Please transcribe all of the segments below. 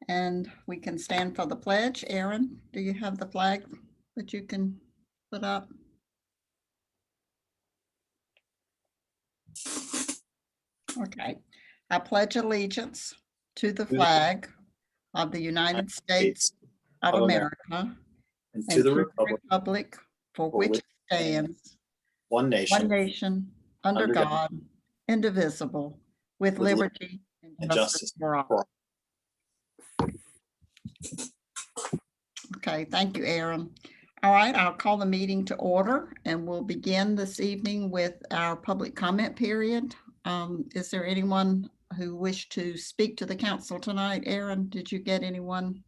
And we can stand for the pledge. Aaron, do you have the flag that you can put up? Okay. I pledge allegiance to the flag of the United States of America and to the republic for which it stands, one nation, under God, indivisible, with liberty and justice for all. Okay, thank you, Aaron. All right, I'll call the meeting to order, and we'll begin this evening with our public comment period. Is there anyone who wished to speak to the council tonight? Aaron, did you get anyone?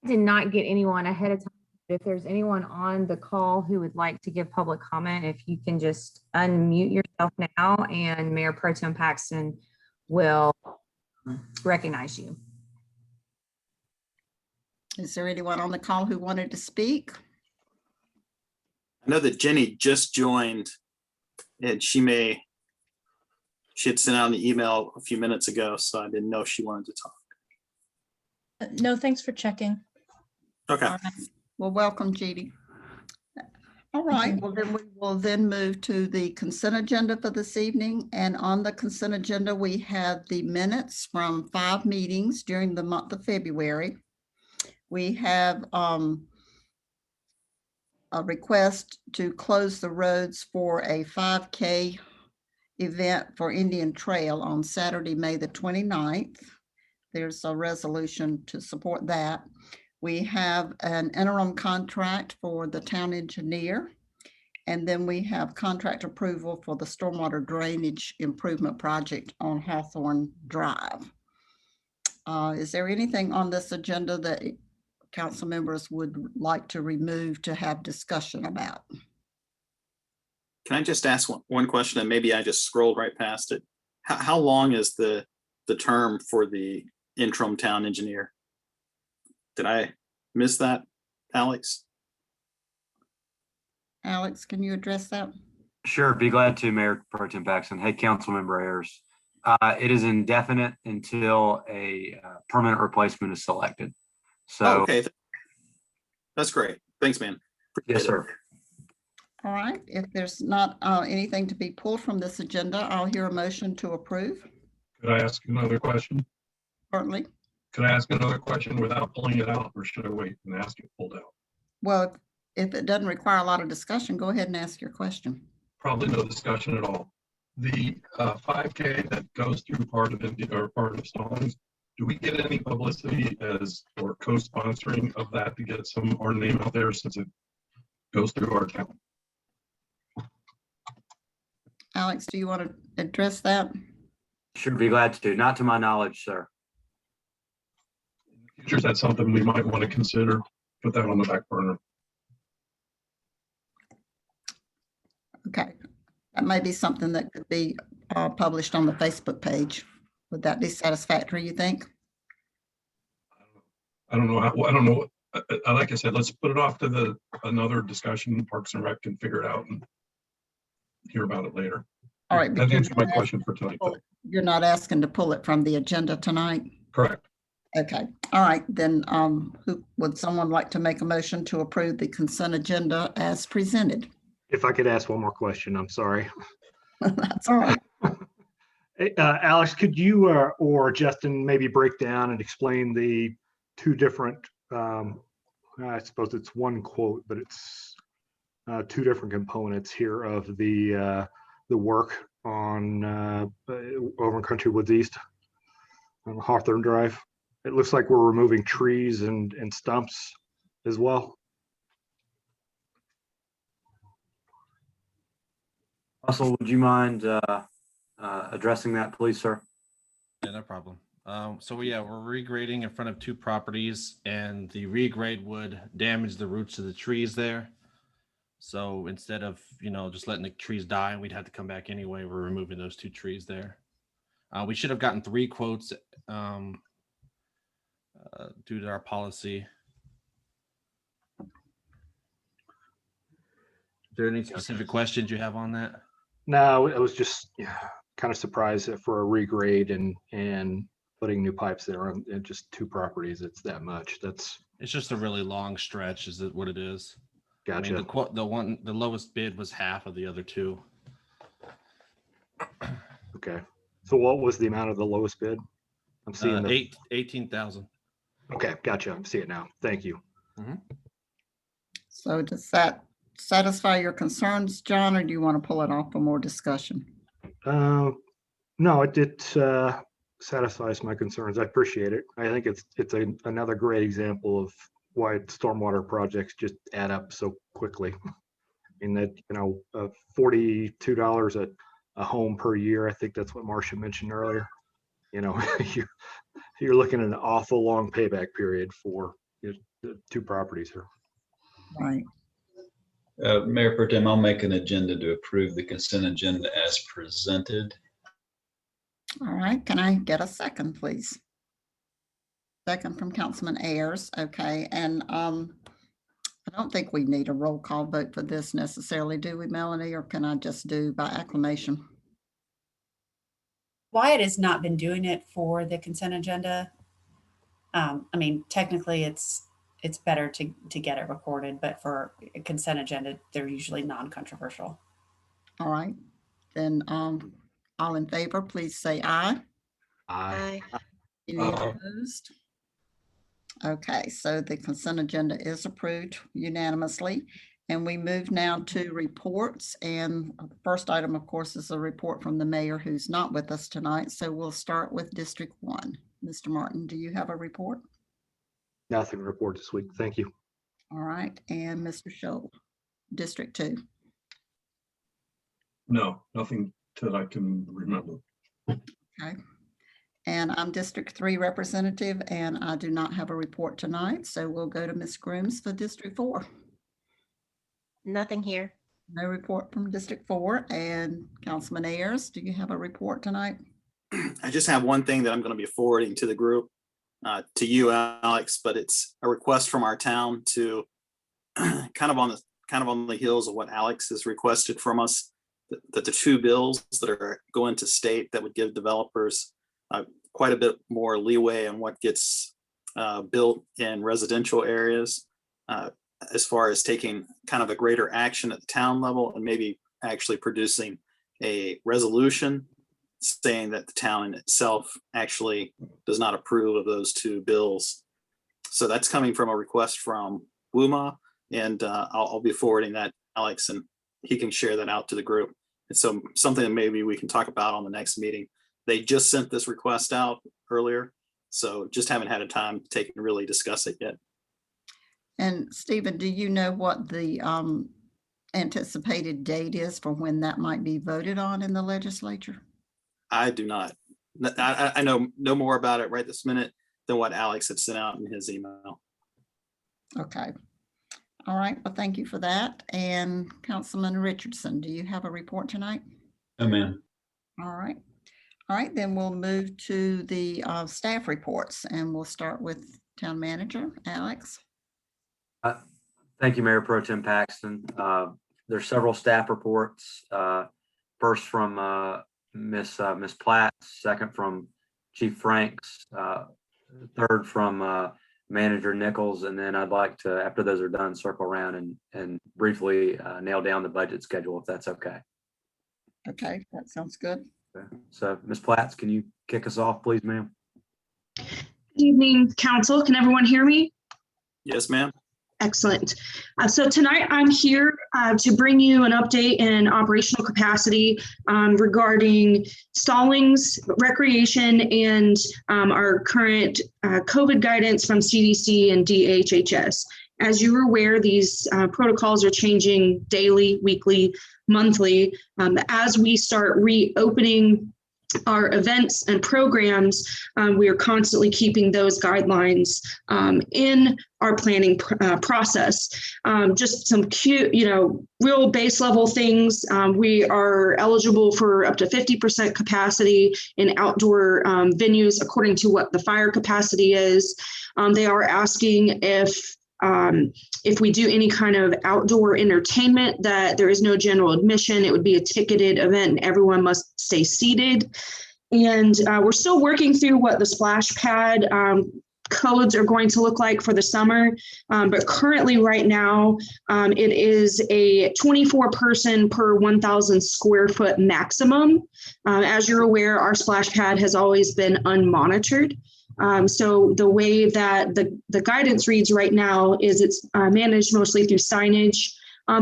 I did not get anyone ahead of time. If there's anyone on the call who would like to give public comment, if you can just unmute yourself now, and Mayor Pro Tem Paxton will recognize you. Is there anyone on the call who wanted to speak? I know that Jenny just joined, and she had sent out an email a few minutes ago, so I didn't know if she wanted to talk. No, thanks for checking. Okay. All right. Well, welcome, Judy. All right, well, then we will then move to the consent agenda for this evening. And on the consent agenda, we have the minutes from 5 meetings during the month of February. We have a request to close the roads for a 5K event for Indian Trail on Saturday, May the 29th. There's a resolution to support that. We have an interim contract for the town engineer. And then we have contract approval for the stormwater drainage improvement project on Hawthorne Drive. Is there anything on this agenda that council members would like to remove to have discussion about? Can I just ask one question, and maybe I just scrolled right past it? How long is the term for the interim town engineer? Did I miss that, Alex? Alex, can you address that? Sure, be glad to, Mayor Pro Tem Paxton. Hey, council member Ayers. It is indefinite until a permanent replacement is selected. So, okay, that's great. Thanks, man. Yes, sir. All right, if there's not anything to be pulled from this agenda, I'll hear a motion to approve. Could I ask another question? Certainly. Could I ask another question without pulling it out, or should I wait and ask it pulled out? Well, if it doesn't require a lot of discussion, go ahead and ask your question. Probably no discussion at all. The 5K that goes through part of India or part of Stallings, do we get any publicity as or co-sponsoring of that to get our name out there, since it goes through our town? Alex, do you want to address that? Sure, be glad to. Not to my knowledge, sir. Is that something we might want to consider? Put that on the back burner. Okay, that may be something that could be published on the Facebook page. Would that be satisfactory, you think? I don't know. I don't know. Like I said, let's put it off to another discussion. Parks and Rec can figure it out and hear about it later. All right. That answers my question for tonight, though. You're not asking to pull it from the agenda tonight? Correct. Okay. All right. Then would someone like to make a motion to approve the consent agenda as presented? If I could ask one more question, I'm sorry. That's all right. Hey, Alex, could you or Justin maybe break down and explain the 2 different, I suppose it's one quote, but it's 2 different components here of the work on over in Country Woods East on Hawthorne Drive. It looks like we're removing trees and stumps as well. Russell, would you mind addressing that, please, sir? Yeah, no problem. So yeah, we're regrading in front of 2 properties, and the regrade would damage the roots of the trees there. So instead of, just letting the trees die and we'd have to come back anyway, we're removing those 2 trees there. We should have gotten 3 quotes due to our policy. Is there any specific questions you have on that? No, it was just kind of surprised that for a regrade and putting new pipes there in just 2 properties. It's that much. That's It's just a really long stretch, is it what it is? I mean, gotcha. the lowest bid was half of the other two. Okay. So what was the amount of the lowest bid? I'm seeing the, 18,000. okay, gotcha. I'm seeing it now. Thank you. So does that satisfy your concerns, John, or do you want to pull it off for more discussion? No, it satisfies my concerns. I appreciate it. I think it's another great example of why stormwater projects just add up so quickly. In that, $42 a home per year. I think that's what Marcia mentioned earlier. You're looking at an awful long payback period for the 2 properties here. Right. Mayor Pro Tem, I'll make an agenda to approve the consent agenda as presented. All right, can I get a second, please? Second from Councilman Ayers, okay, and I don't think we need a roll call vote for this necessarily, do we, Melanie, or can I just do by acclamation? Wyatt has not been doing it for the consent agenda. I mean, technically it's better to get it recorded, but for a consent agenda, they're usually non-controversial. All right, then all in favor, please say aye. Aye. Any opposed? Okay, so the consent agenda is approved unanimously. And we move now to reports. And the first item, of course, is a report from the mayor who's not with us tonight. So we'll start with District 1. Mr. Martin, do you have a report? Nothing to report this week. Thank you. All right, and Mr. Scholl, District 2. No, nothing that I can remember. Okay. And I'm District 3 representative, and I do not have a report tonight. So we'll go to Ms. Grooms for District 4. Nothing here. No report from District 4. And Councilman Ayers, do you have a report tonight? I just have one thing that I'm going to be forwarding to the group, to you, Alex, but it's a request from our town to kind of on the heels of what Alex has requested from us, that the 2 bills that are going to state that would give developers quite a bit more leeway on what gets built in residential areas, as far as taking kind of a greater action at the town level and maybe actually producing a resolution saying that the town in itself actually does not approve of those 2 bills. So that's coming from a request from WUMA, and I'll be forwarding that, Alex, and he can share that out to the group. It's something that maybe we can talk about on the next meeting. They just sent this request out earlier, so just haven't had a time to take and really discuss it yet. And Stephen, do you know what the anticipated date is for when that might be voted on in the legislature? I do not. I know no more about it right this minute than what Alex had sent out in his email. Okay. All right. Well, thank you for that. And Councilman Richardson, do you have a report tonight? No, ma'am. All right. All right, then we'll move to the staff reports, and we'll start with Town Manager Alex. Thank you, Mayor Pro Tem Paxton. There's several staff reports. First from Miss Platt, second from Chief Franks, third from Manager Nichols, and then I'd like to, after those are done, circle around and briefly nail down the budget schedule, if that's okay. Okay, that sounds good. Okay. So, Ms. Platts, can you kick us off, please, ma'am? Good evening, Council. Can everyone hear me? Yes, ma'am. Excellent. So tonight I'm here to bring you an update in operational capacity regarding Stallings, recreation, and our current COVID guidance from CDC and DHHS. As you're aware, these protocols are changing daily, weekly, monthly. As we start reopening our events and programs, we are constantly keeping those guidelines in our planning process. Just some cute, real base level things. We are eligible for up to 50% capacity in outdoor venues according to what the fire capacity is. They are asking if we do any kind of outdoor entertainment, that there is no general admission. It would be a ticketed event and everyone must stay seated. And we're still working through what the splash pad codes are going to look like for the summer. But currently right now, it is a 24 person per 1,000 square foot maximum. As you're aware, our splash pad has always been unmonitored. So the way that the guidance reads right now is it's managed mostly through signage.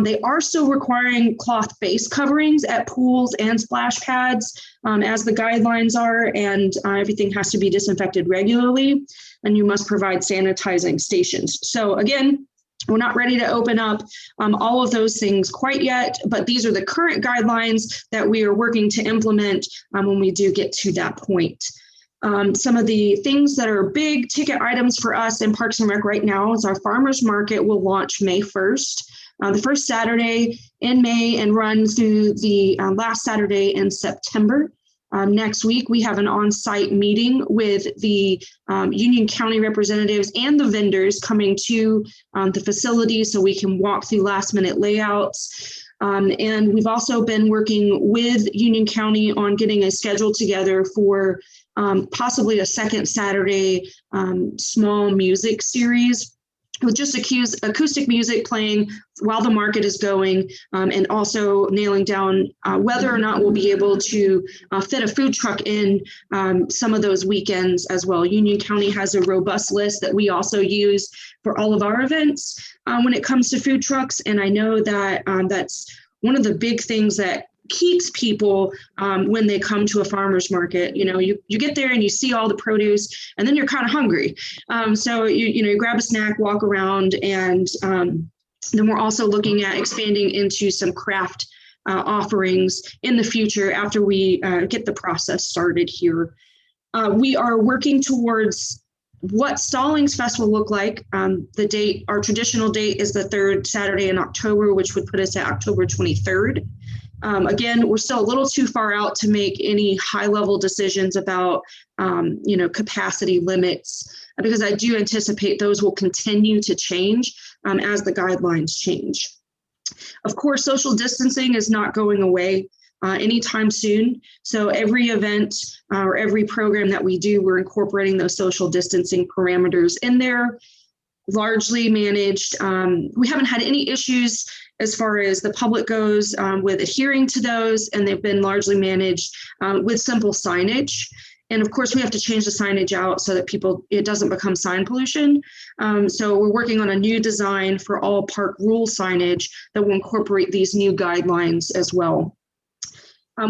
They are still requiring cloth face coverings at pools and splash pads, as the guidelines are, and everything has to be disinfected regularly, and you must provide sanitizing stations. So again, we're not ready to open up all of those things quite yet, but these are the current guidelines that we are working to implement when we do get to that point. Some of the things that are big ticket items for us in Parks and Rec right now is our farmers market will launch May 1st. The first Saturday in May and run through the last Saturday in September. Next week, we have an on-site meeting with the Union County representatives and the vendors coming to the facility so we can walk through last-minute layouts. And we've also been working with Union County on getting a schedule together for possibly a second Saturday small music series with just acoustic music playing while the market is going, and also nailing down whether or not we'll be able to fit a food truck in some of those weekends as well. Union County has a robust list that we also use for all of our events when it comes to food trucks. And I know that that's one of the big things that keeps people when they come to a farmer's market. You know, you get there and you see all the produce and then you're kind of hungry. So you grab a snack, walk around, and then we're also looking at expanding into some craft offerings in the future after we get the process started here. We are working towards what Stallings Fest will look like. The date, our traditional date, is the third Saturday in October, which would put us at October 23rd. Again, we're still a little too far out to make any high-level decisions about, capacity limits, because I do anticipate those will continue to change as the guidelines change. Of course, social distancing is not going away anytime soon. So every event or every program that we do, we're incorporating those social distancing parameters in there, largely managed. We haven't had any issues as far as the public goes with adhering to those, and they've been largely managed with simple signage. And of course, we have to change the signage out so that it doesn't become sign pollution. So we're working on a new design for all park rule signage that will incorporate these new guidelines as well.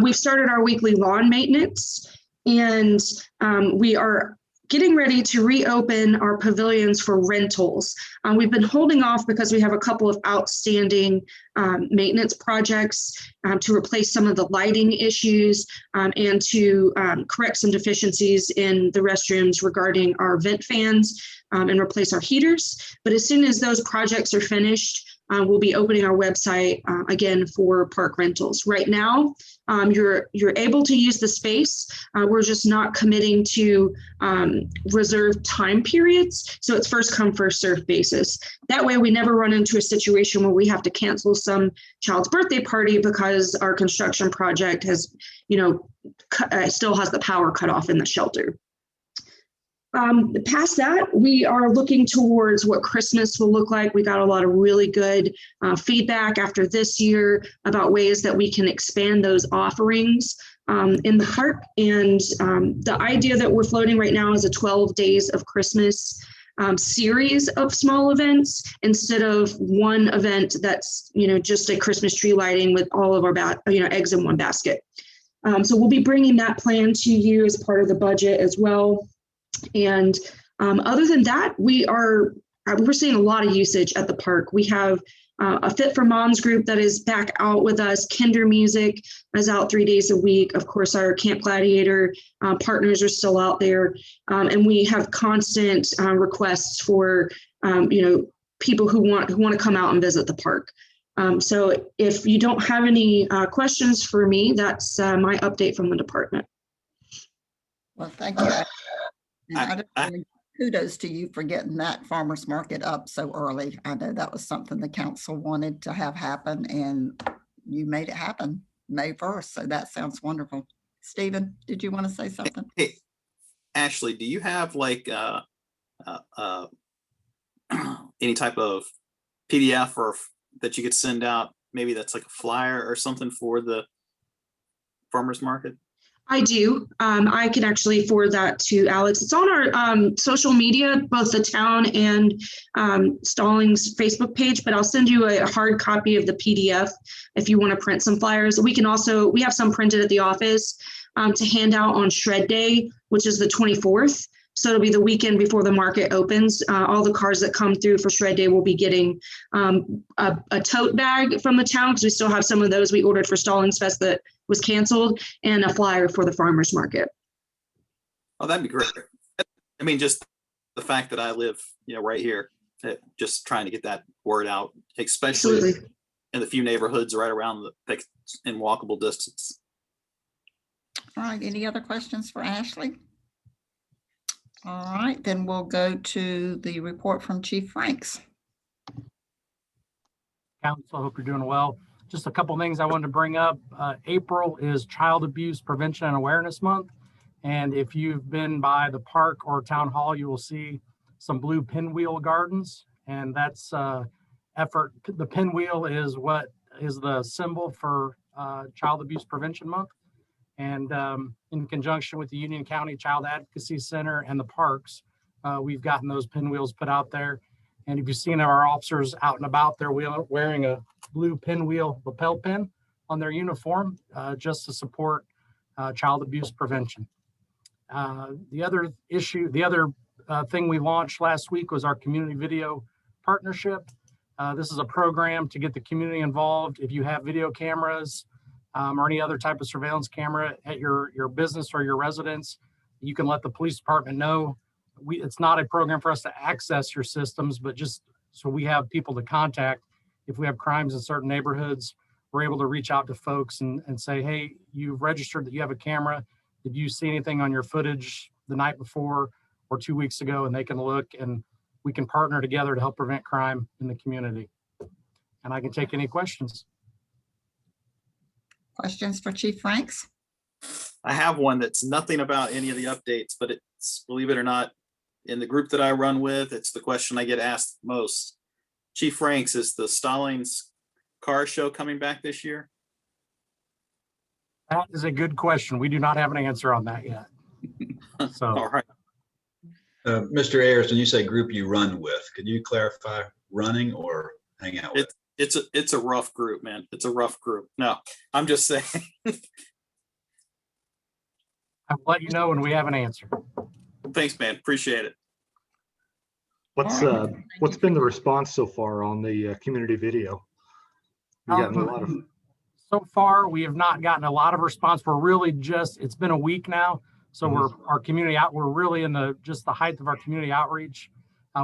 We've started our weekly lawn maintenance, and we are getting ready to reopen our pavilions for rentals. We've been holding off because we have a couple of outstanding maintenance projects to replace some of the lighting issues and to correct some deficiencies in the restrooms regarding our vent fans and replace our heaters. But as soon as those projects are finished, we'll be opening our website again for park rentals. Right now, you're able to use the space. We're just not committing to reserved time periods. So it's first come, first served basis. That way we never run into a situation where we have to cancel some child's birthday party because our construction project has, still has the power cut off in the shelter. Past that, we are looking towards what Christmas will look like. We got a lot of really good feedback after this year about ways that we can expand those offerings in the park. And the idea that we're floating right now is a 12 days of Christmas series of small events instead of one event that's, just a Christmas tree lighting with all of our, eggs in one basket. So we'll be bringing that plan to you as part of the budget as well. And other than that, we're seeing a lot of usage at the park. We have a Fit for Moms group that is back out with us. Kinder Music is out 3 days a week. Of course, our Camp Gladiator partners are still out there. And we have constant requests for, people who want to come out and visit the park. So if you don't have any questions for me, that's my update from the department. Well, thank you. And kudos to you for getting that farmer's market up so early. I know that was something the council wanted to have happen, and you made it happen May 1st. So that sounds wonderful. Stephen, did you want to say something? Hey, Ashley, do you have like any type of PDF or that you could send out? Maybe that's like a flyer or something for the farmers market. I do. I can actually forward that to Alex. It's on our social media, both the town and Stallings Facebook page, but I'll send you a hard copy of the PDF if you want to print some flyers. We have some printed at the office to hand out on Shred Day, which is the 24th. So it'll be the weekend before the market opens. All the cars that come through for Shred Day will be getting a tote bag from the town, because we still have some of those we ordered for Stallings Fest that was canceled, and a flyer for the farmers market. Oh, that'd be great. I mean, just the fact that I live, right here, just trying to get that word out, especially Absolutely. in the few neighborhoods right around in walkable distance. All right, any other questions for Ashley? All right, then we'll go to the report from Chief Franks. Council, hope you're doing well. Just a couple things I wanted to bring up. April is Child Abuse Prevention and Awareness Month. And if you've been by the park or town hall, you will see some blue pinwheel gardens. And that's effort. The pinwheel is what is the symbol for Child Abuse Prevention Month. And in conjunction with the Union County Child Advocacy Center and the parks, we've gotten those pinwheels put out there. And if you've seen our officers out and about, they're wearing a blue pinwheel lapel pin on their uniform, just to support child abuse prevention. The other thing we launched last week was our community video partnership. This is a program to get the community involved. If you have video cameras or any other type of surveillance camera at your business or your residence, you can let the police department know. It's not a program for us to access your systems, but just so we have people to contact. If we have crimes in certain neighborhoods, we're able to reach out to folks and say, hey, you've registered that you have a camera. Did you see anything on your footage the night before or 2 weeks ago? And they can look, and we can partner together to help prevent crime in the community. And I can take any questions. Questions for Chief Franks? I have one that's nothing about any of the updates, but it's, believe it or not, in the group that I run with, it's the question I get asked most. Chief Franks, is the Stallings car show coming back this year? That is a good question. We do not have an answer on that yet. So, All right. Mr. Ayers, when you say group you run with, could you clarify running or hang out with? It's a rough group, man. It's a rough group. No, I'm just saying. I'll let you know when we have an answer. Thanks, man. Appreciate it. What's been the response so far on the community video? You gotten a lot of. So far, we have not gotten a lot of response. We're really it's been a week now. So we're really in just the height of our community outreach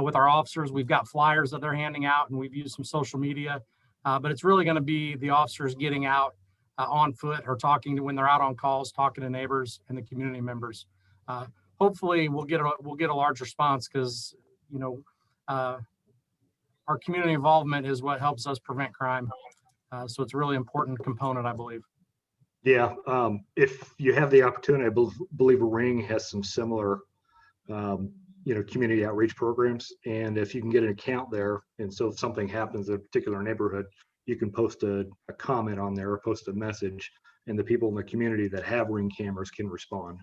with our officers. We've got flyers that they're handing out, and we've used some social media, but it's really going to be the officers getting out on foot or when they're out on calls, talking to neighbors and the community members. Hopefully we'll get a large response, because our community involvement is what helps us prevent crime. So it's a really important component, I believe. Yeah, if you have the opportunity, I believe Ring has some similar, community outreach programs. And if you can get an account there, and so if something happens in a particular neighborhood, you can post a comment on there or post a message, and the people in the community that have Ring cameras can respond.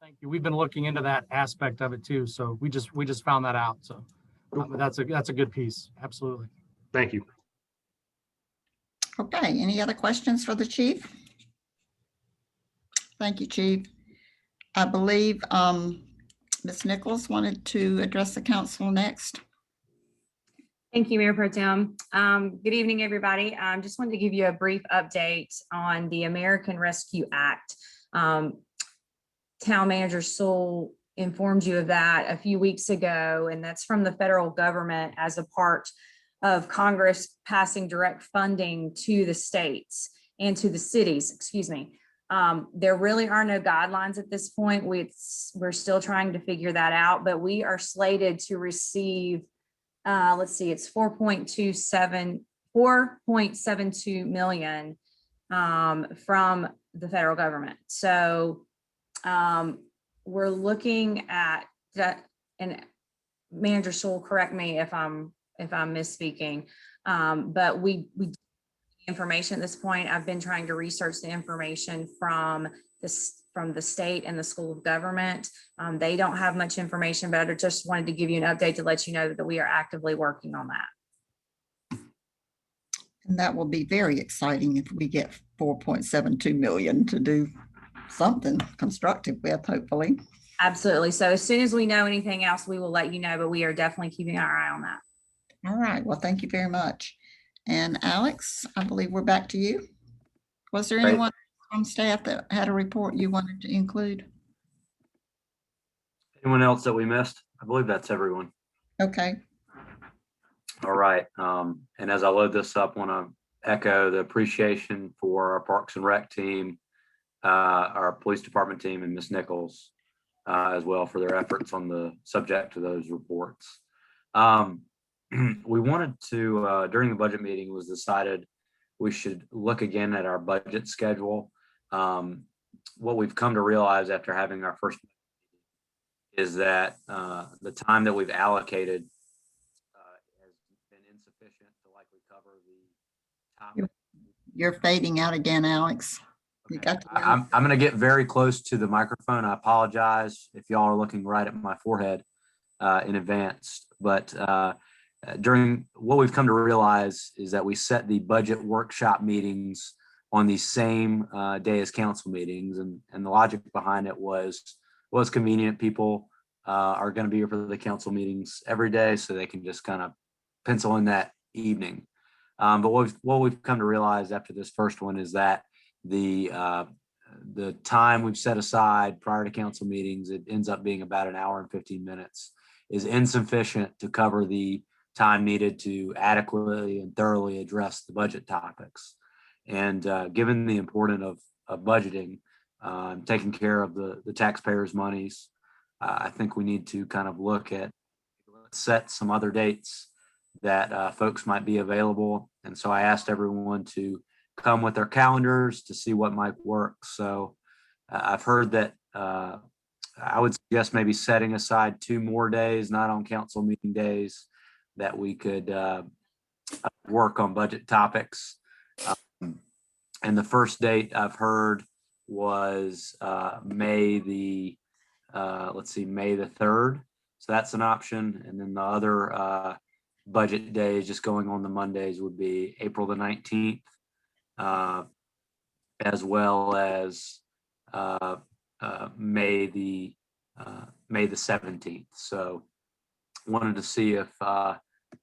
Thank you. We've been looking into that aspect of it too. So we just found that out. So that's a good piece. Absolutely. Thank you. Okay, any other questions for the chief? Thank you, Chief. I believe Ms. Nichols wanted to address the council next. Thank you, Mayor Pro Tem. Good evening, everybody. Just wanted to give you a brief update on the American Rescue Act. Town Manager Sewell informed you of that a few weeks ago, and that's from the federal government as a part of Congress passing direct funding to the states and to the cities, excuse me. There really are no guidelines at this point. We're still trying to figure that out, but we are slated to receive, let's see, it's 4.72 million from the federal government. So we're looking at that, and Manager Sewell, correct me if I'm misspeaking, but we information at this point. I've been trying to research the information from the state and the school of government. They don't have much information, but I just wanted to give you an update to let you know that we are actively working on that. And that will be very exciting if we get 4.72 million to do something constructive with, hopefully. Absolutely. So as soon as we know anything else, we will let you know, but we are definitely keeping our eye on that. All right. Well, thank you very much. And Alex, I believe we're back to you. Was there Great. anyone on staff that had a report you wanted to include? Anyone else that we missed? I believe that's everyone. Okay. All right. And as I load this up, want to echo the appreciation for our Parks and Rec team, our police department team, and Ms. Nichols as well for their efforts on the subject to those reports. We wanted to, during the budget meeting, it was decided we should look again at our budget schedule. What we've come to realize after having our first is that the time that we've allocated has been insufficient to likely cover the topic. You're fading out again, Alex. You Okay. got to I'm going to get very close to the microphone. I apologize if y'all are looking right at my forehead in advance, but during what we've come to realize is that we set the budget workshop meetings on the same day as council meetings. And the logic behind it was convenient. People are going to be here for the council meetings every day, so they can just kind of pencil in that evening. But what we've come to realize after this first one is that the time we've set aside prior to council meetings, it ends up being about an hour and 15 minutes, is insufficient to cover the time needed to adequately and thoroughly address the budget topics. And given the importance of budgeting, taking care of the taxpayers' monies, I think we need to kind of look at, set some other dates that folks might be available. And so I asked everyone to come with their calendars to see what might work. So I've heard that I would suggest maybe setting aside 2 more days, not on council meeting days, that we could work on budget topics. And the first date I've heard was May the 3rd. So that's an option. And then the other budget days just going on the Mondays would be April the 19th, as well as May the 17th. So wanted to see if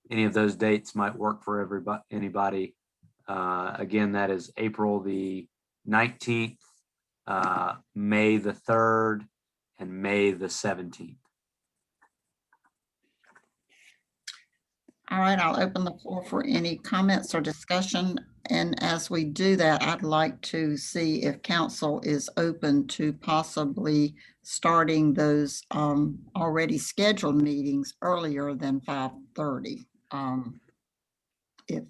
any of those dates might work for anybody. Again, that is April the 19th, May the 3rd, and May the 17th. All right, I'll open the floor for any comments or discussion. And as we do that, I'd like to see if council is open to possibly starting those already scheduled meetings earlier than 5:30. If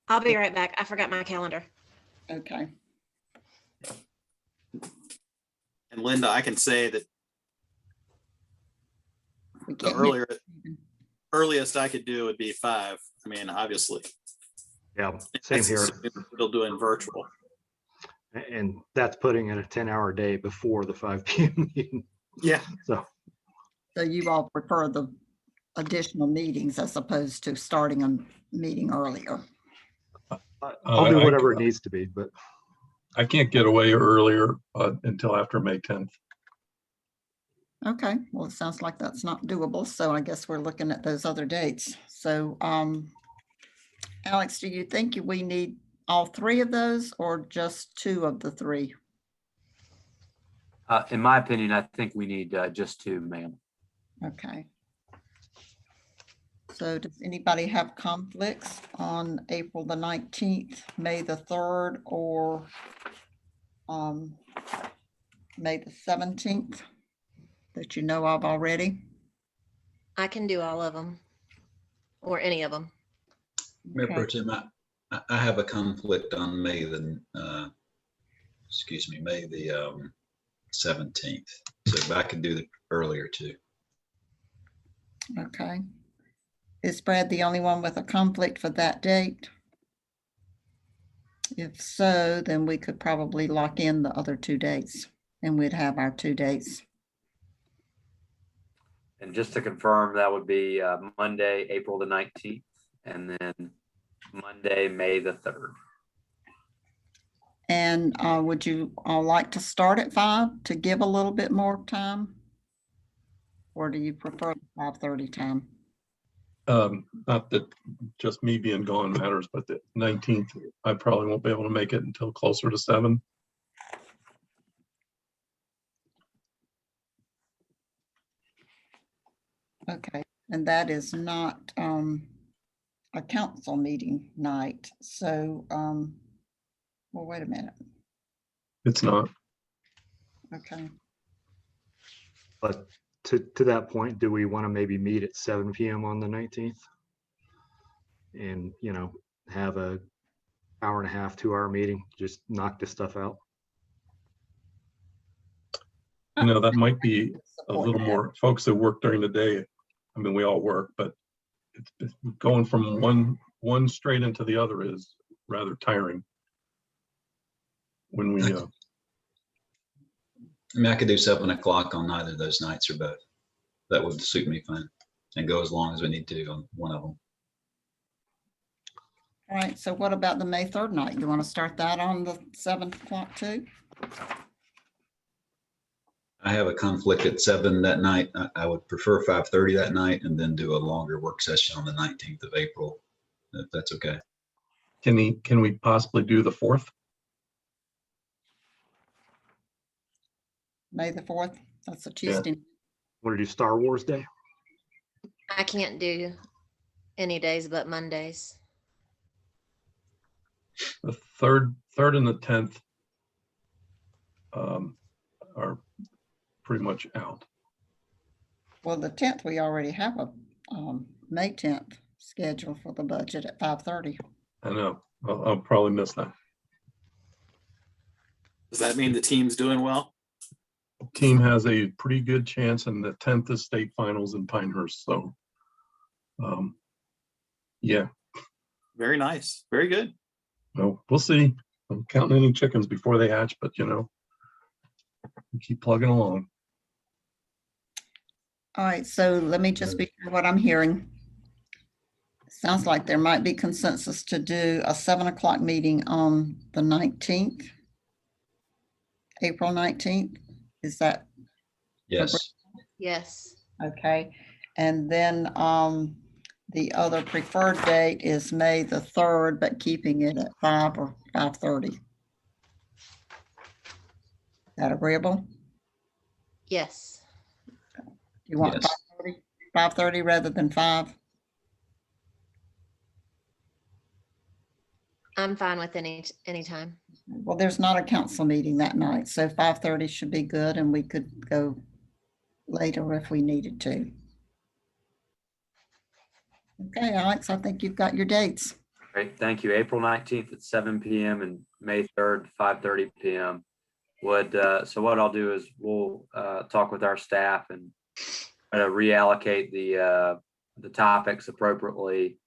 I'll be right back. I forgot my calendar. okay. And Linda, I can say that We the can't earliest I could do would be 5. I mean, obviously. Yeah, same here. Still doing virtual. And that's putting in a 10-hour day before the 5 p.m. meeting. Yeah. So you all prefer the additional meetings as opposed to starting a meeting earlier. I'll do whatever it needs to be, but I can't get away earlier until after May 10th. Okay, well, it sounds like that's not doable, so I guess we're looking at those other dates. So, Alex, do you think we need all 3 of those or just 2 of the 3? In my opinion, I think we need just 2, ma'am. Okay. So does anybody have conflicts on April the 19th, May the 3rd, or May the 17th that you know of already? I can do all of them or any of them. Mayor Pro Tem, I have a conflict on May the excuse me, May the 17th. So I can do the earlier too. Okay. Is Brad the only one with a conflict for that date? If so, then we could probably lock in the other 2 dates and we'd have our 2 dates. And just to confirm, that would be Monday, April the 19th, and then Monday, May the 3rd. And would you all like to start at 5 to give a little bit more time? Or do you prefer the 5:30 time? Not that just me being gone matters, but the 19th, I probably won't be able to make it until closer to 7. Okay, and that is not a council meeting night. So, well, wait a minute. It's not. Okay. But to that point, do we want to maybe meet at 7 PM on the 19th? And, you know, have a hour and a half, 2 hour meeting, just knock this stuff out? You know, that might be a Support little that. more folks that work during the day. I mean, we all work, but it's going from one straight into the other is rather tiring. When we, I mean, I could do 7 o'clock on either of those nights or both. That would suit me fine and go as long as we need to on one of them. All right, so what about the May 3rd night? You want to start that on the 7 o'clock too? I have a conflict at 7 that night. I would prefer 5:30 that night and then do a longer work session on the 19th of April, if that's okay. can we possibly do the 4th? May the 4th? That's a Tuesday. Want to do Star Wars Day? I can't do any days but Mondays. The 3rd and the 10th are pretty much out. Well, the 10th, we already have a May 10th scheduled for the budget at 5:30. I know, I'll probably miss that. Does that mean the team's doing well? Team has a pretty good chance, and the 10th is state finals in Pinehurst. So, yeah, Very nice. Very good. well, we'll see. I'm counting any chickens before they hatch, but you know, we keep plugging along. All right, so let me just be sure what I'm hearing. Sounds like there might be consensus to do a 7 o'clock meeting on the 19th, April 19th. Is that Yes. Yes. okay? And then the other preferred date is May the 3rd, but keeping it at 5 or 5:30. That agreeable? Yes. You want Yes. 5:30? 5:30 rather than 5? I'm fine with any time. Well, there's not a council meeting that night, so 5:30 should be good, and we could go later if we needed to. Okay, Alex, I think you've got your dates. Great, thank you. April 19th at 7 PM and May 3rd, 5:30 PM. So what I'll do is we'll talk with our staff and try to reallocate the topics appropriately,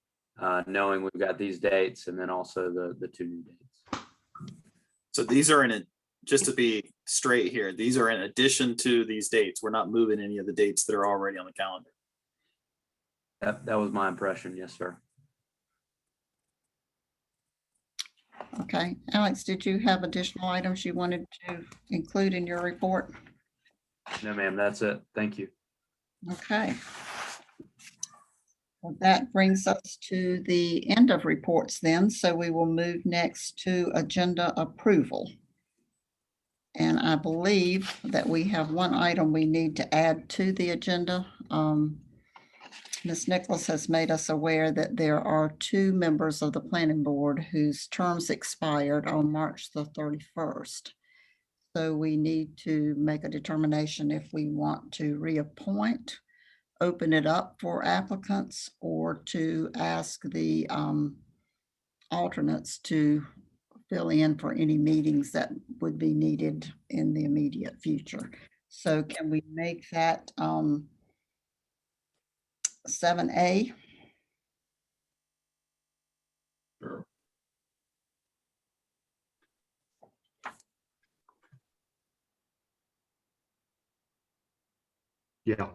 knowing we've got these dates and then also the 2 new dates. So these are just to be straight here, these are in addition to these dates. We're not moving any of the dates that are already on the calendar. That was my impression. Yes, sir. Okay, Alex, did you have additional items you wanted to include in your report? No, ma'am, that's it. Thank you. Okay. Well, that brings us to the end of reports then, so we will move next to agenda approval. And I believe that we have one item we need to add to the agenda. Ms. Nicholas has made us aware that there are 2 members of the planning board whose terms expired on March the 31st. So we need to make a determination if we want to reappoint, open it up for applicants, or to ask the alternates to fill in for any meetings that would be needed in the immediate future. So can we make that 7A? Sure. Yeah.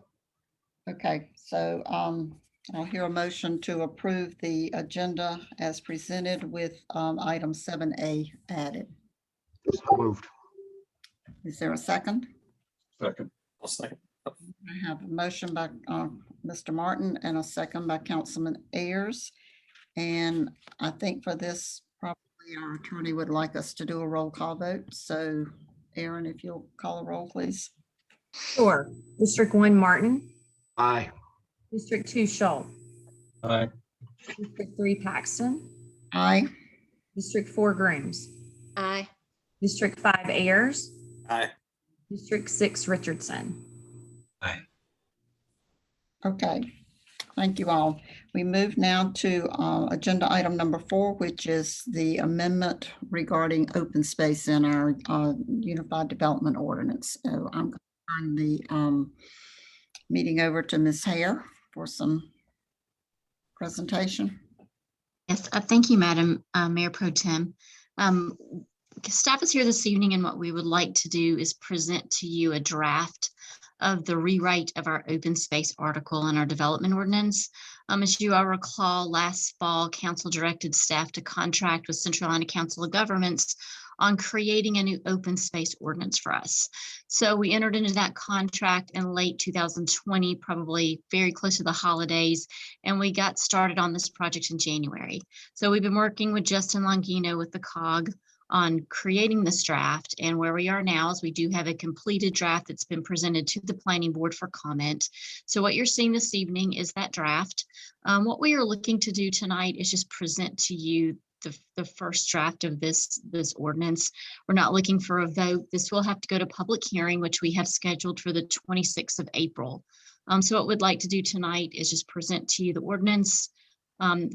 Okay, so I'll hear a motion to approve the agenda as presented with item 7A added. So moved. Is there a second? Second. I'll second. I have a motion by Mr. Martin and a second by Councilman Ayers. And I think for this, probably our attorney would like us to do a roll call vote. So Aaron, if you'll call a roll, please. Sure. District 1, Martin. Aye. District 2, Schultz. Aye. District 3, Paxton. Aye. District 4, Grooms. Aye. District 5, Ayers. Aye. District 6, Richardson. Aye. Okay, thank you all. We move now to agenda item number 4, which is the amendment regarding open space in our Unified Development Ordinance. So I'm going to turn the meeting over to Ms. Hare for some presentation. Yes, thank you, Madam Mayor Pro Tem. Staff is here this evening, and what we would like to do is present to you a draft of the rewrite of our open space article in our development ordinance. As you all recall, last fall, council directed staff to contract with Central Carolina Council of Governments on creating a new open space ordinance for us. So we entered into that contract in late 2020, probably very close to the holidays, and we got started on this project in January. So we've been working with Justin Longino with the COG on creating this draft, and where we are now is we do have a completed draft that's been presented to the planning board for comment. So what you're seeing this evening is that draft. What we are looking to do tonight is just present to you the first draft of this ordinance. We're not looking for a vote. This will have to go to public hearing, which we have scheduled for the 26th of April. So what we'd like to do tonight is just present to you the ordinance,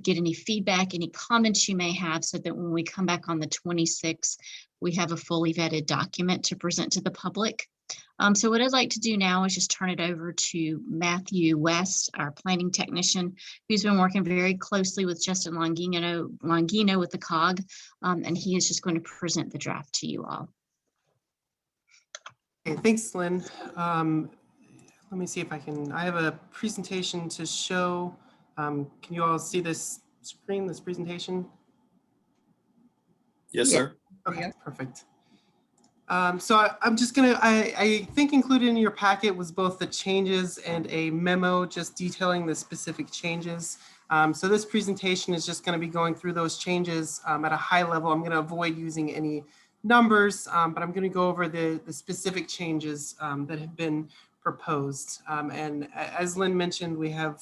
get any feedback, any comments you may have, so that when we come back on the 26th, we have a fully vetted document to present to the public. So what I'd like to do now is just turn it over to Matthew West, our planning technician, who's been working very closely with Justin Longino with the COG, and he is just going to present the draft to you all. Okay, thanks, Lynn. Let me see if I have a presentation to show. Can you all see this screen, this presentation? Yes, sir. Okay, perfect. So I'm just gonna, I think included in your packet was both the changes and a memo just detailing the specific changes. So this presentation is just gonna be going through those changes at a high level. I'm gonna avoid using any numbers, but I'm gonna go over the specific changes that have been proposed. And as Lynn mentioned, we have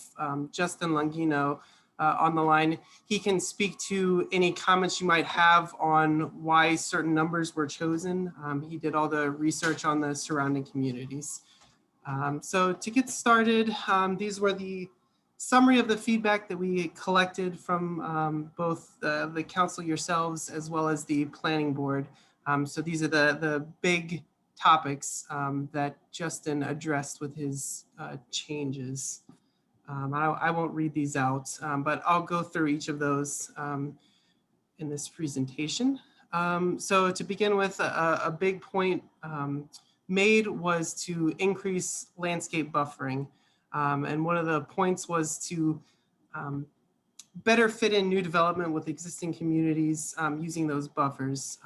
Justin Longino on the line. He can speak to any comments you might have on why certain numbers were chosen. He did all the research on the surrounding communities. So to get started, these were the summary of the feedback that we collected from both the council yourselves as well as the planning board. So these are the big topics that Justin addressed with his changes. I won't read these out, but I'll go through each of those in this presentation. So to begin with, a big point made was to increase landscape buffering. And one of the points was to better fit in new development with existing communities using those buffers.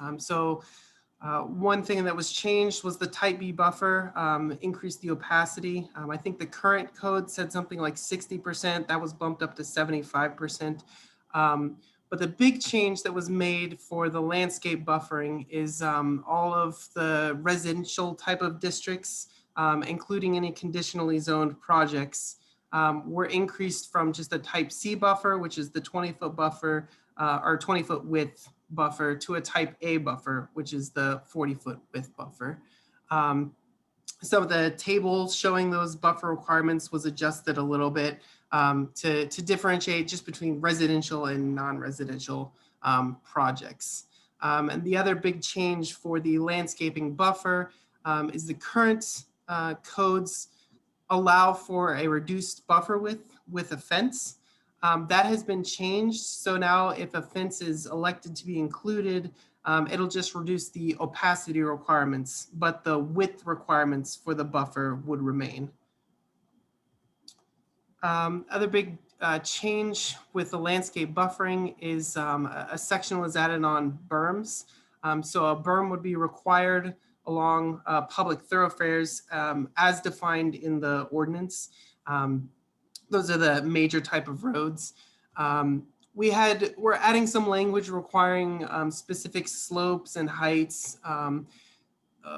One thing that was changed was the type B buffer, increased the opacity. I think the current code said something like 60%, that was bumped up to 75%. But the big change that was made for the landscape buffering is all of the residential type of districts, including any conditionally zoned projects, were increased from just a type C buffer, which is the 20-foot buffer or 20-foot width buffer, to a type A buffer, which is the 40-foot width buffer. Some of the tables showing those buffer requirements was adjusted a little bit to differentiate just between residential and non-residential projects. And the other big change for the landscaping buffer is the current codes allow for a reduced buffer width with a fence. That has been changed. So now if a fence is elected to be included, it'll just reduce the opacity requirements, but the width requirements for the buffer would remain. Other big change with the landscape buffering is a section was added on berms. So a berm would be required along public thoroughfares as defined in the ordinance. Those are the major type of roads. We're adding some language requiring specific slopes and heights.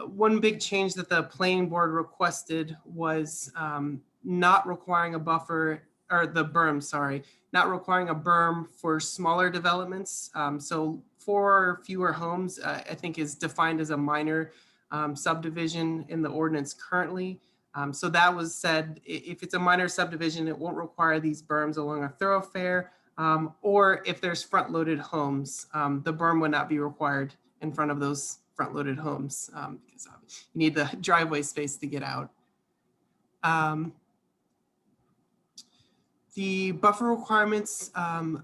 One big change that the planning board requested was not requiring a buffer, or the berm, sorry, not requiring a berm for smaller developments. So 4 or fewer homes, I think is defined as a minor subdivision in the ordinance currently. So that was said, if it's a minor subdivision, it won't require these berms along a thoroughfare, or if there's front-loaded homes, the berm would not be required in front of those front-loaded homes because you need the driveway space to get out. The buffer requirements,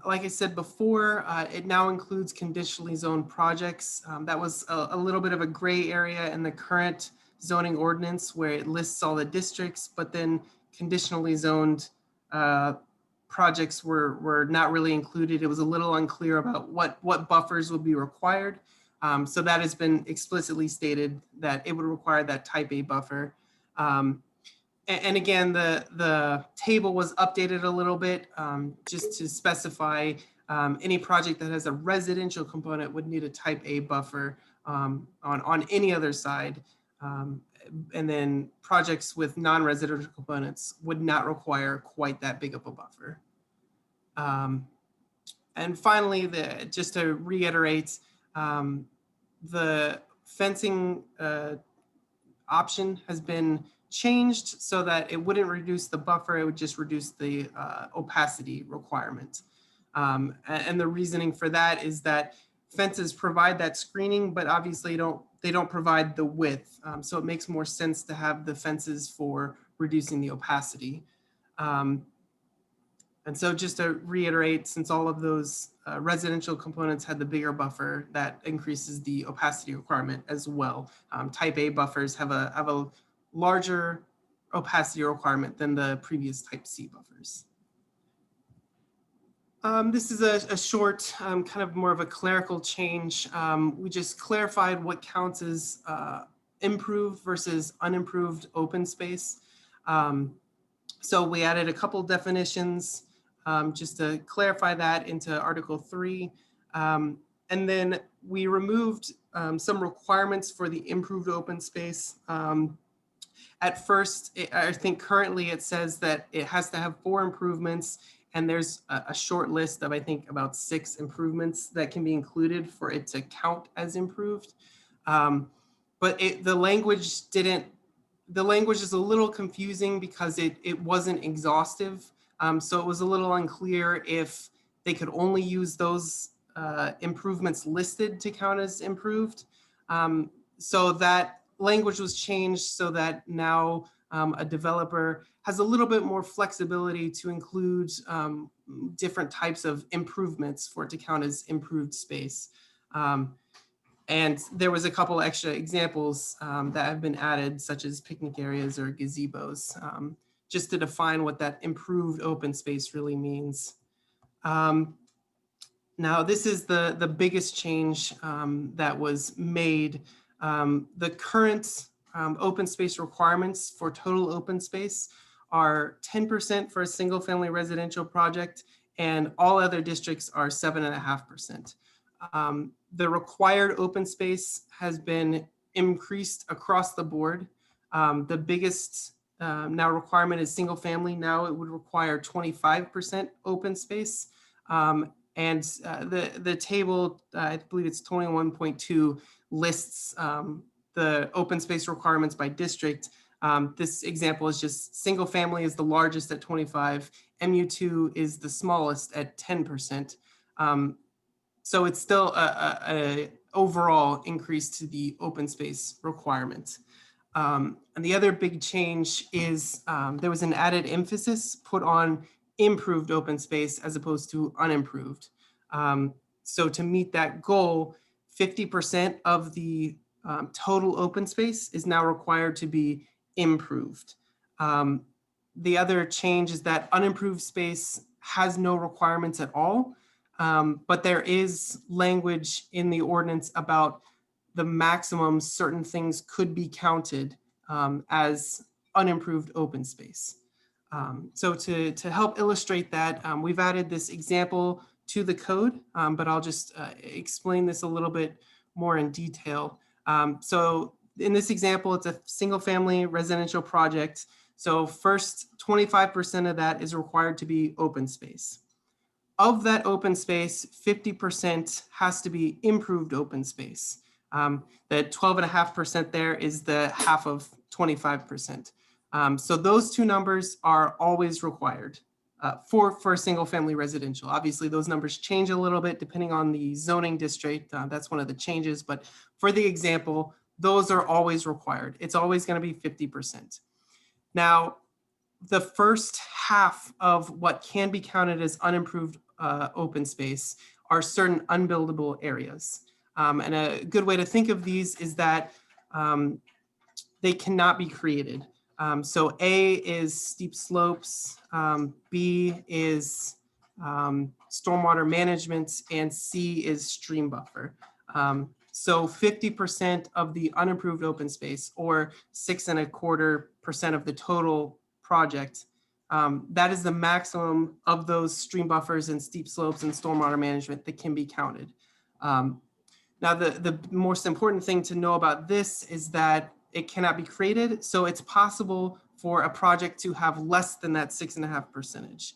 like I said before, it now includes conditionally zoned projects. That was a little bit of a gray area in the current zoning ordinance where it lists all the districts, but then conditionally zoned projects were not really included. It was a little unclear about what buffers would be required. So that has been explicitly stated that it would require that type A buffer. And again, the table was updated a little bit just to specify any project that has a residential component would need a type A buffer on any other side. And then projects with non-residential components would not require quite that big of a buffer. And finally, just to reiterate, the fencing option has been changed so that it wouldn't reduce the buffer, it would just reduce the opacity requirement. And the reasoning for that is that fences provide that screening, but obviously they don't provide the width. So it makes more sense to have the fences for reducing the opacity. And so just to reiterate, since all of those residential components had the bigger buffer, that increases the opacity requirement as well. Type A buffers have a larger opacity requirement than the previous type C buffers. This is a short, kind of more of a clerical change. We just clarified what counts as improved versus unimproved open space. So we added a couple definitions just to clarify that into Article 3. And then we removed some requirements for the improved open space. At first, I think currently it says that it has to have 4 improvements, and there's a short list of, I think, about 6 improvements that can be included for it to count as improved. But the language is a little confusing because it wasn't exhaustive. So it was a little unclear if they could only use those improvements listed to count as improved. So that language was changed so that now a developer has a little bit more flexibility to include different types of improvements for it to count as improved space. And there was a couple extra examples that have been added, such as picnic areas or gazebos, just to define what that improved open space really means. Now, this is the biggest change that was made. The current open space requirements for total open space are 10% for a single family residential project, and all other districts are 7.5%. The required open space has been increased across the board. The biggest now requirement is single family. Now it would require 25% open space. And the table, I believe it's 21.2, lists the open space requirements by district. This example is just single family is the largest at 25, MU2 is the smallest at 10%. So it's still overall increase to the open space requirement. And the other big change is there was an added emphasis put on improved open space as opposed to unimproved. So to meet that goal, 50% of the total open space is now required to be improved. The other change is that unimproved space has no requirements at all, but there is language in the ordinance about the maximum certain things could be counted as unimproved open space. So to help illustrate that, we've added this example to the code, but I'll just explain this a little bit more in detail. So in this example, it's a single family residential project. So first 25% of that is required to be open space. Of that open space, 50% has to be improved open space. The 12.5% there is the half of 25%. So those two numbers are always required for a single family residential. Obviously, those numbers change a little bit depending on the zoning district. That's one of the changes. But for the example, those are always required. It's always going to be 50%. Now, the first half of what can be counted as unimproved open space are certain unbuildable areas. And a good way to think of these is that they cannot be created. So A is steep slopes, B is stormwater management, and C is stream buffer. So 50% of the unimproved open space, or 6.25% of the total project, that is the maximum of those stream buffers and steep slopes and stormwater management that can be counted. Now, the most important thing to know about this is that it cannot be created. So it's possible for a project to have less than that 6.5%.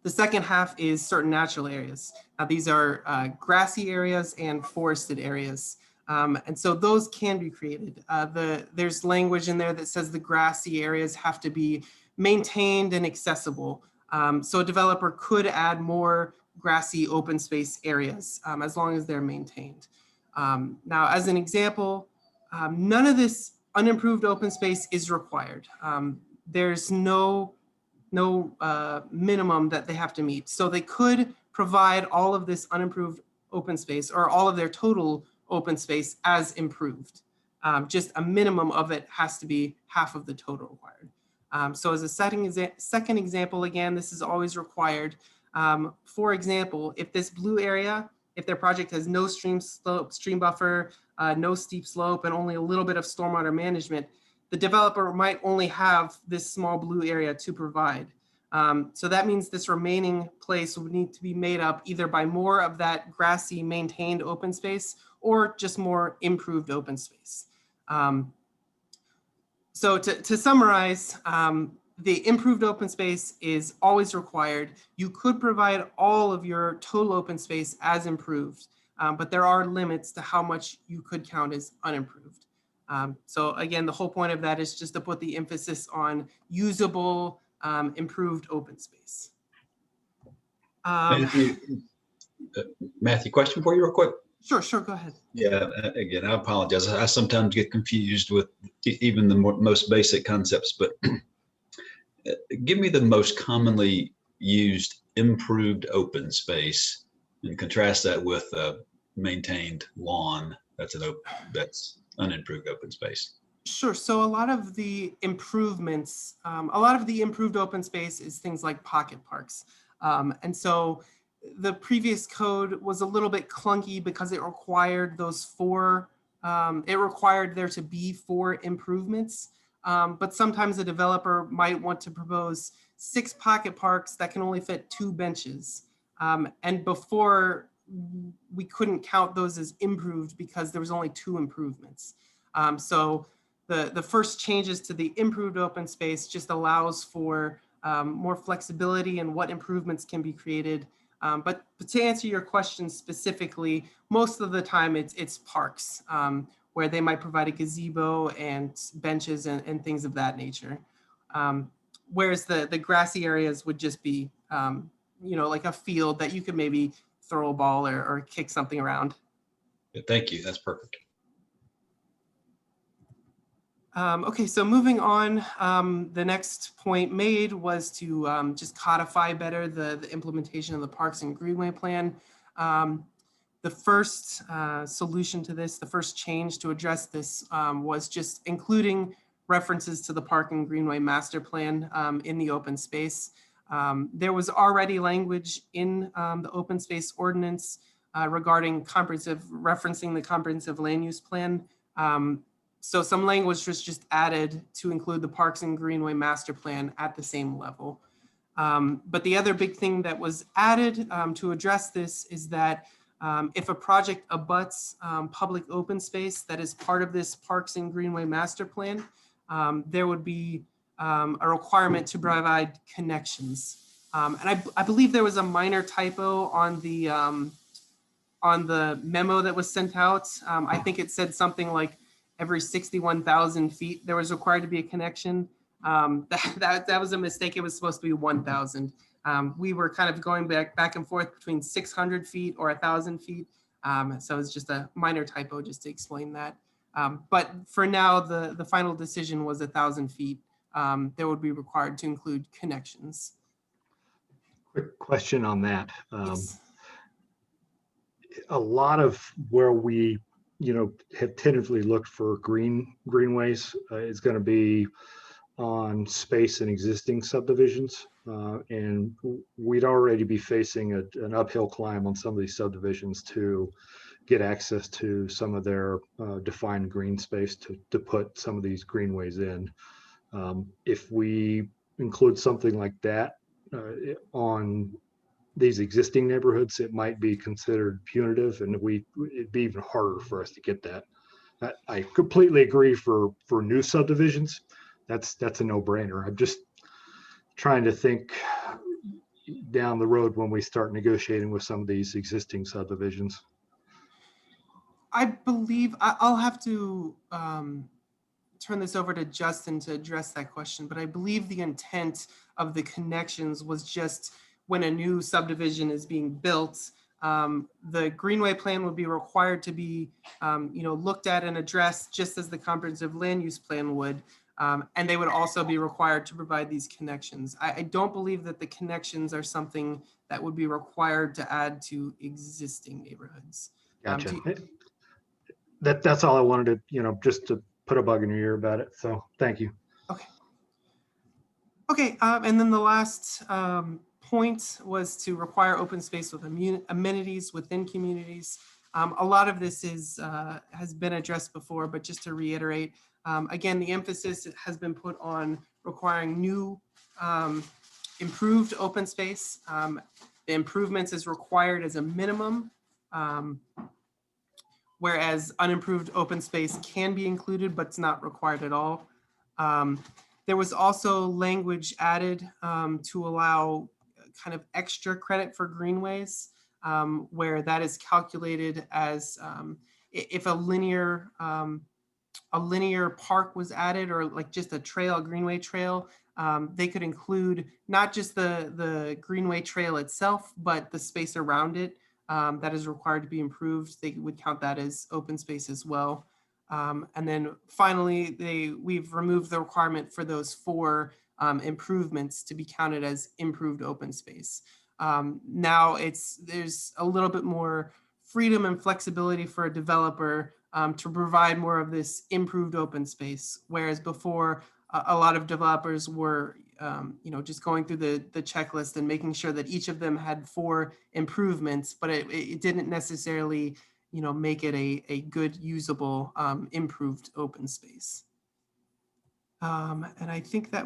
The second half is certain natural areas. Now, these are grassy areas and forested areas. And so those can be created. There's language in there that says the grassy areas have to be maintained and accessible. So a developer could add more grassy open space areas as long as they're maintained. Now, as an example, none of this unimproved open space is required. There's no minimum that they have to meet. So they could provide all of this unimproved open space or all of their total open space as improved. Just a minimum of it has to be half of the total required. So as a second example, again, this is always required. For example, if this blue area, if their project has no stream buffer, no steep slope, and only a little bit of stormwater management, the developer might only have this small blue area to provide. So that means this remaining place would need to be made up either by more of that grassy maintained open space or just more improved open space. So to summarize, the improved open space is always required. You could provide all of your total open space as improved, but there are limits to how much you could count as unimproved. So again, the whole point of that is just to put the emphasis on usable, improved open space. Matthew, question for you real quick. Sure, go ahead. Yeah, again, I apologize. I sometimes get confused with even the most basic concepts, but give me the most commonly used improved open space and contrast that with a maintained lawn that's unimproved open space. Sure. So a lot of the improvements, a lot of the improved open space is things like pocket parks. And so the previous code was a little bit clunky because it required it required there to be 4 improvements. But sometimes a developer might want to propose 6 pocket parks that can only fit 2 benches. And before, we couldn't count those as improved because there was only 2 improvements. So the first changes to the improved open space just allows for more flexibility in what improvements can be created. But to answer your question specifically, most of the time it's parks where they might provide a gazebo and benches and things of that nature. Whereas the grassy areas would just be, like a field that you could maybe throw a ball or kick something around. Thank you. That's perfect. Okay, so moving on, the next point made was to just codify better the implementation of the Parks and Greenway Plan. The first solution to this, the first change to address this was just including references to the Park and Greenway Master Plan in the open space. There was already language in the open space ordinance regarding referencing the comprehensive land use plan. So some language was just added to include the Parks and Greenway Master Plan at the same level. But the other big thing that was added to address this is that if a project abuts public open space that is part of this Parks and Greenway Master Plan, there would be a requirement to provide connections. And I believe there was a minor typo on the memo that was sent out. I think it said something like every 61,000 feet, there was required to be a connection. That was a mistake. It was supposed to be 1,000. We were kind of going back and forth between 600 feet or 1,000 feet. So it's just a minor typo just to explain that. But for now, the final decision was 1,000 feet. There would be required to include connections. Quick question on that. Yes. A lot of where we, have tentatively looked for greenways is going to be on space in existing subdivisions. And we'd already be facing an uphill climb on some of these subdivisions to get access to some of their defined green space to put some of these greenways in. If we include something like that on these existing neighborhoods, it might be considered punitive, and it'd be even harder for us to get that. I completely agree for new subdivisions. That's a no-brainer. I'm just trying to think down the road when we start negotiating with some of these existing subdivisions. I believe I'll have to turn this over to Justin to address that question, but I believe the intent of the connections was just when a new subdivision is being built, the Greenway Plan would be required to be, looked at and addressed just as the comprehensive land use plan would. And they would also be required to provide these connections. I don't believe that the connections are something that would be required to add to existing neighborhoods. Gotcha. That's all I wanted to, just to put a bug in your ear about it. So thank you. Okay. And then the last point was to require open space with amenities within communities. A lot of this has been addressed before, but just to reiterate, again, the emphasis has been put on requiring new improved open space. The improvements is required as a minimum, whereas unimproved open space can be included, but it's not required at all. There was also language added to allow kind of extra credit for greenways, where that is calculated as if a linear park was added, or like just a greenway trail, they could include not just the greenway trail itself, but the space around it that is required to be improved. They would count that as open space as well. And then finally, we've removed the requirement for those 4 improvements to be counted as improved open space. Now there's a little bit more freedom and flexibility for a developer to provide more of this improved open space, whereas before a lot of developers were just going through the checklist and making sure that each of them had 4 improvements, but it didn't necessarily make it a good usable improved open space. And I think that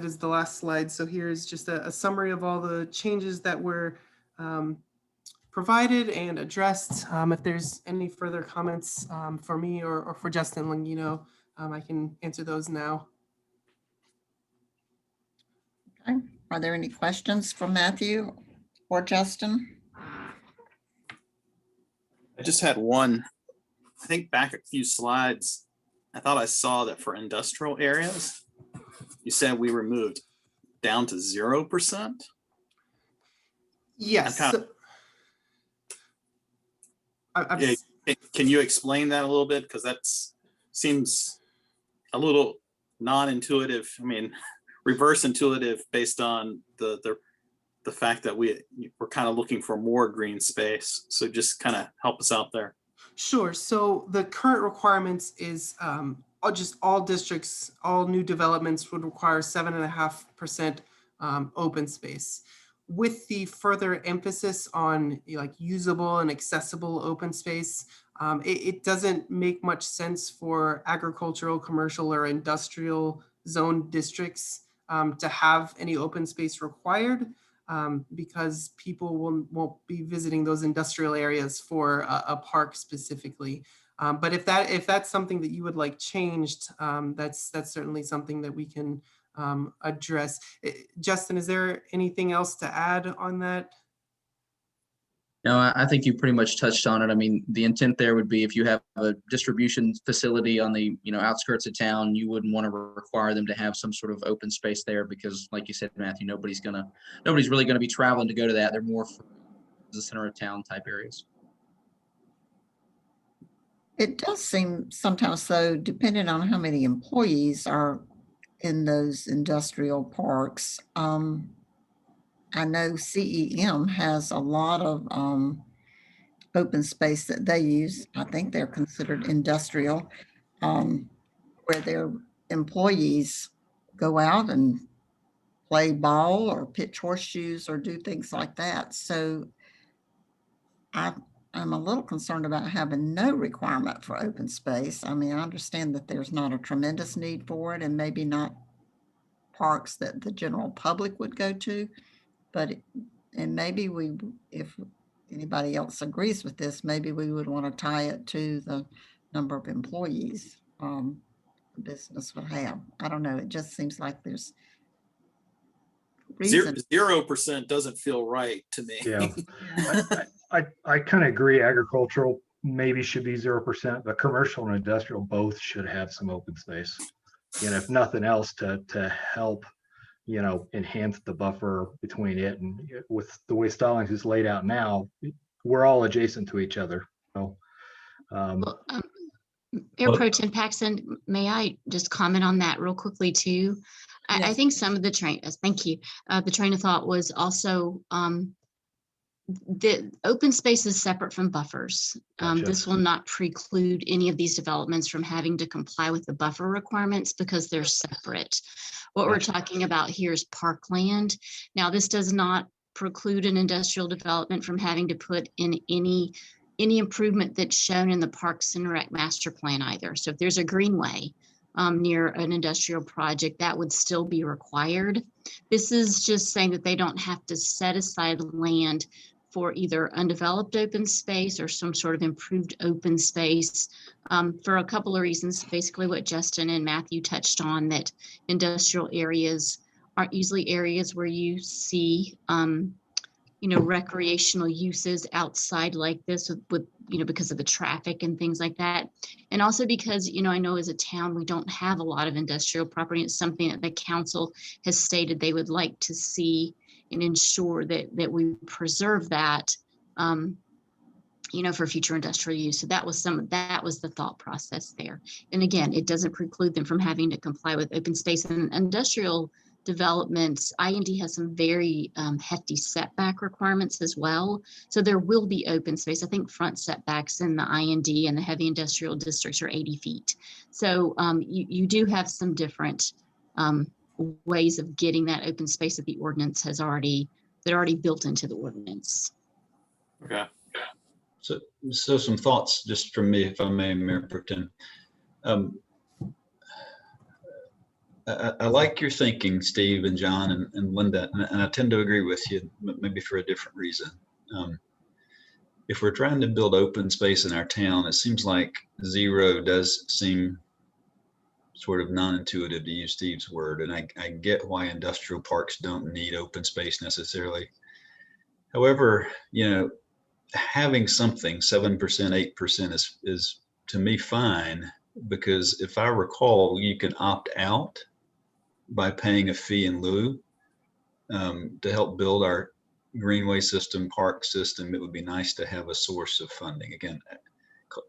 is the last slide. So here's just a summary of all the changes that were provided and addressed. If there's any further comments for me or for Justin, I can answer those now. Okay. Are there any questions for Matthew or Justin? I just had one. I think back a few slides, I thought I saw that for industrial areas, you said we removed down to 0%. Yes. Can you explain that a little bit? Because seems a little non-intuitive. I mean, reverse intuitive based on the fact that we're kind of looking for more green space. So just kind of help us out there. Sure. So the current requirements is all districts, all new developments would require 7.5% open space. With the further emphasis on like usable and accessible open space, it doesn't make much sense for agricultural, commercial, or industrial zone districts to have any open space required. Because people won't be visiting those industrial areas for a park specifically. But if that's something that you would like changed, that's certainly something that we can address. Justin, is there anything else to add on that? No, I think you pretty much touched on it. I mean, the intent there would be if you have a distribution facility on the, outskirts of town, you wouldn't want to require them to have some sort of open space there because, like you said, Matthew, nobody's really going to be traveling to go to that. They're more for the center of town type areas. It does seem sometimes, though, depending on how many employees are in those industrial parks. I know CEM has a lot of open space that they use. I think they're considered industrial, where their employees go out and play ball or pitch horseshoes or do things like that. So I'm a little concerned about having no requirement for open space. I mean, I understand that there's not a tremendous need for it and maybe not parks that the general public would go to, but maybe if anybody else agrees with this, maybe we would want to tie it to the number of employees the business would have. I don't know. It just seems like there's reason. 0% doesn't feel right to me. Yeah. I kind of agree. Agricultural maybe should be 0%, but commercial and industrial both should have some open space. If nothing else to help, enhance the buffer between it. And with the way Stallings is laid out now, we're all adjacent to each other. So, Mayor Pro Tem Paxton, may I just comment on that real quickly too? I think some of the thank you. The train of thought was also the open space is separate from buffers. Gotcha. This will not preclude any of these developments from having to comply with the buffer requirements because they're separate. What we're talking about here is parkland. Now, this does not preclude an industrial development from having to put in any improvement that's shown in the Parks and Rec master plan either. So if there's a greenway near an industrial project, that would still be required. This is just saying that they don't have to set aside land for either undeveloped open space or some sort of improved open space for a couple of reasons. Basically what Justin and Matthew touched on, that industrial areas aren't usually areas where you see recreational uses outside like this with because of the traffic and things like that. And also because, I know as a town, we don't have a lot of industrial property. It's something that the council has stated they would like to see and ensure that we preserve that, for future industrial use. So that was the thought process there. And again, it doesn't preclude them from having to comply with open space and industrial developments. IND has some very hefty setback requirements as well. So there will be open space. I think front setbacks in the IND and the heavy industrial districts are 80 feet. So you do have some different ways of getting that open space that the ordinance has already built into the ordinance. Okay. So some thoughts just from me, if I may, Mayor Pro Tem. I like your thinking, Steve and John and Linda, and I tend to agree with you, but maybe for a different reason. If we're trying to build open space in our town, it seems like 0 does seem sort of non-intuitive, to use Steve's word, and I get why industrial parks don't need open space necessarily. However, having something 7%, 8% is to me fine, because if I recall, you can opt out by paying a fee in lieu to help build our greenway system, park system. It would be nice to have a source of funding. Again,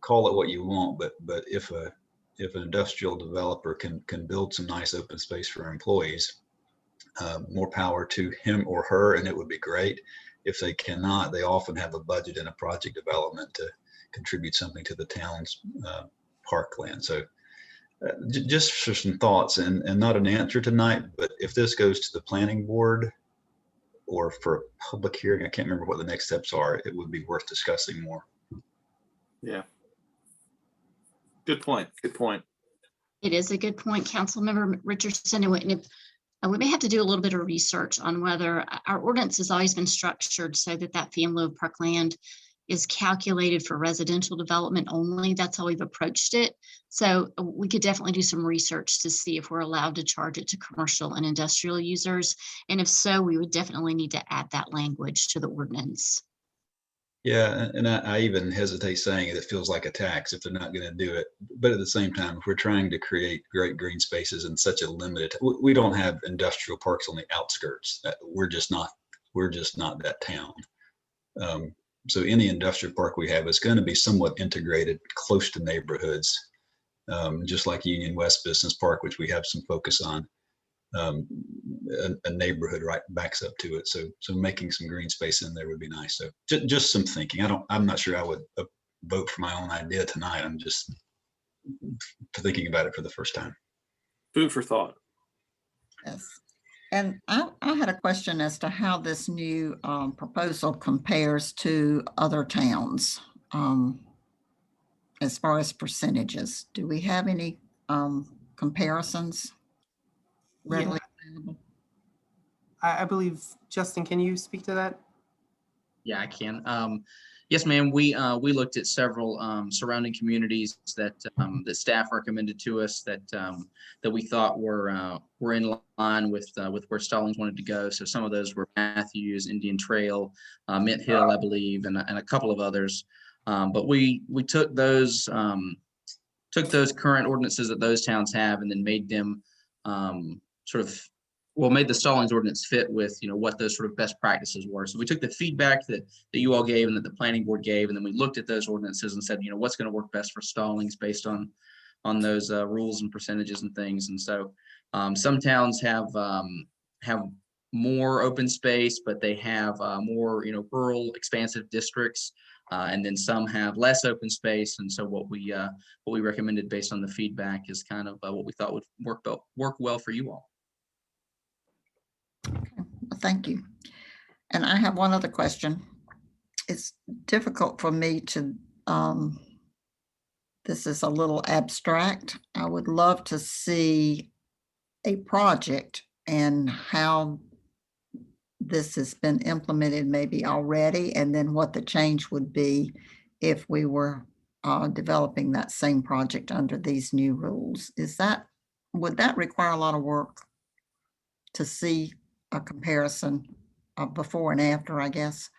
call it what you want, but if an industrial developer can build some nice open space for employees, more power to him or her, and it would be great. If they cannot, they often have a budget and a project development to contribute something to the town's parkland. So just for some thoughts, and not an answer tonight, but if this goes to the planning board or for a public hearing, I can't remember what the next steps are, it would be worth discussing more. Yeah. Good point. Good point. It is a good point, Councilmember Richardson. And we may have to do a little bit of research on whether our ordinance has always been structured so that that fee in lieu of parkland is calculated for residential development only. That's how we've approached it. So we could definitely do some research to see if we're allowed to charge it to commercial and industrial users. And if so, we would definitely need to add that language to the ordinance. Yeah, and I even hesitate saying it feels like a tax if they're not going to do it. But at the same time, if we're trying to create great green spaces in such a limited, we don't have industrial parks on the outskirts. We're just not that town. So any industrial park we have is going to be somewhat integrated, close to neighborhoods, just like Union West Business Park, which we have some focus on. A neighborhood right backs up to it. So making some green space in there would be nice. So just some thinking. I'm not sure I would vote for my own idea tonight. I'm just thinking about it for the first time. Food for thought. Yes. And I had a question as to how this new proposal compares to other towns as far as percentages. Do we have any comparisons readily available? I believe, Justin, can you speak to that? Yeah, I can. Yes, ma'am. We looked at several surrounding communities that that staff recommended to us that we thought were in line with where Stallings wanted to go. So some of those were Matthews, Indian Trail, Mint Hill, I believe, and a couple of others. But we took those current ordinances that those towns have and then made them made the Stallings ordinance fit with, what those sort of best practices were. So we took the feedback that you all gave and that the planning board gave, and then we looked at those ordinances and said, what's going to work best for Stallings based on those rules and percentages and things. And so some towns have more open space, but they have more, rural expansive districts. And then some have less open space. And so what we recommended based on the feedback is kind of what we thought would work well for you all. Thank you. And I have one other question. It's difficult for me to, this is a little abstract. I would love to see a project and how this has been implemented maybe already, and then what the change would be if we were developing that same project under these new rules. Would that require a lot of work to see a comparison of before and after, I guess?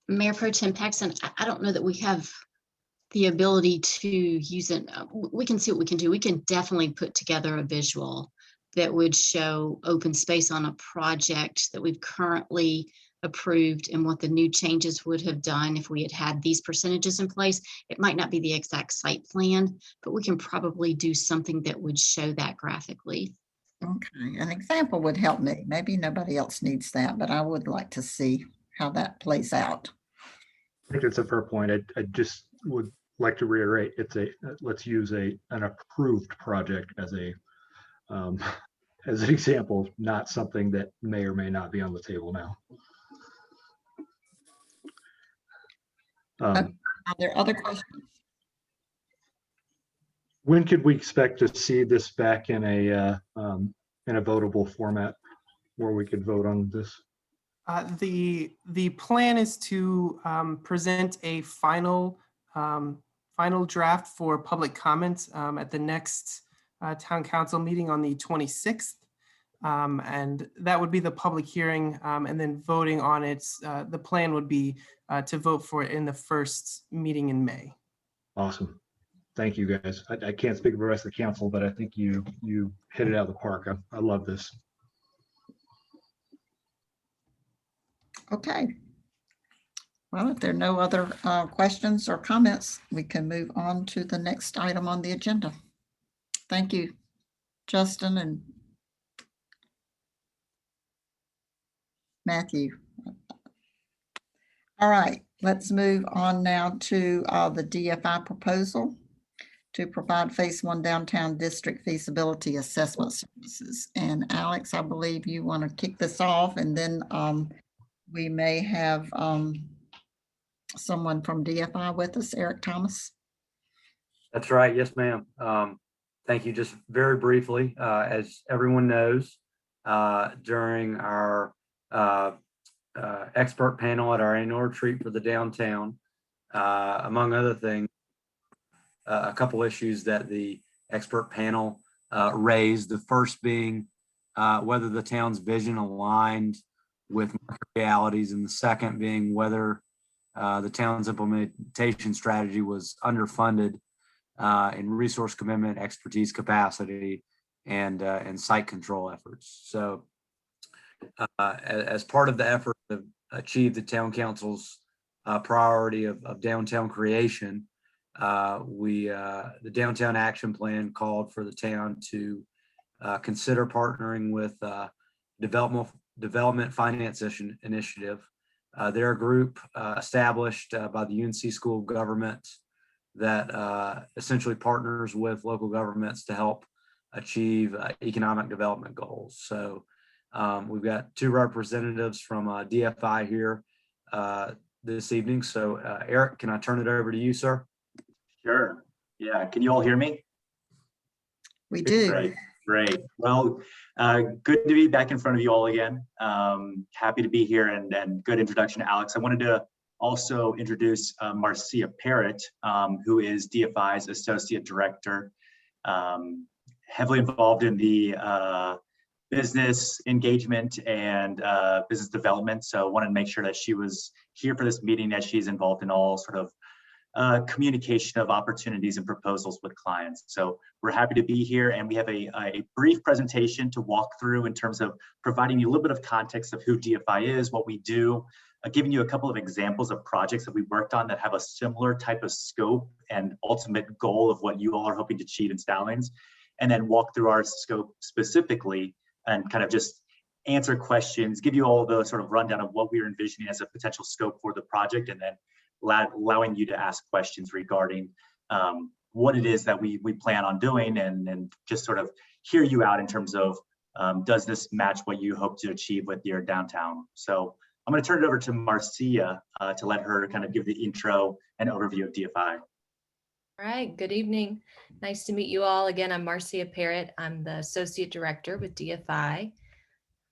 Mayor Pro Tem Paxton, I don't know that we have the ability to use it. We can see what we can do. We can definitely put together a visual that would show open space on a project that we've currently approved and what the new changes would have done if we had had these percentages in place. It might not be the exact site plan, but we can probably do something that would show that graphically. Okay, an example would help me. Maybe nobody else needs that, but I would like to see how that plays out. I think it's a fair point. I just would like to reiterate, let's use an approved project as an example, not something that may or may not be on the table now. Are there other questions? When could we expect to see this back in a votable format where we could vote on this? The plan is to present a final draft for public comments at the next town council meeting on the 26th. And that would be the public hearing, and then voting on it. The plan would be to vote for it in the first meeting in May. Awesome. Thank you, guys. I can't speak for the rest of the council, but I think you hit it out of the park. I love this. Okay. Well, if there are no other questions or comments, we can move on to the next item on the agenda. Thank you, Justin and Matthew. All right, let's move on now to the DFI proposal to provide Phase 1 Downtown District Feasibility Assessment Services. And Alex, I believe you want to kick this off, and then we may have someone from DFI with us, Eric Thomas. That's right. Yes, ma'am. Thank you. Just very briefly, as everyone knows, during our expert panel at our annual retreat for the downtown, among other things, a couple issues that the expert panel raised. The first being whether the town's vision aligned with market realities, and the second being whether the town's implementation strategy was underfunded in resource commitment, expertise, capacity, and site control efforts. So as part of the effort to achieve the town council's priority of downtown creation, the downtown action plan called for the town to consider partnering with Development Finance Initiative. They're a group established by the UNC School of Government that essentially partners with local governments to help achieve economic development goals. So we've got two representatives from DFI here this evening. So Eric, can I turn it over to you, sir? Sure. Yeah. Can you all hear me? We do. Great. Well, good to be back in front of you all again. Happy to be here, and good introduction, Alex. I wanted to also introduce Marcia Parrott, who is DFI's Associate Director, heavily involved in the business engagement and business development. So wanted to make sure that she was here for this meeting, as she's involved in all sort of communication of opportunities and proposals with clients. So we're happy to be here, and we have a brief presentation to walk through in terms of providing you a little bit of context of who DFI is, what we do, giving you a couple of examples of projects that we worked on that have a similar type of scope and ultimate goal of what you all are hoping to achieve in Stallings, and then walk through our scope specifically and kind of just answer questions, give you all the sort of rundown of what we're envisioning as a potential scope for the project, and then allowing you to ask questions regarding what it is that we plan on doing, and just sort of hear you out in terms of does this match what you hope to achieve with your downtown. So I'm going to turn it over to Marcia to let her kind of give the intro and overview of DFI. All right, good evening. Nice to meet you all. Again, I'm Marcia Parrott. I'm the Associate Director with DFI. I'm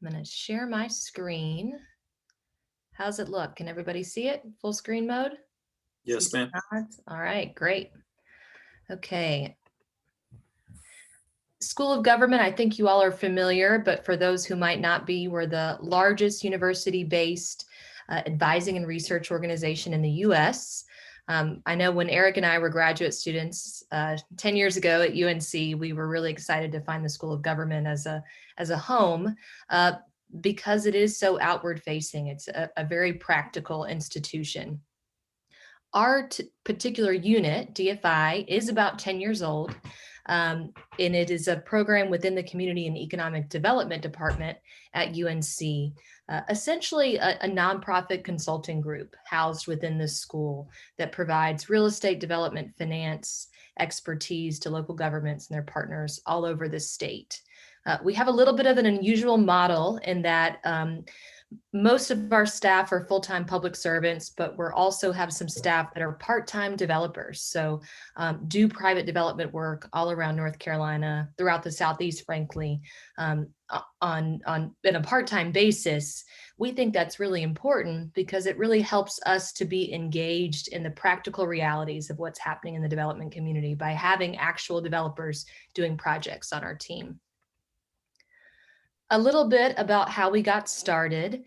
going to share my screen. How's it look? Can everybody see it? Full screen mode? Yes, ma'am. All right, great. Okay. School of Government, I think you all are familiar, but for those who might not be, we're the largest university-based advising and research organization in the US. I know when Eric and I were graduate students 10 years ago at UNC, we were really excited to find the School of Government as a home because it is so outward facing. It's a very practical institution. Our particular unit, DFI, is about 10 years old, and it is a program within the Community and Economic Development Department at UNC, essentially a nonprofit consulting group housed within the school that provides real estate development, finance, expertise to local governments and their partners all over the state. We have a little bit of an unusual model in that most of our staff are full-time public servants, but we also have some staff that are part-time developers. So do private development work all around North Carolina, throughout the Southeast, frankly, on a part-time basis. We think that's really important because it really helps us to be engaged in the practical realities of what's happening in the development community by having actual developers doing projects on our team. a little bit about how we got started.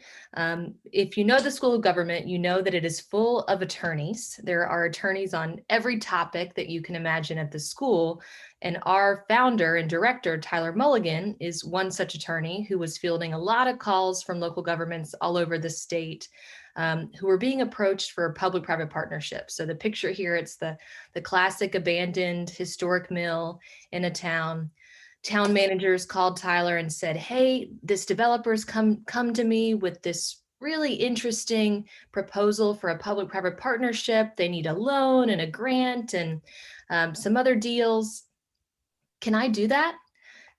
If you know the School of Government, you know that it is full of attorneys. There are attorneys on every topic that you can imagine at the school. And our founder and director, Tyler Mulligan, is one such attorney who was fielding a lot of calls from local governments all over the state who were being approached for public-private partnerships. So the picture here, it's the classic abandoned historic mill in a town. Town managers called Tyler and said, hey, this developer's come to me with this really interesting proposal for a public-private partnership. They need a loan and a grant and some other deals. Can I do that?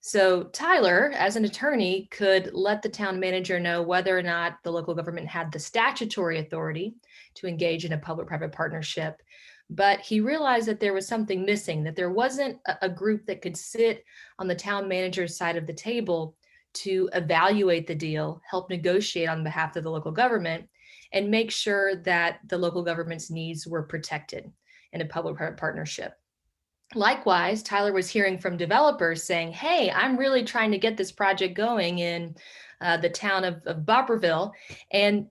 So Tyler, as an attorney, could let the town manager know whether or not the local government had the statutory authority to engage in a public-private partnership. But he realized that there was something missing, that there wasn't a group that could sit on the town manager's side of the table to evaluate the deal, help negotiate on behalf of the local government, and make sure that the local government's needs were protected in a public-private partnership. Likewise, Tyler was hearing from developers saying, hey, I'm really trying to get this project going in the town of Bopperville, and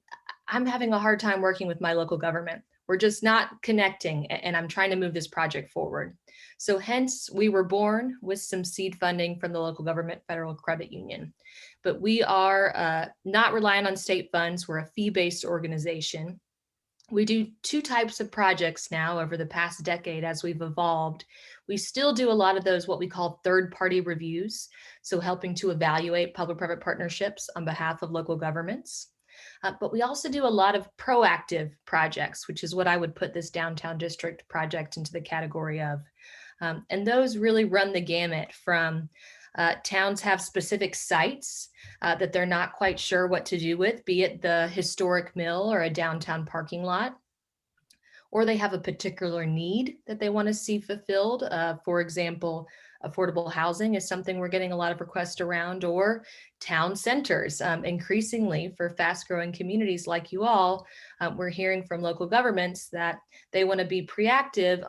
I'm having a hard time working with my local government. We're just not connecting, and I'm trying to move this project forward. So hence, we were born with some seed funding from the local government federal credit union. But we are not relying on state funds. We're a fee-based organization. We do two types of projects now over the past decade as we've evolved. We still do a lot of those, what we call third-party reviews, so helping to evaluate public-private partnerships on behalf of local governments. But we also do a lot of proactive projects, which is what I would put this downtown district project into the category of. And those really run the gamut from towns have specific sites that they're not quite sure what to do with, be it the historic mill or a downtown parking lot, or they have a particular need that they want to see fulfilled. For example, affordable housing is something we're getting a lot of requests around, or town centers. Increasingly for fast-growing communities like you all, we're hearing from local governments that they want to be proactive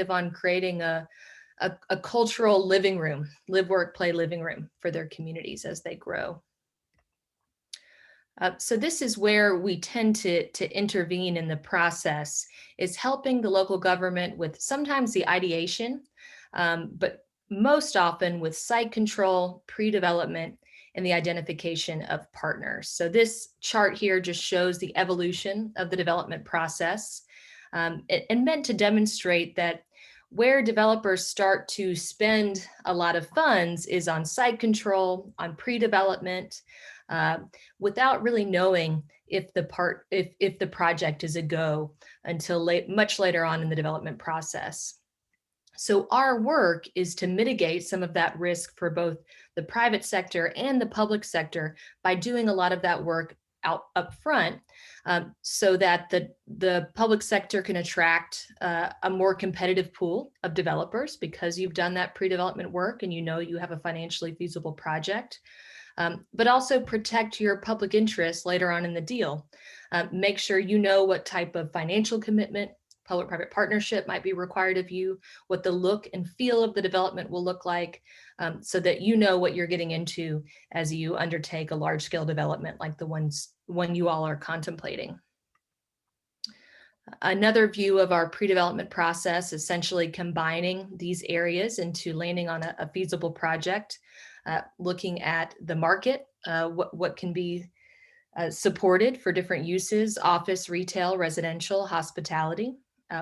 on creating a cultural living room, live, work, play living room for their communities as they grow. So this is where we tend to intervene in the process, is helping the local government with sometimes the ideation, but most often with site control, pre-development, and the identification of partners. So this chart here just shows the evolution of the development process, and meant to demonstrate that where developers start to spend a lot of funds is on site control, on pre-development, without really knowing if the project is a go until much later on in the development process. So our work is to mitigate some of that risk for both the private sector and the public sector by doing a lot of that work up front, so that the public sector can attract a more competitive pool of developers because you've done that pre-development work and you know you have a financially feasible project. But also protect your public interest later on in the deal. Make sure you know what type of financial commitment, public-private partnership might be required of you, what the look and feel of the development will look like, so that you know what you're getting into as you undertake a large-scale development like the one you all are contemplating. Another view of our pre-development process, essentially combining these areas into landing on a feasible project, looking at the market, what can be supported for different uses, office, retail, residential, hospitality,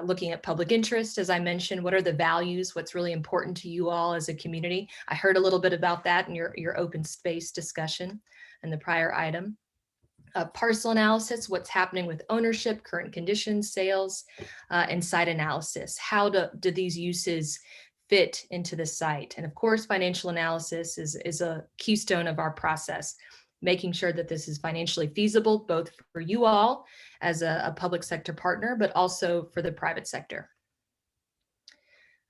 looking at public interest, as I mentioned, what are the values, what's really important to you all as a community. I heard a little bit about that in your open space discussion in the prior item. Parcel analysis, what's happening with ownership, current conditions, sales, and site analysis. How do these uses fit into the site? And of course, financial analysis is a keystone of our process, making sure that this is financially feasible, both for you all as a public sector partner, but also for the private sector.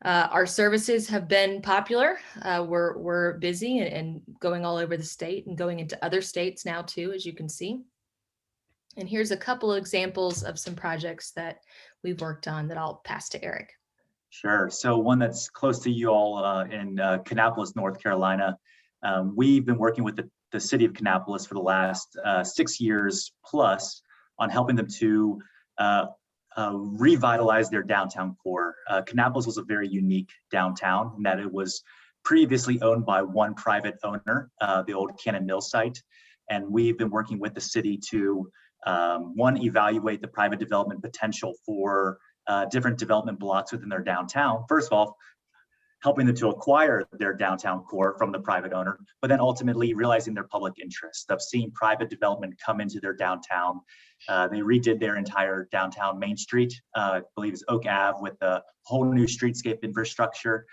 Our services have been popular. We're busy and going all over the state and going into other states now too, as you can see. And here's a couple of examples of some projects that we've worked on that I'll pass to Eric. Sure. So one that's close to you all in Kannapolis, North Carolina. We've been working with the city of Kannapolis for the last 6 years plus on helping them to revitalize their downtown core. Kannapolis was a very unique downtown in that it was previously owned by one private owner, the old Cannon Mill site. And we've been working with the city to, one, evaluate the private development potential for different development blocks within their downtown. First of all, helping them to acquire their downtown core from the private owner, but then ultimately realizing their public interest of seeing private development come into their downtown. They redid their entire downtown Main Street, I believe it's Oak Ave, with a whole new streetscape infrastructure.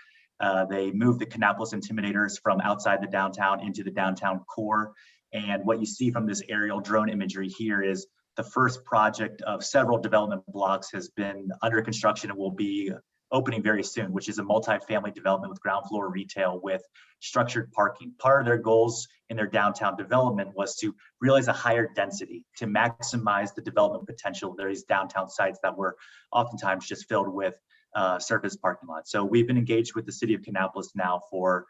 They moved the Kannapolis Intimidators from outside the downtown into the downtown core. And what you see from this aerial drone imagery here is the first project of several development blocks has been under construction and will be opening very soon, which is a multi-family development with ground floor retail with structured parking. Part of their goals in their downtown development was to realize a higher density to maximize the development potential of these downtown sites that were oftentimes just filled with surface parking lots. So we've been engaged with the city of Kannapolis now for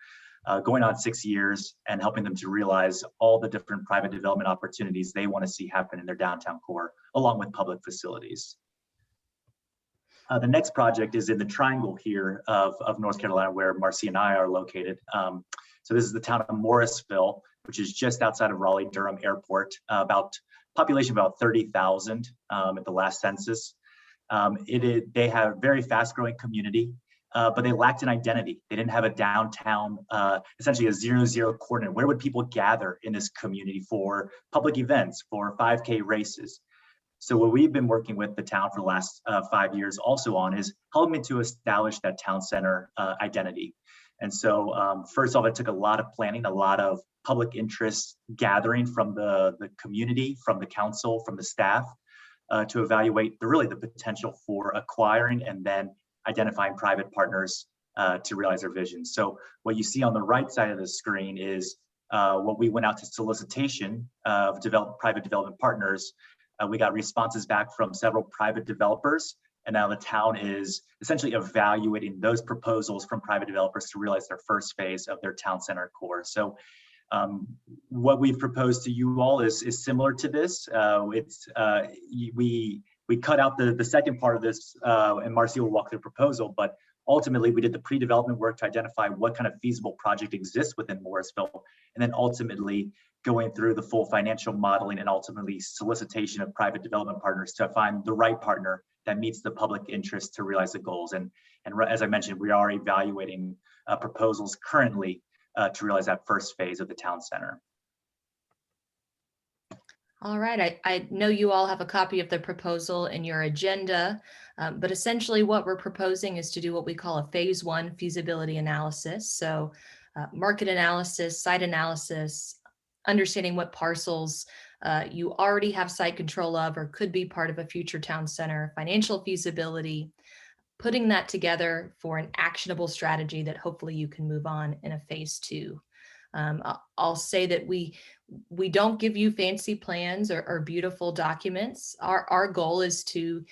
going on 6 years and helping them to realize all the different private development opportunities they want to see happen in their downtown core, along with public facilities. The next project is in the triangle here of North Carolina, where Marcy and I are located. So this is the town of Morrisville, which is just outside of Raleigh-Durham Airport, population about 30,000 at the last census. They have a very fast-growing community, but they lacked an identity. They didn't have a downtown, essentially a 0-0 coordinate. Where would people gather in this community for public events, for 5K races? So what we've been working with the town for the last 5 years also on is helping to establish that town center identity. And so first off, it took a lot of planning, a lot of public interest gathering from the community, from the council, from the staff to evaluate the potential for acquiring and then identifying private partners to realize their vision. So what you see on the right side of the screen is what we went out to solicitation of private development partners. We got responses back from several private developers, and now the town is essentially evaluating those proposals from private developers to realize their first phase of their town center core. So what we've proposed to you all is similar to this. We cut out the second part of this, and Marcy will walk through the proposal, but ultimately we did the pre-development work to identify what kind of feasible project exists within Morrisville, and then ultimately going through the full financial modeling and ultimately solicitation of private development partners to find the right partner that meets the public interest to realize the goals. And as I mentioned, we are evaluating proposals currently to realize that first phase of the town center. All right, I know you all have a copy of the proposal in your agenda, but essentially what we're proposing is to do what we call a phase 1 feasibility analysis. So market analysis, site analysis, understanding what parcels you already have site control of or could be part of a future town center, financial feasibility, putting that together for an actionable strategy that hopefully you can move on in a phase 2. I'll say that we don't give you fancy plans or beautiful documents. Our goal is to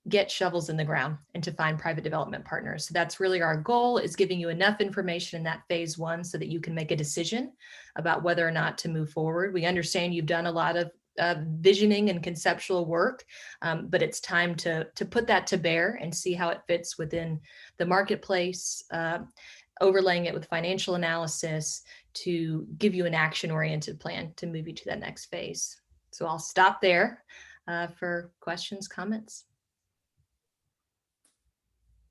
get shovels in the ground and to find private development partners. So that's really our goal, is giving you enough information in that phase 1 so that you can make a decision about whether or not to move forward. We understand you've done a lot of visioning and conceptual work, but it's time to put that to bear and see how it fits within the marketplace, overlaying it with financial analysis to give you an action-oriented plan to move you to that next phase. So I'll stop there for questions, comments.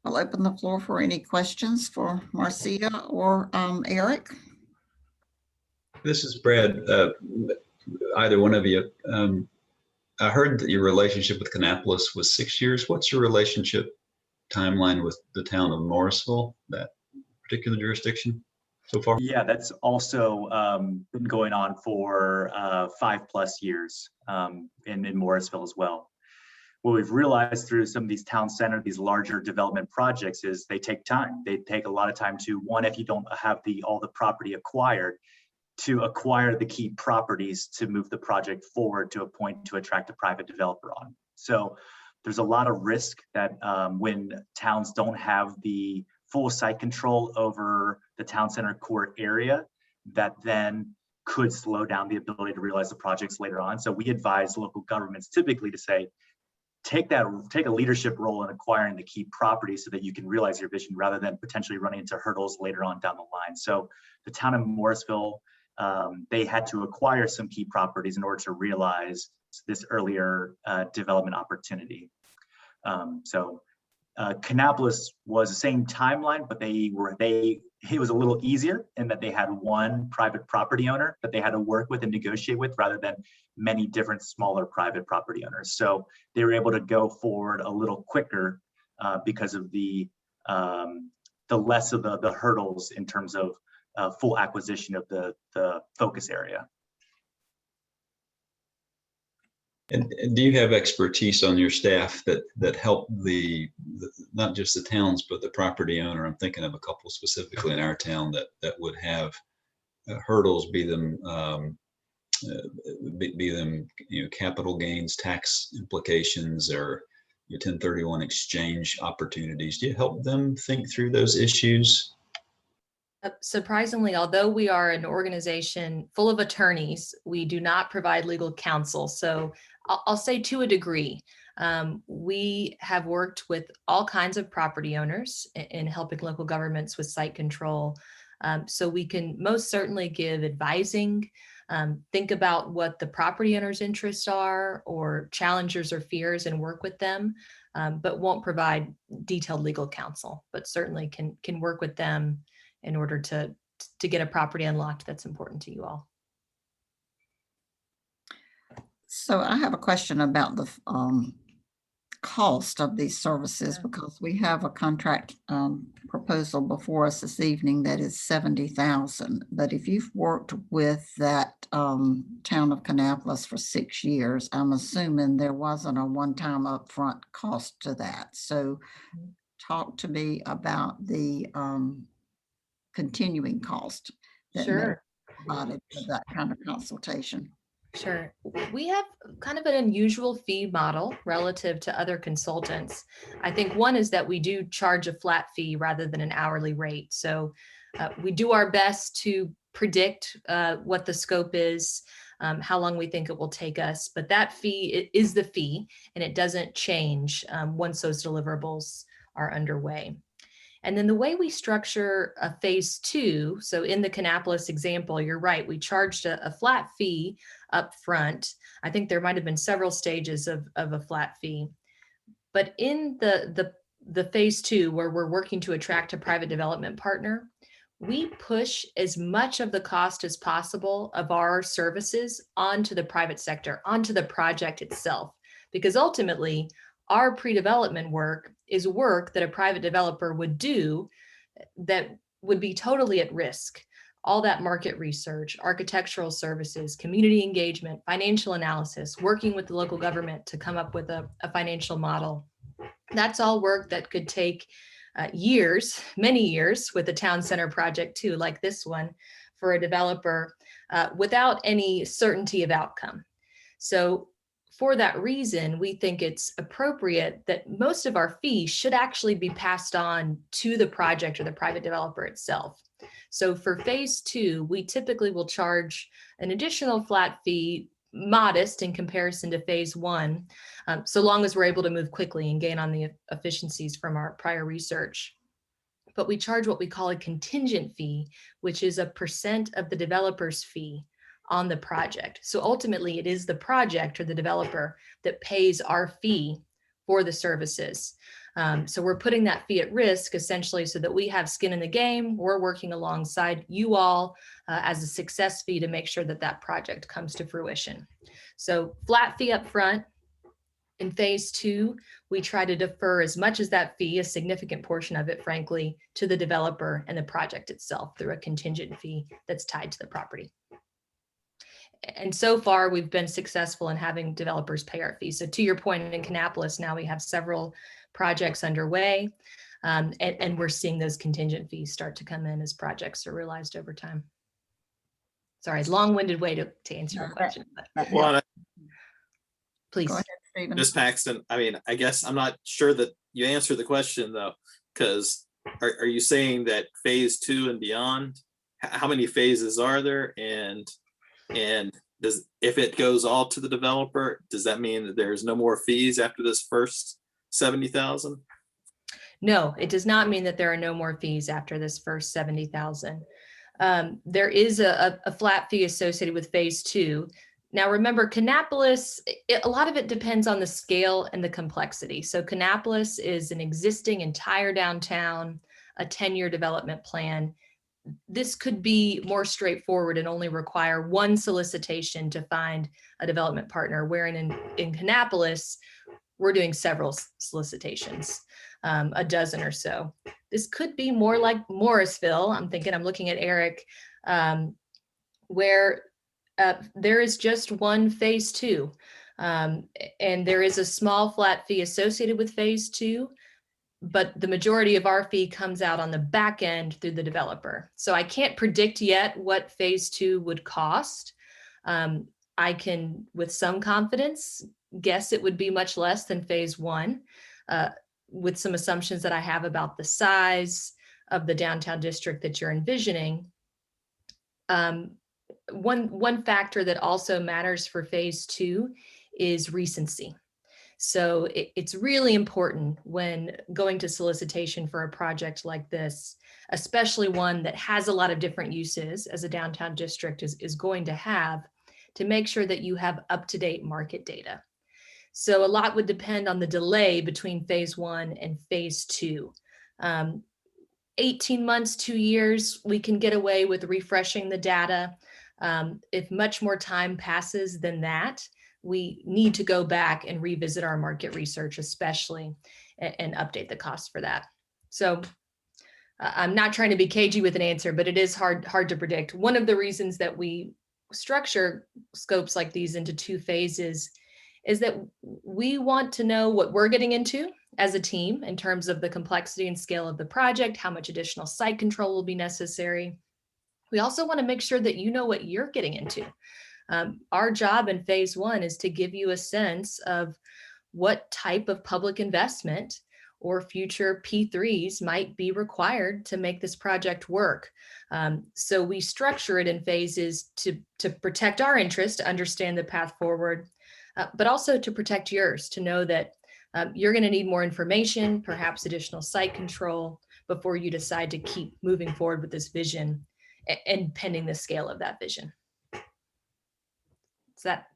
I'll open the floor for any questions for Marcia or Eric. This is Brad. Either one of you. I heard that your relationship with Kannapolis was 6 years. What's your relationship timeline with the town of Morrisville, that particular jurisdiction, so far? Yeah, that's also been going on for 5+ years in Morrisville as well. What we've realized through some of these town center, these larger development projects, is they take time. They take a lot of time to, one, if you don't have all the property acquired, to acquire the key properties to move the project forward to a point to attract a private developer on. So there's a lot of risk that when towns don't have the full site control over the town center core area, that then could slow down the ability to realize the projects later on. So we advise local governments typically to say, take a leadership role in acquiring the key property so that you can realize your vision rather than potentially running into hurdles later on down the line. So the town of Morrisville, they had to acquire some key properties in order to realize this earlier development opportunity. Kannapolis was the same timeline, but it was a little easier in that they had one private property owner that they had to work with and negotiate with rather than many different smaller private property owners. So they were able to go forward a little quicker because of the less of the hurdles in terms of full acquisition of the focus area. And do you have expertise on your staff that help not just the towns, but the property owner? I'm thinking of a couple specifically in our town that would have hurdles, be them capital gains, tax implications, or 1031 exchange opportunities. Do you help them think through those issues? Surprisingly, although we are an organization full of attorneys, we do not provide legal counsel. So I'll say to a degree, we have worked with all kinds of property owners in helping local governments with site control. So we can most certainly give advising, think about what the property owner's interests are or challenges or fears and work with them, but won't provide detailed legal counsel, but certainly can work with them in order to get a property unlocked that's important to you all. So I have a question about the cost of these services, because we have a contract proposal before us this evening that is $70,000. But if you've worked with that town of Kannapolis for 6 years, I'm assuming there wasn't a one-time upfront cost to that. So talk to me about the continuing cost that may be provided for that kind of consultation. Sure. We have kind of an unusual fee model relative to other consultants. I think one is that we do charge a flat fee rather than an hourly rate. So we do our best to predict what the scope is, how long we think it will take us, but that fee is the fee, and it doesn't change once those deliverables are underway. And then the way we structure a phase 2, so in the Kannapolis example, you're right, we charged a flat fee up front. I think there might have been several stages of a flat fee. But in the phase 2, where we're working to attract a private development partner, we push as much of the cost as possible of our services onto the private sector, onto the project itself, because ultimately, our pre-development work is work that a private developer would do that would be totally at risk. All that market research, architectural services, community engagement, financial analysis, working with the local government to come up with a financial model. That's all work that could take years, many years, with a town center project too, like this one, for a developer without any certainty of outcome. So for that reason, we think it's appropriate that most of our fees should actually be passed on to the project or the private developer itself. So for phase 2, we typically will charge an additional flat fee, modest in comparison to phase 1, so long as we're able to move quickly and gain on the efficiencies from our prior research. But we charge what we call a contingent fee, which is a % of the developer's fee on the project. So ultimately it is the project or the developer that pays our fee for the services. So we're putting that fee at risk essentially so that we have skin in the game. We're working alongside you all as a success fee to make sure that that project comes to fruition. So flat fee up front. In phase 2, we try to defer as much as that fee, a significant portion of it, frankly, to the developer and the project itself through a contingent fee that's tied to the property. And so far, we've been successful in having developers pay our fees. So to your point, in Kannapolis, now we have several projects underway, and we're seeing those contingent fees start to come in as projects are realized over time. Sorry, long-winded way to answer your question. Well, please. Go ahead, Stephen. Ms. Paxton, I mean, I guess I'm not sure that you answered the question though, because are you saying that phase 2 and beyond how many phases are there? And if it goes all to the developer, does that mean that there's no more fees after this first 70,000? No, it does not mean that there are no more fees after this first 70,000. There is a flat fee associated with phase 2. Now, remember, Kannapolis, a lot of it depends on the scale and the complexity. So Kannapolis is an existing entire downtown, a 10-year development plan. This could be more straightforward and only require one solicitation to find a development partner, wherein in Kannapolis, we're doing several solicitations, a dozen or so. This could be more like Morrisville. I'm looking at Eric, where there is just one phase 2. And there is a small flat fee associated with phase 2, but the majority of our fee comes out on the back end through the developer. So I can't predict yet what phase 2 would cost. I can, with some confidence, guess it would be much less than phase 1, with some assumptions that I have about the size of the downtown district that you're envisioning. One factor that also matters for phase 2 is recency. So it's really important when going to solicitation for a project like this, especially one that has a lot of different uses, as a downtown district is going to have, to make sure that you have up-to-date market data. So a lot would depend on the delay between phase 1 and phase 2. 18 months, 2 years, we can get away with refreshing the data. If much more time passes than that, we need to go back and revisit our market research, especially, and update the costs for that. So I'm not trying to be cagey with an answer, but it is hard to predict. One of the reasons that we structure scopes like these into 2 phases is that we want to know what we're getting into as a team in terms of the complexity and scale of the project, how much additional site control will be necessary. We also want to make sure that you know what you're getting into. Our job in phase 1 is to give you a sense of what type of public investment or future P3s might be required to make this project work. So we structure it in phases to protect our interest, to understand the path forward, but also to protect yours, to know that you're going to need more information, perhaps additional site control, before you decide to keep moving forward with this vision and pending the scale of that vision. Is that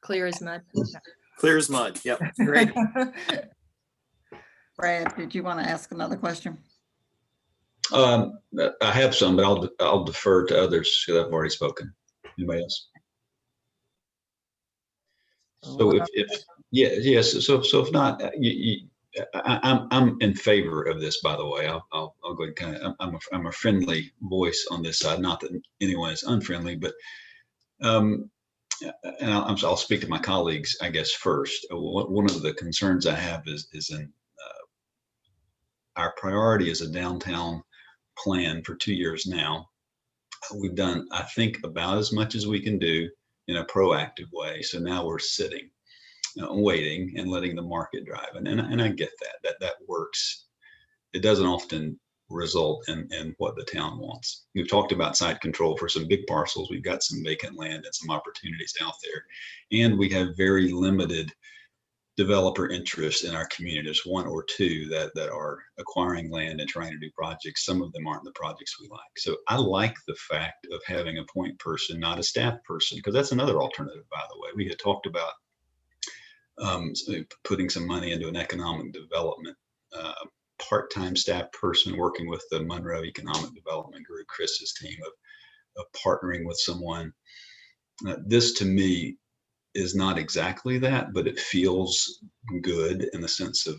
clear as mud? Clear as mud. Yep. Great. Brad, did you want to ask another question? I have some, but I'll defer to others who have already spoken. Anybody else? So yes. So if not, I'm in favor of this. By the way, I'll go ahead and I'm a friendly voice on this side. Not that anyone is unfriendly, but and I'll speak to my colleagues, I guess, first. One of the concerns I have is in our priority is a downtown plan for 2 years now. We've done, I think, about as much as we can do in a proactive way. So now we're sitting, waiting, and letting the market drive. And I get that works. It doesn't often result in what the town wants. We've talked about site control for some big parcels. We've got some vacant land and some opportunities out there. And we have very limited developer interest in our community. There's 1 or 2 that are acquiring land and trying to do projects. Some of them aren't the projects we like. So I like the fact of having a point person, not a staff person, because that's another alternative, by the way. We had talked about putting some money into an economic development part-time staff person working with the Monroe Economic Development Group, Chris's team, of partnering with someone. This to me is not exactly that, but it feels good in the sense of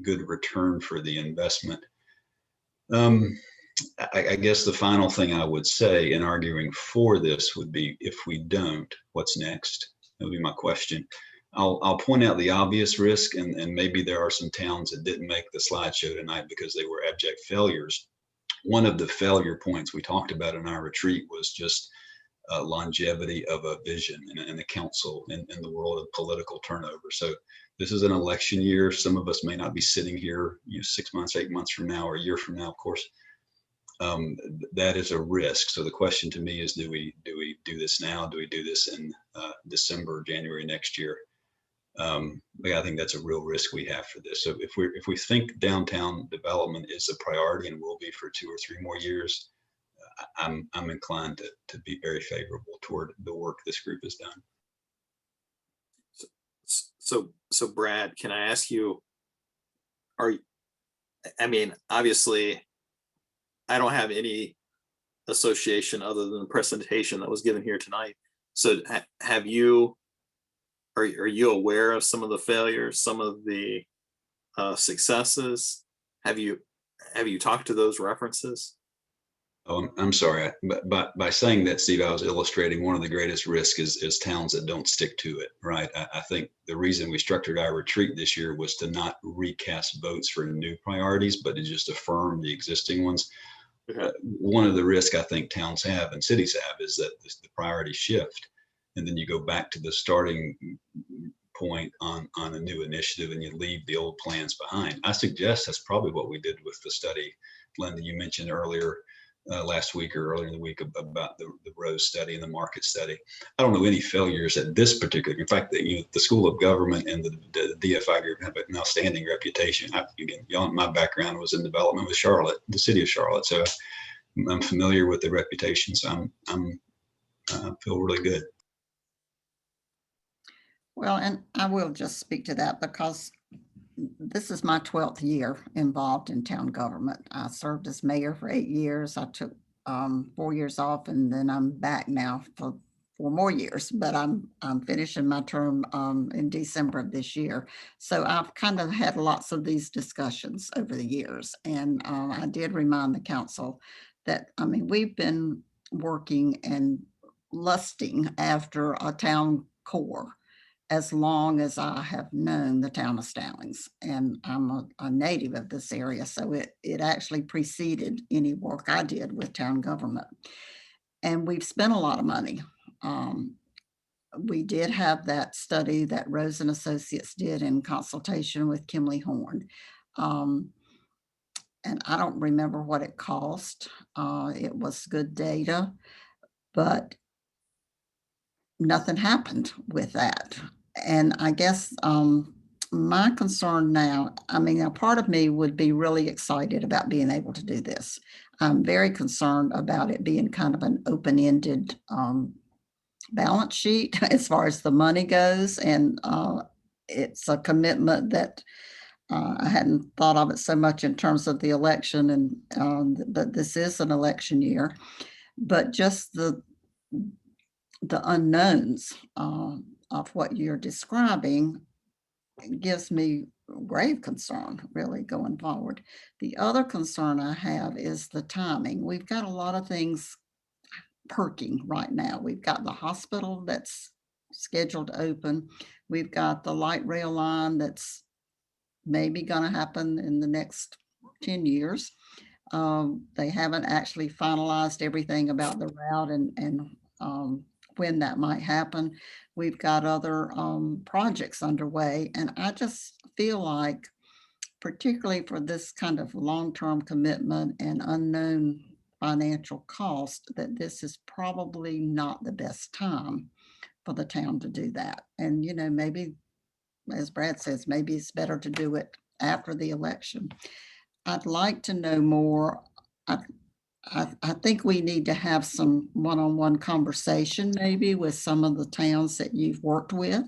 good return for the investment. I guess the final thing I would say in arguing for this would be, if we don't, what's next? That would be my question. I'll point out the obvious risk, and maybe there are some towns that didn't make the slideshow tonight because they were abject failures. One of the failure points we talked about in our retreat was just longevity of a vision and a council in the world of political turnover. So this is an election year. Some of us may not be sitting here, 6 months, 8 months from now, or a year from now, of course. That is a risk. So the question to me is, do we do this now? Do we do this in December, January next year? But I think that's a real risk we have for this. So if we think downtown development is a priority and will be for 2 or 3 more years, I'm inclined to be very favorable toward the work this group has done. So Brad, can I ask you, obviously I don't have any association other than the presentation that was given here tonight. So are you aware of some of the failures, some of the successes? Have you talked to those references? Oh, I'm sorry, but by saying that, Steve, I was illustrating one of the greatest risks is towns that don't stick to it, right? I think the reason we structured our retreat this year was to not recast votes for new priorities, but to just affirm the existing ones. Okay. One of the risks I think towns have and cities have is that the priorities shift, and then you go back to the starting point on a new initiative and you leave the old plans behind. I suggest that's probably what we did with the study, Linda, you mentioned earlier last week or earlier in the week about the Rose study and the market study. I don't know any failures at this particular. In fact, the School of Government and the DFI group have an outstanding reputation. My background was in development with Charlotte, the city of Charlotte, so I'm familiar with the reputation. So I feel really good. Well, and I will just speak to that because this is my 12th year involved in town government. I served as mayor for 8 years. I took 4 years off, and then I'm back now for 4 more years, but I'm finishing my term in December of this year. So I've kind of had lots of these discussions over the years. And I did remind the council that, we've been working and lusting after a town core as long as I have known the town of Stallings, and I'm a native of this area, so it actually preceded any work I did with town government. And we've spent a lot of money. We did have that study that Rose and Associates did in consultation with Kimley Horn. And I don't remember what it cost. It was good data, but nothing happened with that. And I guess my concern now, a part of me would be really excited about being able to do this. I'm very concerned about it being kind of an open-ended balance sheet as far as the money goes. And it's a commitment that I hadn't thought of it so much in terms of the election, but this is an election year. But just the unknowns of what you're describing gives me grave concern, really, going forward. The other concern I have is the timing. We've got a lot of things perking right now. We've got the hospital that's scheduled to open. We've got the light rail line that's maybe going to happen in the next 10 years. They haven't actually finalized everything about the route and when that might happen. We've got other projects underway, and I just feel like, particularly for this kind of long-term commitment and unknown financial cost, that this is probably not the best time for the town to do that. And, maybe, as Brad says, maybe it's better to do it after the election. I'd like to know more. I think we need to have some one-on-one conversation maybe with some of the towns that you've worked with.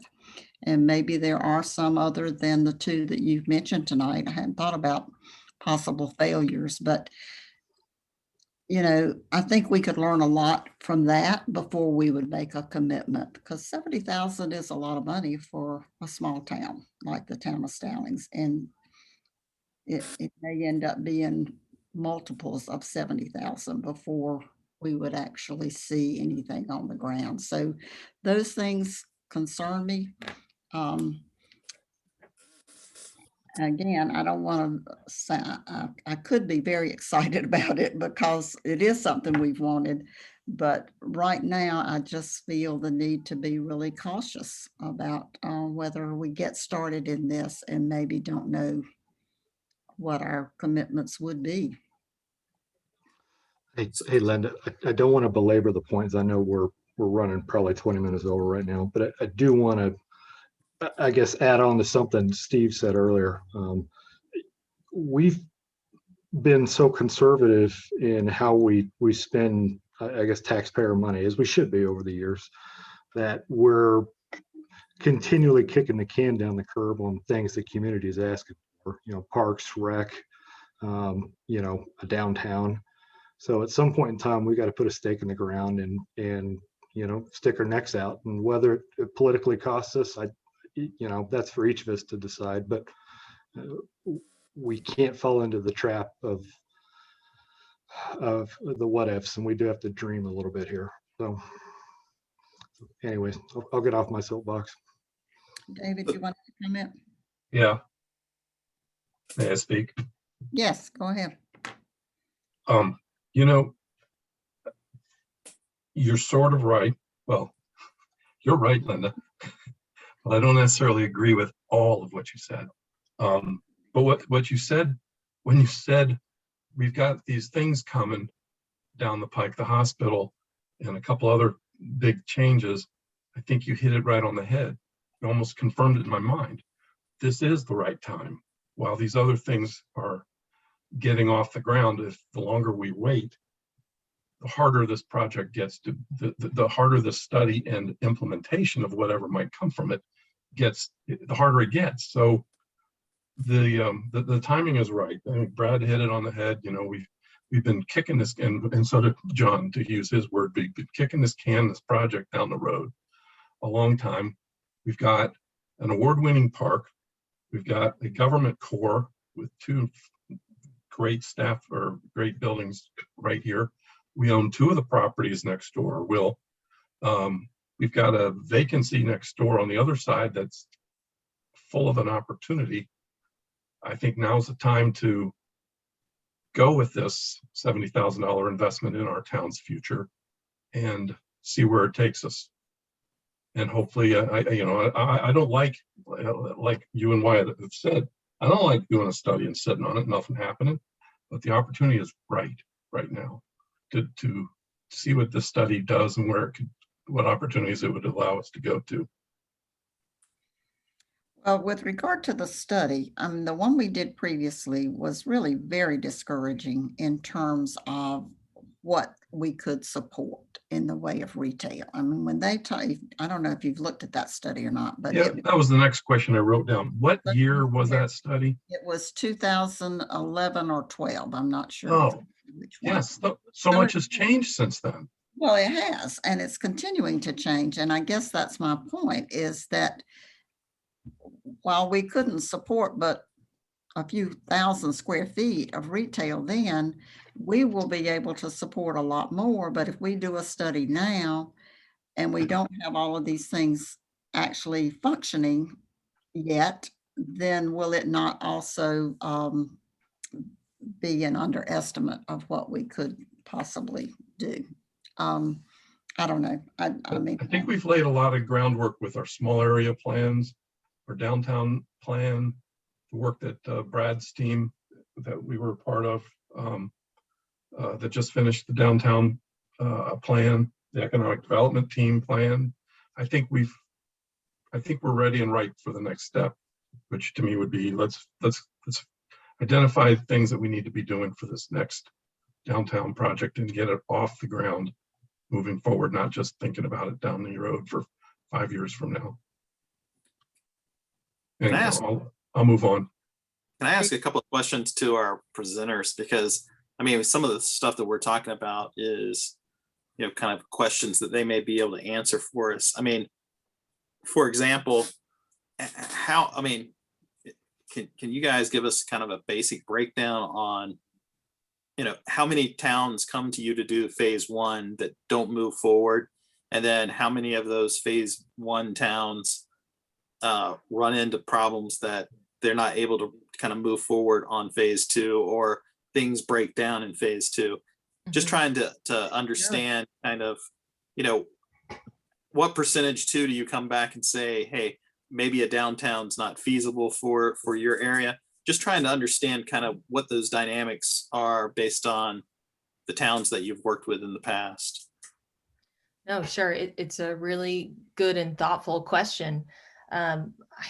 And maybe there are some other than the 2 that you've mentioned tonight. I hadn't thought about possible failures, but I think we could learn a lot from that before we would make a commitment, because $70,000 is a lot of money for a small town like the town of Stallings. And it may end up being multiples of 70,000 before we would actually see anything on the ground. So those things concern me. Again, I don't want to say I could be very excited about it because it is something we've wanted. But right now, I just feel the need to be really cautious about whether we get started in this and maybe don't know what our commitments would be. Hey, Linda, I don't want to belabor the points. I know we're running probably 20 minutes over right now, but I do want to, I guess, add on to something Steve said earlier. We've been so conservative in how we spend, I guess, taxpayer money, as we should be over the years, that we're continually kicking the can down the curb on things the community is asking for, parks, rec, a downtown. So at some point in time, we got to put a stake in the ground and stick our necks out. And whether it politically costs us, that's for each of us to decide. But we can't fall into the trap of the what ifs, and we do have to dream a little bit here. So, anyways, I'll get off my soapbox. David, you want to comment? Yeah. May I speak? Yes, go ahead. You're sort of right. Well, you're right, Linda. Well, I don't necessarily agree with all of what you said. But what you said, when you said we've got these things coming down the pike, the hospital and a couple other big changes, I think you hit it right on the head. You almost confirmed it in my mind. This is the right time. While these other things are getting off the ground, if the longer we wait, the harder this project gets to, the harder the study and implementation of whatever might come from it gets, the harder it gets. So the timing is right. I think Brad hit it on the head. We've been kicking this, and so did John, to use his word, we've been kicking this project down the road a long time. We've got an award-winning park. We've got a government core with two great staff or great buildings right here. We own two of the properties next door, we've got a vacancy next door on the other side that's full of an opportunity. I think now's the time to go with this $70,000 investment in our town's future and see where it takes us. And hopefully, I don't like you and Wyatt have said, I don't like doing a study and sitting on it, nothing happening. But the opportunity is right now to see what this study does and what opportunities it would allow us to go to. Well, with regard to the study, the one we did previously was really very discouraging in terms of what we could support in the way of retail. When they tell you, I don't know if you've looked at that study or not, but yeah, that was the next question I wrote down. What year was that study? It was 2011 or 12. I'm not sure. Oh, which one. Yes. So much has changed since then. Well, it has, and it's continuing to change. And I guess that's my point, is that while we couldn't support but a few thousand square feet of retail then, we will be able to support a lot more. But if we do a study now and we don't have all of these things actually functioning yet, then will it not also be an underestimate of what we could possibly do? I don't know. I think we've laid a lot of groundwork with our small area plans, our downtown plan, the work that Brad's team that we were a part of that just finished the downtown plan, the economic development team plan. I think we're ready and ripe for the next step, which to me would be let's identify things that we need to be doing for this next downtown project and get it off the ground moving forward, not just thinking about it down the road for 5 years from now. And I'll move on. Can I ask a couple of questions to our presenters? Because some of the stuff that we're talking about is, kind of questions that they may be able to answer for us. For example, can you guys give us kind of a basic breakdown on, how many towns come to you to do phase one that don't move forward? And then how many of those phase one towns run into problems that they're not able to kind of move forward on phase two, or things break down in phase two? just trying to understand kind of, you know, what percentage too do you come back and say, hey, maybe a downtown's not feasible for your area? Just trying to understand kind of what those dynamics are based on the towns that you've worked with in the past. No, sure. It's a really good and thoughtful question. I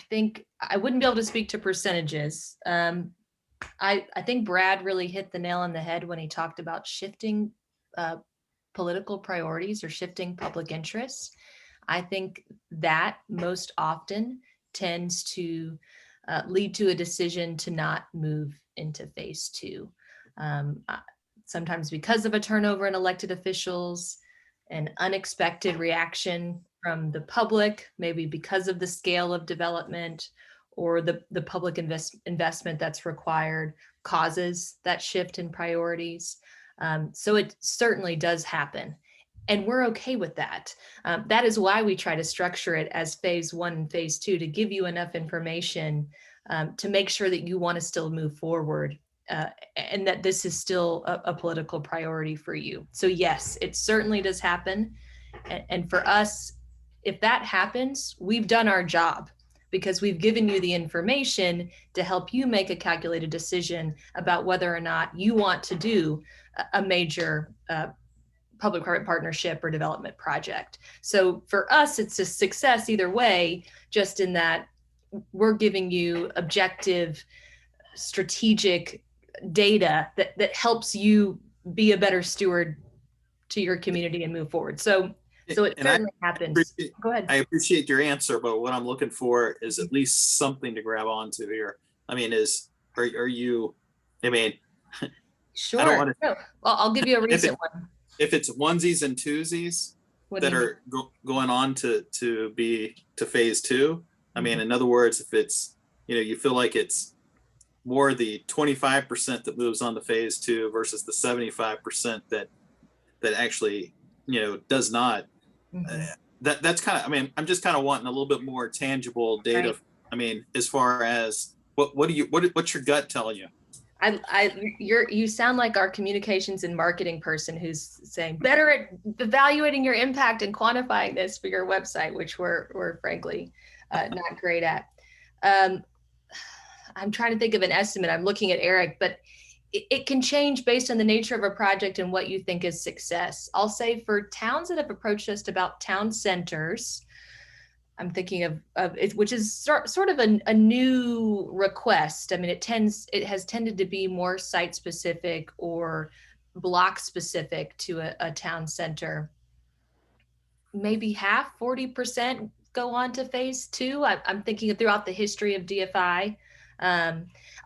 think I wouldn't be able to speak to percentages. I think Brad really hit the nail on the head when he talked about shifting political priorities or shifting public interests. I think that most often tends to lead to a decision to not move into phase two. Sometimes because of a turnover in elected officials, an unexpected reaction from the public, maybe because of the scale of development or the public investment that's required causes that shift in priorities. So it certainly does happen. And we're okay with that. That is why we try to structure it as phase one and phase two, to give you enough information to make sure that you want to still move forward and that this is still a political priority for you. So yes, it certainly does happen. And for us, if that happens, we've done our job, because we've given you the information to help you make a calculated decision about whether or not you want to do a major public-private partnership or development project. So for us, it's a success either way, just in that we're giving you objective, strategic data that helps you be a better steward to your community and move forward. So it certainly happens. Go ahead. I appreciate your answer, but what I'm looking for is at least something to grab onto here. I mean, are you, I mean, sure. I don't want to, no. Well, I'll give you a recent one. If it's onesies and twosies that are going on to phase two, I mean, in other words, if it's, you know, you feel like it's more the 25% that moves on to phase two versus the 75% that actually, you know, does not. That's kind of, I mean, I'm just kind of wanting a little bit more tangible data. Right. I mean, as far as what's your gut telling you? You sound like our communications and marketing person who's saying better at evaluating your impact and quantifying this for your website, which we're frankly not great at. I'm trying to think of an estimate. I'm looking at Eric, but it can change based on the nature of a project and what you think is success. I'll say for towns that have approached us about town centers, I'm thinking of it, which is sort of a new request. I mean, it has tended to be more site specific or block specific to a town center. Maybe half, 40% go on to phase two. I'm thinking throughout the history of DFI.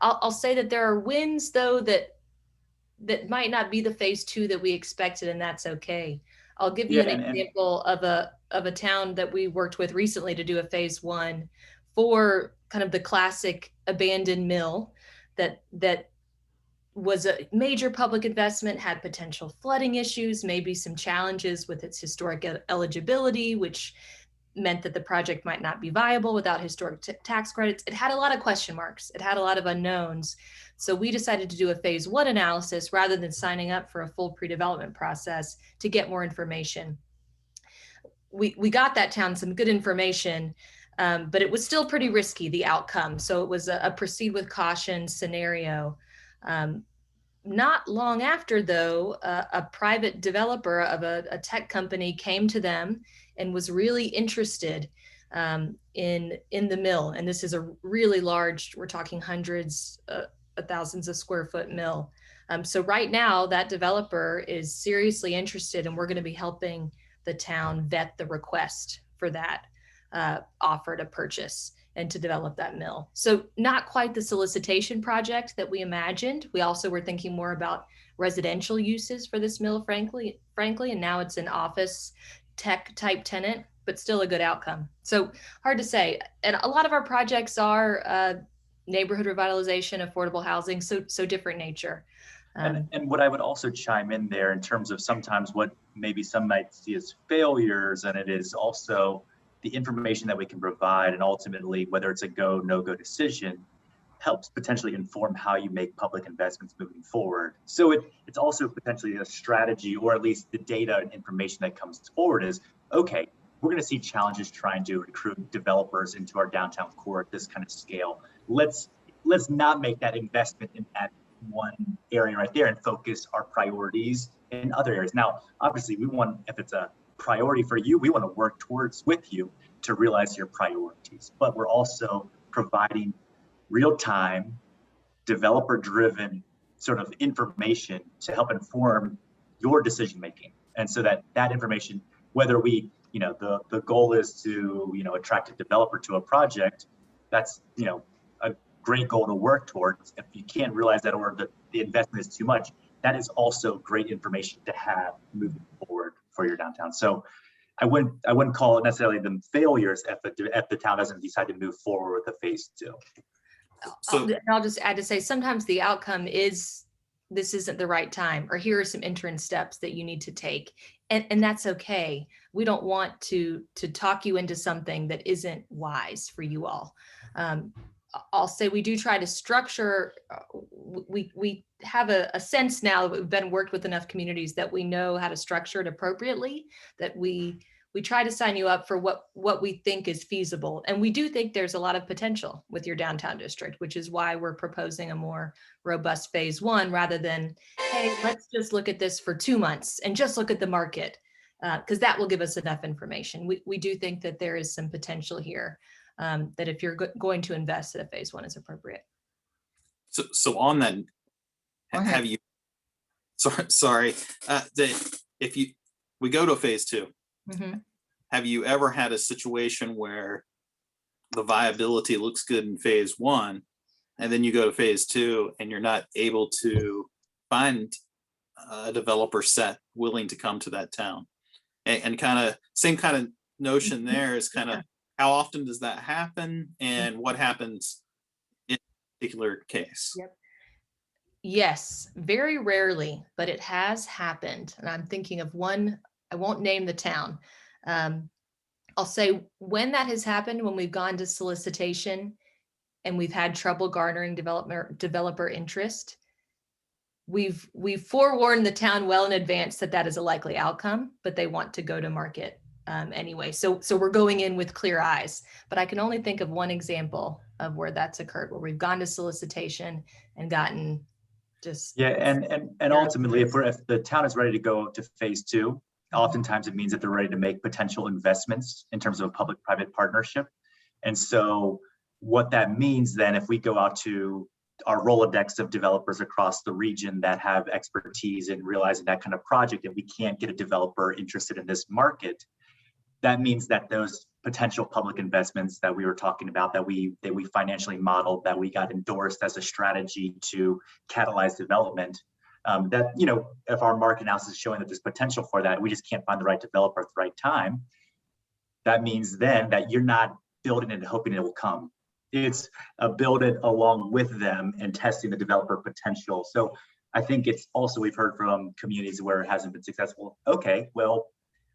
I'll say that there are wins though that might not be the phase two that we expected, and that's okay. I'll give you an example of a town that we worked with recently to do a phase one for kind of the classic abandoned mill that was a major public investment, had potential flooding issues, maybe some challenges with its historic eligibility, which meant that the project might not be viable without historic tax credits. It had a lot of question marks. It had a lot of unknowns. So we decided to do a phase one analysis rather than signing up for a full pre-development process to get more information. We got that town some good information, but it was still pretty risky, the outcome. So it was a proceed with caution scenario. Not long after, though, a private developer of a tech company came to them and was really interested in the mill. And this is a really large, we're talking hundreds of thousands of square foot mill. So right now that developer is seriously interested, and we're going to be helping the town vet the request for that offer to purchase and to develop that mill. So not quite the solicitation project that we imagined. We also were thinking more about residential uses for this mill, frankly, and now it's an office tech type tenant, but still a good outcome. So hard to say. And a lot of our projects are neighborhood revitalization, affordable housing, so different nature. And what I would also chime in there in terms of sometimes what maybe some might see as failures, and it is also the information that we can provide, and ultimately whether it's a go, no-go decision. helps potentially inform how you make public investments moving forward. So it's also potentially a strategy, or at least the data and information that comes forward is, okay, we're going to see challenges trying to recruit developers into our downtown core at this kind of scale. Let's not make that investment in that one area right there and focus our priorities in other areas. Now, obviously, we want, if it's a priority for you, we want to work with you to realize your priorities, but we're also providing real-time, developer-driven sort of information to help inform your decision-making. And so that information, whether we, the goal is to, attract a developer to a project, that's, a great goal to work towards. If you can't realize that, or the investment is too much, that is also great information to have moving forward for your downtown. So I wouldn't call it necessarily them failures if the town doesn't decide to move forward with a phase 2. So I'll just add to say, sometimes the outcome is this isn't the right time, or here are some interim steps that you need to take. And that's okay. We don't want to talk you into something that isn't wise for you all. I'll say we do try to structure, we have a sense now that we've been worked with enough communities that we know how to structure it appropriately, that we try to sign you up for what we think is feasible. And we do think there's a lot of potential with your downtown district, which is why we're proposing a more robust phase 1 rather than, hey, let's just look at this for 2 months and just look at the market, because that will give us enough information. We do think that there is some potential here, that if you're going to invest, that a phase 1 is appropriate. So on that, have you, sorry, if we go to phase 2, Mm-hmm. have you ever had a situation where the viability looks good in phase 1, and then you go to phase 2 and you're not able to find a developer set willing to come to that town? And kind of same kind of notion there is kind of how often does that happen, and what happens in a particular case? Yep. Yes, very rarely, but it has happened. And I'm thinking of one, I won't name the town. I'll say when that has happened, when we've gone to solicitation and we've had trouble garnering developer interest, we've forewarned the town well in advance that is a likely outcome, but they want to go to market anyway. So we're going in with clear eyes. But I can only think of one example of where that's occurred, where we've gone to solicitation and gotten just and ultimately, if the town is ready to go to phase 2, oftentimes it means that they're ready to make potential investments in terms of a public-private partnership. And so what that means then, if we go out to our Rolodex of developers across the region that have expertise in realizing that kind of project, and we can't get a developer interested in this market, that means that those potential public investments that we were talking about, that we financially modeled, that we got endorsed as a strategy to catalyze development, that, if our market analysis is showing that there's potential for that, we just can't find the right developer at the right time. That means then that you're not building it and hoping it will come. It's build it along with them and testing the developer potential. So I think it's also, we've heard from communities where it hasn't been successful. Okay, well,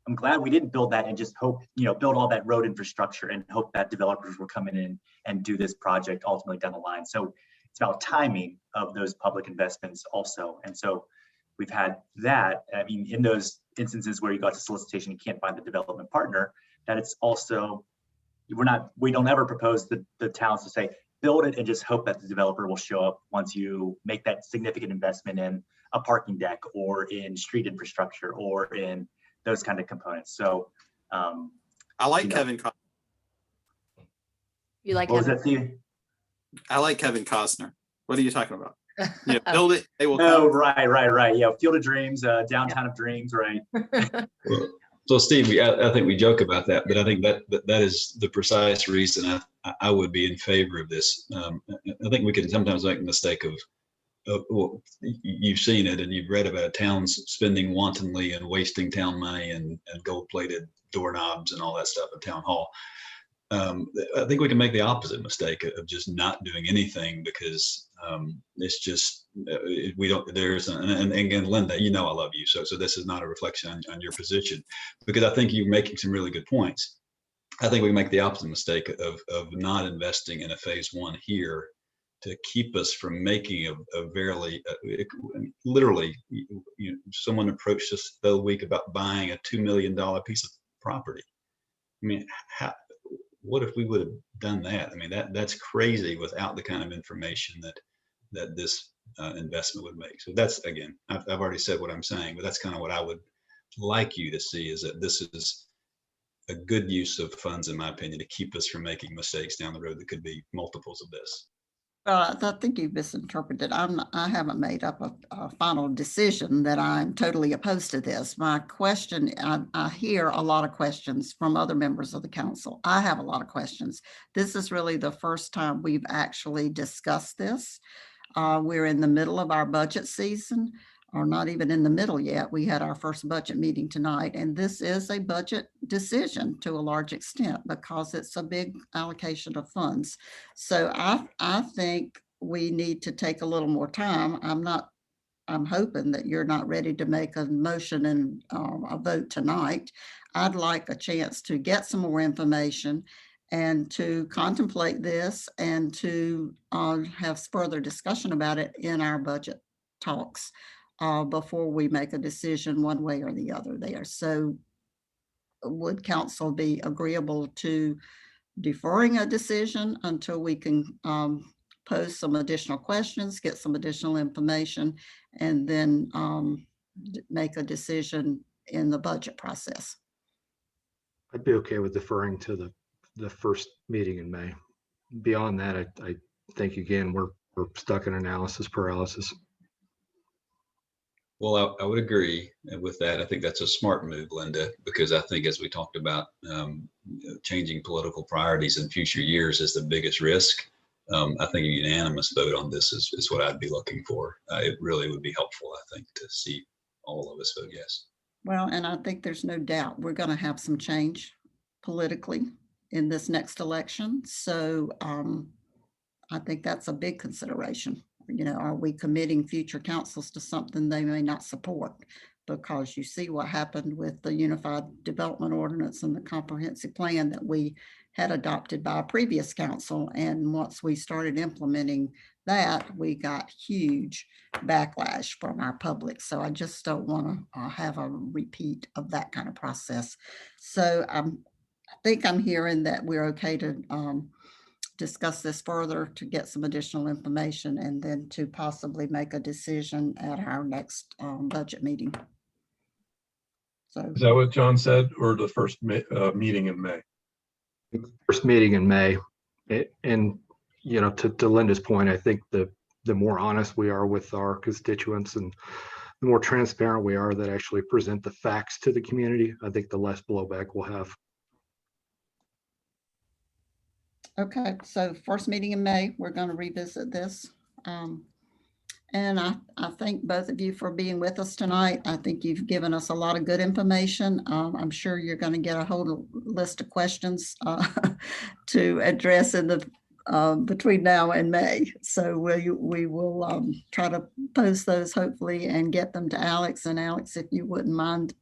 I'm glad we didn't build that and just hope, build all that road infrastructure and hope that developers will come in and do this project ultimately down the line. So it's about timing of those public investments also. And so we've had that. I mean, in those instances where you got to solicitation, you can't find the development partner, that it's also, we don't ever propose the towns to say, build it and just hope that the developer will show up once you make that significant investment in a parking deck or in street infrastructure or in those kind of components. So I like Kevin. You like what Kevin? was that, Steve? I like Kevin Costner. What are you talking about? Build it, they will come. Oh, right. Yeah, Field of Dreams, Downtown of Dreams, right? So Steve, I think we joke about that, but I think that is the precise reason I would be in favor of this. I think we can sometimes make the mistake of well, you've seen it and you've read about towns spending wantonly and wasting town money and gold-plated doorknobs and all that stuff at town hall. I think we can make the opposite mistake of just not doing anything because it's just we don't. And again, Linda, I love you, so this is not a reflection on your position, because I think you're making some really good points. I think we make the opposite mistake of not investing in a phase 1 here to keep us from making a very, literally, someone approached us the other week about buying a $2 million piece of property. I mean, what if we would have done that? I mean, that's crazy without the kind of information that this investment would make. So that's, again, I've already said what I'm saying, but that's kind of what I would like you to see, is that this is a good use of funds, in my opinion, to keep us from making mistakes down the road that could be multiples of this. I think you've misinterpreted. I haven't made up a final decision that I'm totally opposed to this. My question, I hear a lot of questions from other members of the council. I have a lot of questions. This is really the first time we've actually discussed this. We're in the middle of our budget season, or not even in the middle yet. We had our first budget meeting tonight, and this is a budget decision to a large extent because it's a big allocation of funds. So I think we need to take a little more time. I'm hoping that you're not ready to make a motion and a vote tonight. I'd like a chance to get some more information and to contemplate this and to have further discussion about it in our budget talks before we make a decision one way or the other there. So would council be agreeable to deferring a decision until we can pose some additional questions, get some additional information, and then make a decision in the budget process? I'd be okay with deferring to the first meeting in May. Beyond that, I think, again, we're stuck in analysis paralysis. Well, I would agree with that. I think that's a smart move, Linda, because I think, as we talked about, changing political priorities in future years is the biggest risk. I think a unanimous vote on this is what I'd be looking for. It really would be helpful, I think, to see all of us vote yes. Well, and I think there's no doubt we're going to have some change politically in this next election. So I think that's a big consideration. Are we committing future councils to something they may not support? Because you see what happened with the Unified Development Ordinance and the comprehensive plan that we had adopted by a previous council. And once we started implementing that, we got huge backlash from our public. So I just don't want to have a repeat of that kind of process. So I think I'm hearing that we're okay to discuss this further, to get some additional information, and then to possibly make a decision at our next budget meeting. So is that what John said, or the first meeting in May? First meeting in May. And to Linda's point, I think the more honest we are with our constituents and the more transparent we are that actually present the facts to the community, I think the less blowback we'll have. okay, so first meeting in May, we're going to revisit this. And I thank both of you for being with us tonight. I think you've given us a lot of good information. I'm sure you're going to get a whole list of questions to address in the between now and May. So we will try to post those hopefully and get them to Alex. And Alex, if you wouldn't mind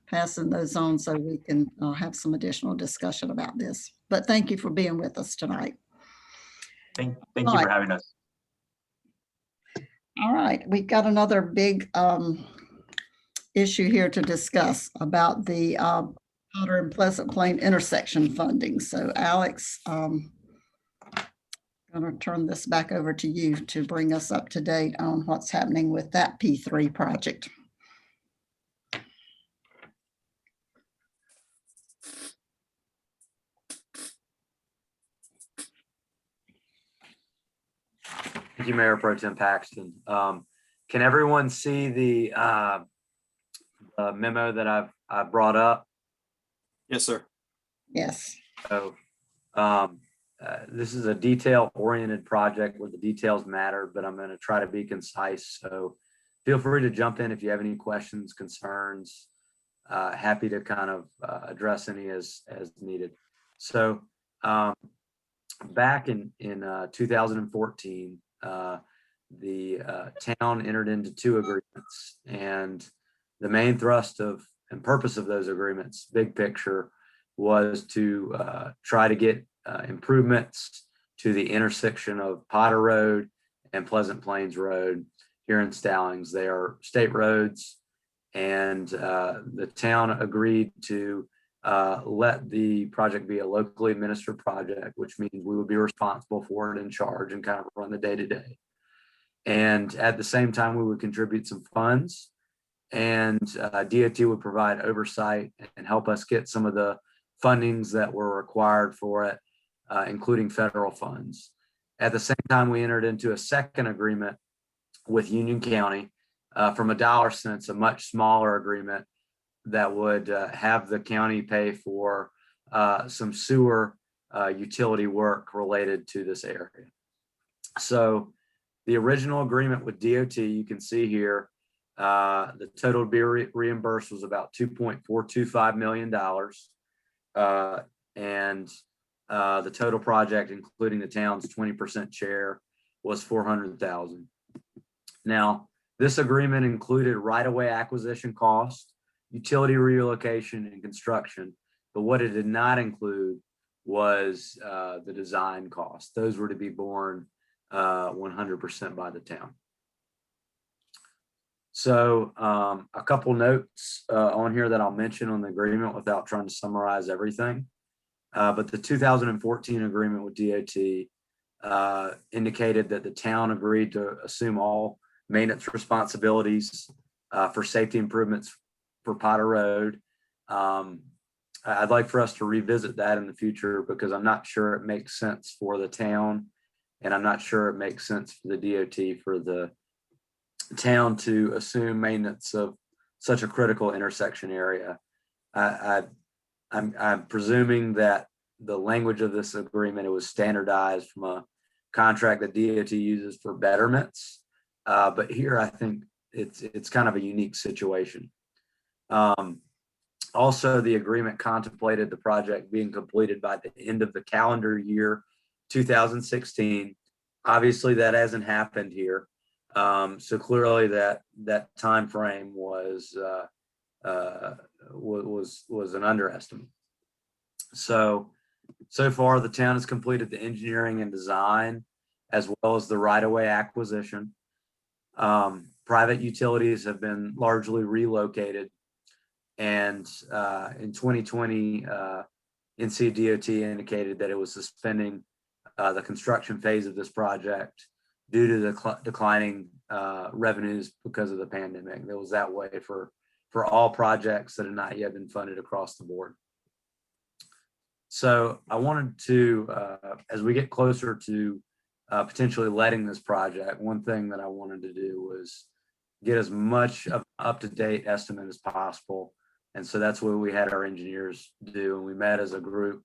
passing those on so we can have some additional discussion about this. But thank you for being with us tonight. Thank you for having us. All right, we've got another big issue here to discuss about the Potter and Pleasant Plain intersection funding. So Alex, I'm going to turn this back over to you to bring us up to date on what's happening with that P3 project. Thank you, Mayor Pro Tem Paxton. Can everyone see the memo that I've brought up? Yes, sir. Yes. So this is a detail-oriented project where the details matter, but I'm going to try to be concise. So feel free to jump in if you have any questions, concerns. Happy to kind of address any as needed. So back in 2014, the town entered into 2 agreements, and the main thrust of and purpose of those agreements, big picture, was to try to get improvements to the intersection of Potter Road and Pleasant Plains Road here in Stallings. They are state roads, and the town agreed to let the project be a locally administered project, which means we would be responsible for it, in charge, and kind of run the day-to-day. And at the same time, we would contribute some funds, and DOT would provide oversight and help us get some of the fundings that were required for it, including federal funds. At the same time, we entered into a second agreement with Union County from $1 a much smaller agreement that would have the county pay for some sewer utility work related to this area. So the original agreement with DOT, you can see here, the total to be reimbursed was about $2.425 million. And the total project, including the town's 20% share, was $400,000. Now, this agreement included right-of-way acquisition cost, utility relocation, and construction, but what it did not include was the design cost. Those were to be borne 100% by the town. So a couple notes on here that I'll mention on the agreement without trying to summarize everything. But the 2014 agreement with DOT indicated that the town agreed to assume all maintenance responsibilities for safety improvements for Potter Road. I'd like for us to revisit that in the future, because I'm not sure it makes sense for the town, and I'm not sure it makes sense for the DOT for the town to assume maintenance of such a critical intersection area. I'm presuming that the language of this agreement, it was standardized from a contract that DOT uses for betterments. But here, I think it's kind of a unique situation. Also, the agreement contemplated the project being completed by the end of the calendar year 2016. Obviously, that hasn't happened here. So clearly that time frame was an underestimate. So far, the town has completed the engineering and design, as well as the right-of-way acquisition. Private utilities have been largely relocated, and in 2020, NCDOT indicated that it was suspending the construction phase of this project due to the declining revenues because of the pandemic. It was that way for all projects that have not yet been funded across the board. So I wanted to, as we get closer to potentially letting this project, one thing that I wanted to do was get as much of an up-to-date estimate as possible. And so that's what we had our engineers do. And we met as a group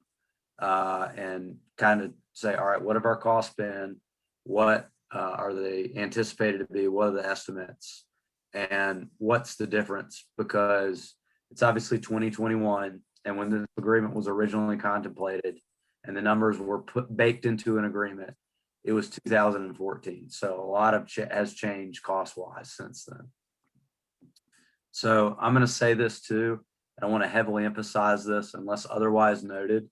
and kind of say, all right, what have our costs been? What are they anticipated to be? What are the estimates? And what's the difference? Because it's obviously 2021. And when this agreement was originally contemplated and the numbers were baked into an agreement, it was 2014. So a lot of has changed cost-wise since then. So I'm going to say this too. I want to heavily emphasize this unless otherwise noted.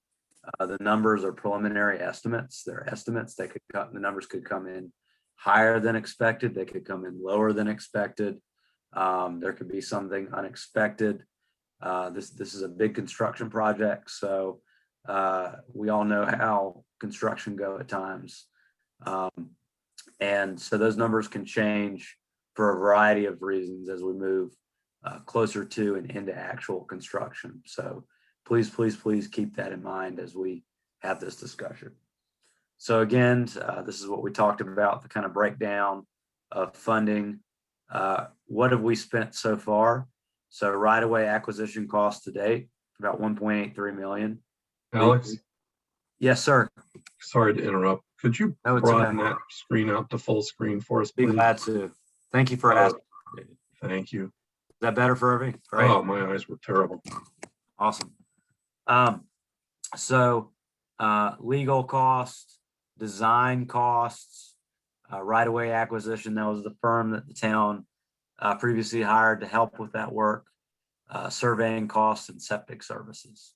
The numbers are preliminary estimates. They're estimates. The numbers could come in higher than expected. They could come in lower than expected. There could be something unexpected. This is a big construction project, so we all know how construction go at times. And so those numbers can change for a variety of reasons as we move closer to and into actual construction. So please, please, please keep that in mind as we have this discussion. So again, this is what we talked about, the kind of breakdown of funding. What have we spent so far? So right-of-way acquisition costs to date, about 1.83 million. Alex? Yes, sir. Sorry to interrupt. Could you broaden that screen out to full screen for us, please? Be glad to. Thank you for asking. Thank you. Is that better for Irving? Great. Oh, my eyes were terrible. Awesome. So legal costs, design costs, right-of-way acquisition. That was the firm that the town previously hired to help with that work, surveying costs, and septic services.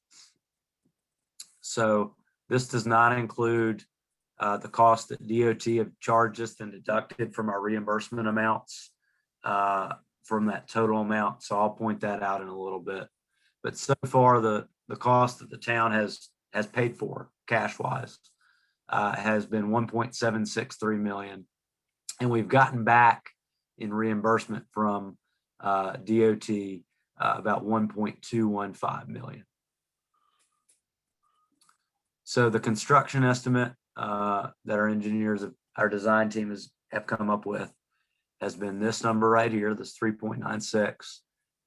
So this does not include the cost that DOT have charged us and deducted from our reimbursement amounts from that total amount. So I'll point that out in a little bit. But so far, the cost that the town has paid for cash wise has been 1.763 million. And we've gotten back in reimbursement from DOT about 1.215 million. So the construction estimate that our engineers, our design team have come up with has been this number right here, this 3.96,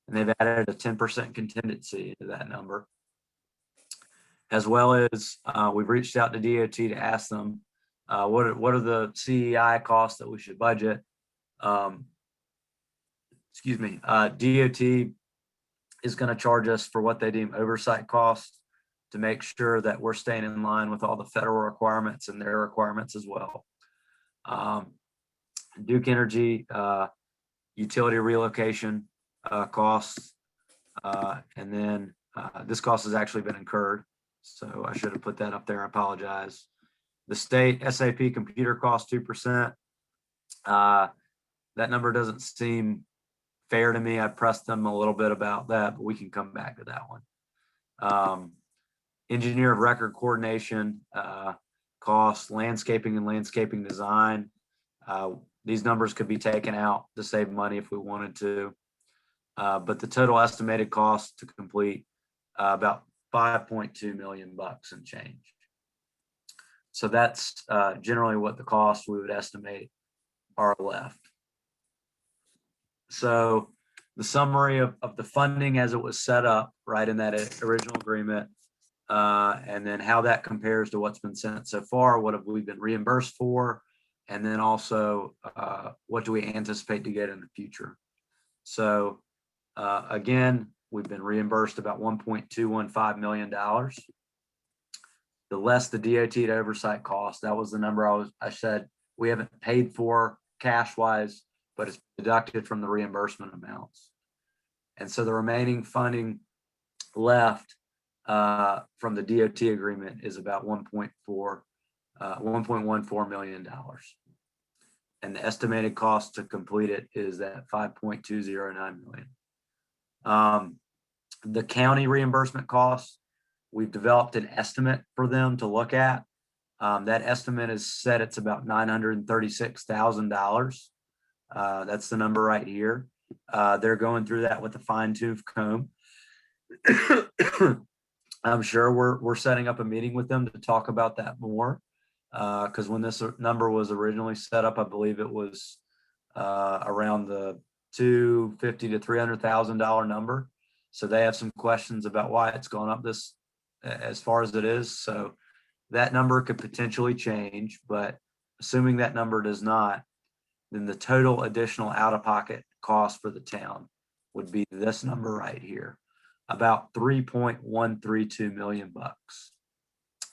and they've added a 10% contingency to that number. As well as we've reached out to DOT to ask them what are the CEI costs that we should budget. Excuse me, DOT is going to charge us for what they deem oversight costs to make sure that we're staying in line with all the federal requirements and their requirements as well. Duke Energy utility relocation costs, and then this cost has actually been incurred, so I should have put that up there. I apologize. The state SAP computer cost 2%. That number doesn't seem fair to me. I pressed them a little bit about that, but we can come back to that one. Engineer of record coordination costs, landscaping and landscaping design. These numbers could be taken out to save money if we wanted to. But the total estimated cost to complete about 5.2 million bucks and change. So that's generally what the costs we would estimate are left. So the summary of the funding as it was set up right in that original agreement, and then how that compares to what's been sent so far, what have we been reimbursed for, and then also what do we anticipate to get in the future. So again, we've been reimbursed about $1.215 million. The less the DOT oversight cost, that was the number I said we haven't paid for cash wise, but it's deducted from the reimbursement amounts. And so the remaining funding left from the DOT agreement is about $1.14 million. And the estimated cost to complete it is that 5.209 million. The county reimbursement costs, we've developed an estimate for them to look at. That estimate is set, it's about $936,000. That's the number right here. They're going through that with a fine-tooth comb. I'm sure we're setting up a meeting with them to talk about that more. Because when this number was originally set up, I believe it was around the $250,000 to $300,000 number. So they have some questions about why it's gone up this as far as it is. So that number could potentially change, but assuming that number does not, then the total additional out-of-pocket cost for the town would be this number right here, about 3.132 million bucks.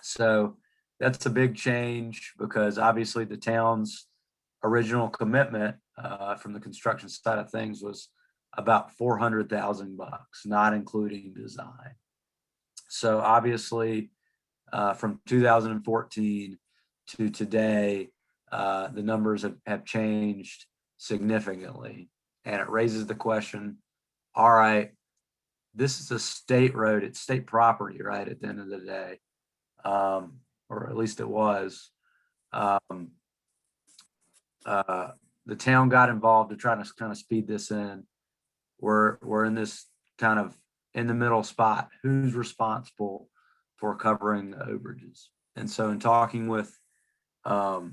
So that's a big change because obviously the town's original commitment from the construction side of things was about 400,000 bucks, not including design. So obviously from 2014 to today, the numbers have changed significantly. And it raises the question, all right, this is a state road, it's state property, right, at the end of the day, or at least it was. The town got involved to try to kind of speed this in. We're in this kind of in the middle spot. Who's responsible for covering the overages? And so in talking with DOT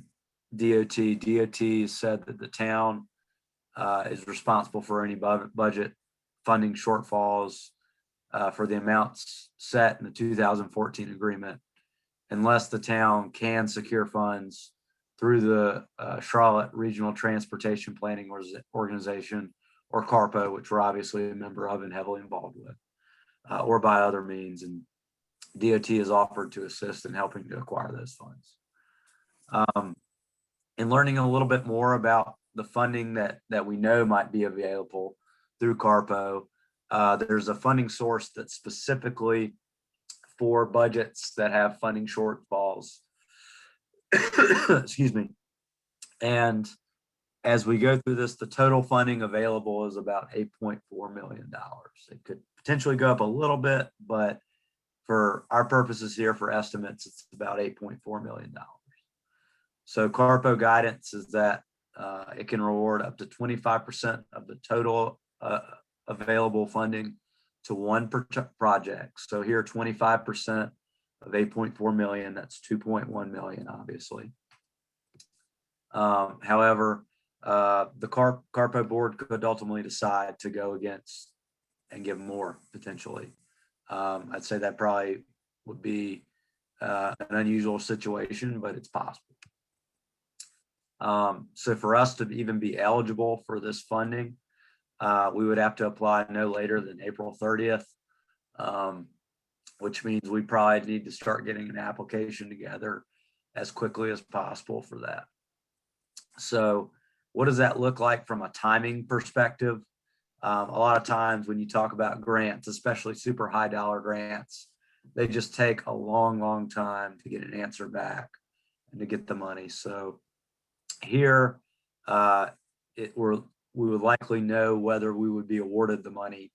said that the town is responsible for any budget funding shortfalls for the amounts set in the 2014 agreement, unless the town can secure funds through the Charlotte Regional Transportation Planning Organization, or CARPO, which we're obviously a member of and heavily involved with, or by other means. And DOT has offered to assist in helping to acquire those funds. And learning a little bit more about the funding that we know might be available through CARPO, there's a funding source that's specifically for budgets that have funding shortfalls. Excuse me. And as we go through this, the total funding available is about $8.4 million. It could potentially go up a little bit, but for our purposes here for estimates, it's about $8.4 million. So CARPO guidance is that it can reward up to 25% of the total available funding to one project. So here, 25% of 8.4 million, that's 2.1 million, obviously. However, the CARPO board could ultimately decide to go against and give more potentially. I'd say that probably would be an unusual situation, but it's possible. So for us to even be eligible for this funding, we would have to apply no later than April 30th, which means we probably need to start getting an application together as quickly as possible for that. So what does that look like from a timing perspective? A lot of times when you talk about grants, especially super high dollar grants, they just take a long time to get an answer back and to get the money. So here, we would likely know whether we would be awarded the money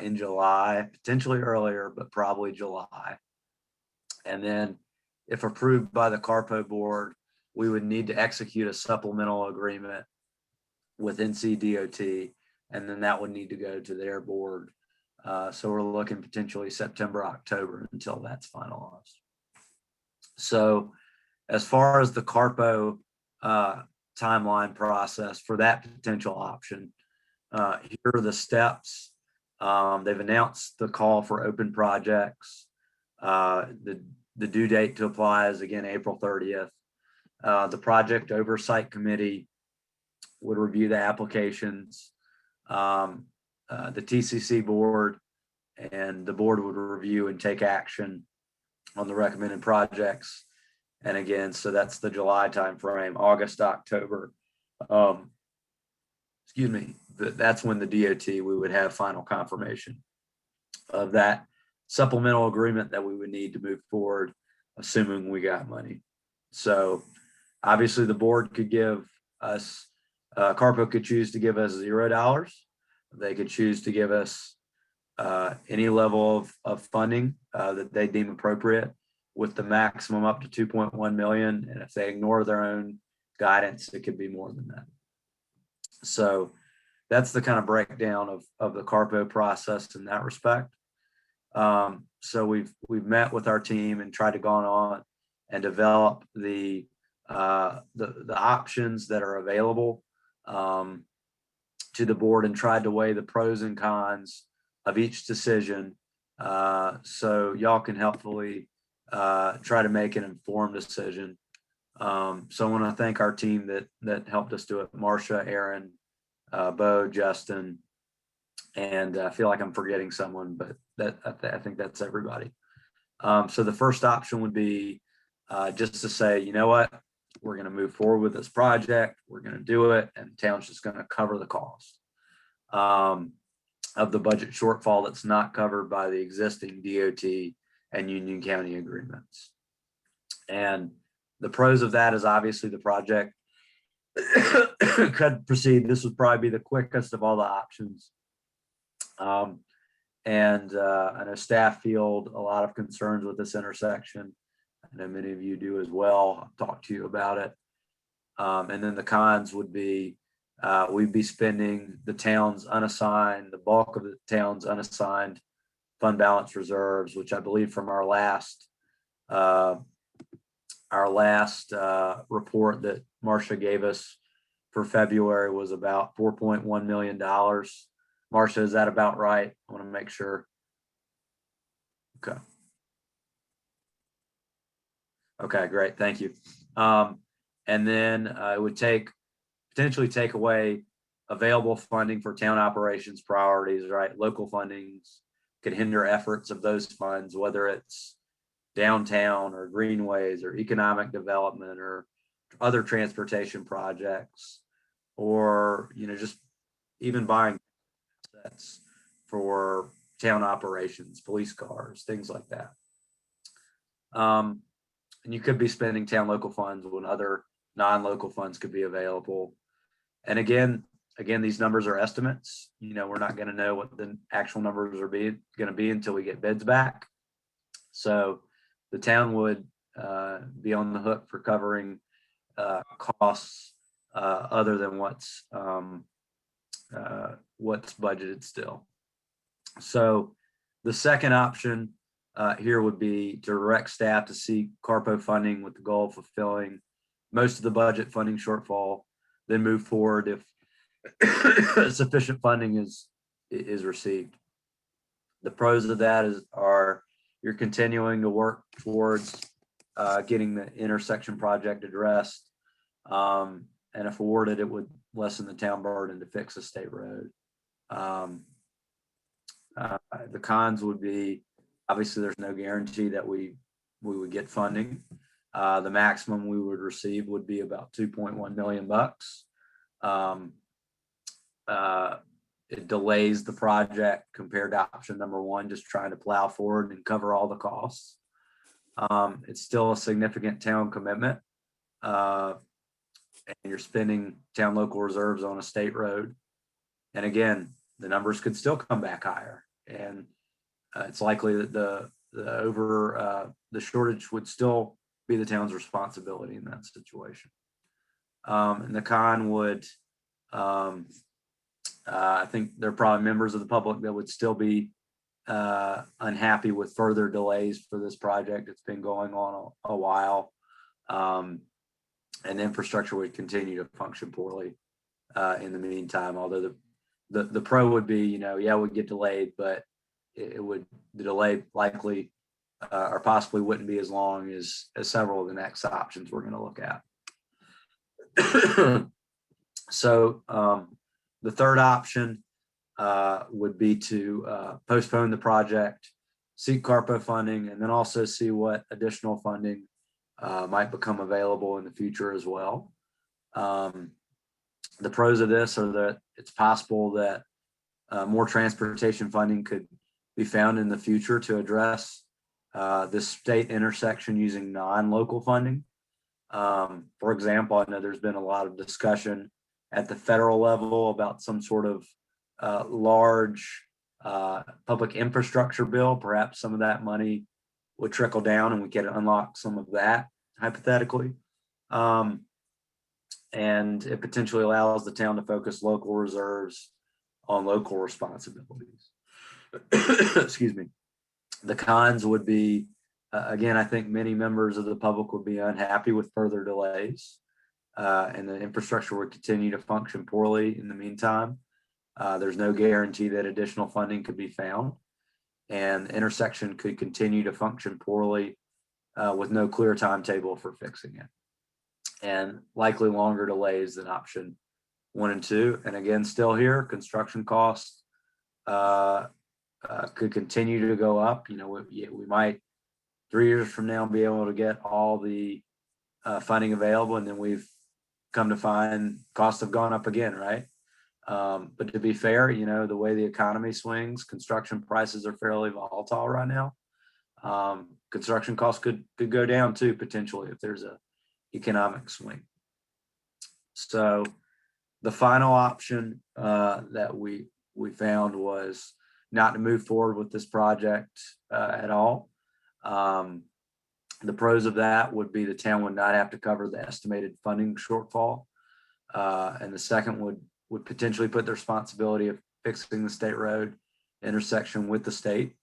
in July, potentially earlier, but probably July. And then if approved by the CARPO board, we would need to execute a supplemental agreement with NCDOT, and then that would need to go to their board. So we're looking potentially September, October until that's finalized. So as far as the CARPO timeline process for that potential option, here are the steps. They've announced the call for open projects. The due date to apply is again April 30th. The project oversight committee would review the applications. The TCC board and the board would review and take action on the recommended projects. And again, so that's the July timeframe, August, October. Excuse me, that's when the DOT, we would have final confirmation of that supplemental agreement that we would need to move forward, assuming we got money. So obviously the board could give us, CARPO could choose to give us $0. They could choose to give us any level of funding that they deem appropriate, with the maximum up to 2.1 million. And if they ignore their own guidance, it could be more than that. So that's the kind of breakdown of the CARPO process in that respect. So we've met with our team and tried to go on and develop the options that are available to the board, and tried to weigh the pros and cons of each decision, so y'all can helpfully try to make an informed decision. So I want to thank our team that helped us do it: Marcia, Aaron, Bo, Justin, and I feel like I'm forgetting someone, but I think that's everybody. So the first option would be just to say, you know what, we're going to move forward with this project. We're going to do it, and the town's just going to cover the cost of the budget shortfall that's not covered by the existing DOT and Union County agreements. And the pros of that is obviously the project could proceed. This would probably be the quickest of all the options. And I know staff field a lot of concerns with this intersection. I know many of you do as well. I'll talk to you about it. And then the cons would be we'd be spending the town's unassigned, the bulk of the town's unassigned fund balance reserves, which I believe from our last report that Marcia gave us for February was about $4.1 million. Marcia, is that about right? I want to make sure. Okay. Okay, great. Thank you. And then it would potentially take away available funding for town operations priorities, right? Local fundings could hinder efforts of those funds, whether it's downtown or greenways or economic development or other transportation projects, or, just even buying assets for town operations, police cars, things like that. And you could be spending town local funds when other non-local funds could be available. And again, these numbers are estimates. You know, we're not going to know what the actual numbers are going to be until we get bids back. So the town would be on the hook for covering costs other than what's budgeted still. So the second option here would be to direct staff to seek CARPO funding with the goal of fulfilling most of the budget funding shortfall, then move forward if sufficient funding is received. The pros of that are you're continuing to work towards getting the intersection project addressed, and if awarded, it would lessen the town burden to fix a state road. The cons would be, obviously, there's no guarantee that we would get funding. The maximum we would receive would be about 2.1 million bucks. It delays the project compared to option number one, just trying to plow forward and cover all the costs. It's still a significant town commitment. And you're spending town local reserves on a state road. And again, the numbers could still come back higher. And it's likely that the shortage would still be the town's responsibility in that situation. And the con would, I think there are probably members of the public that would still be unhappy with further delays for this project. It's been going on a while. And infrastructure would continue to function poorly in the meantime, although the pro would be, you know, yeah, we'd get delayed, but the delay likely or possibly wouldn't be as long as several of the next options we're going to look at. So the third option would be to postpone the project, seek CARPO funding, and then also see what additional funding might become available in the future as well. The pros of this are that it's possible that more transportation funding could be found in the future to address this state intersection using non-local funding. For example, I know there's been a lot of discussion at the federal level about some sort of large public infrastructure bill. Perhaps some of that money would trickle down and we could unlock some of that hypothetically. And it potentially allows the town to focus local reserves on local responsibilities. Excuse me. The cons would be, again, I think many members of the public would be unhappy with further delays, and the infrastructure would continue to function poorly in the meantime. There's no guarantee that additional funding could be found, and the intersection could continue to function poorly with no clear timetable for fixing it, and likely longer delays than option 1 and 2. And again, still here, construction costs could continue to go up. You know, we might 3 years from now be able to get all the funding available, and then we've come to find costs have gone up again, right? But to be fair, you know, the way the economy swings, construction prices are fairly volatile right now. Construction costs could go down too, potentially, if there's a economic swing. So the final option that we found was not to move forward with this project at all. The pros of that would be the town would not have to cover the estimated funding shortfall. And the second would potentially put the responsibility of fixing the state road intersection with the state.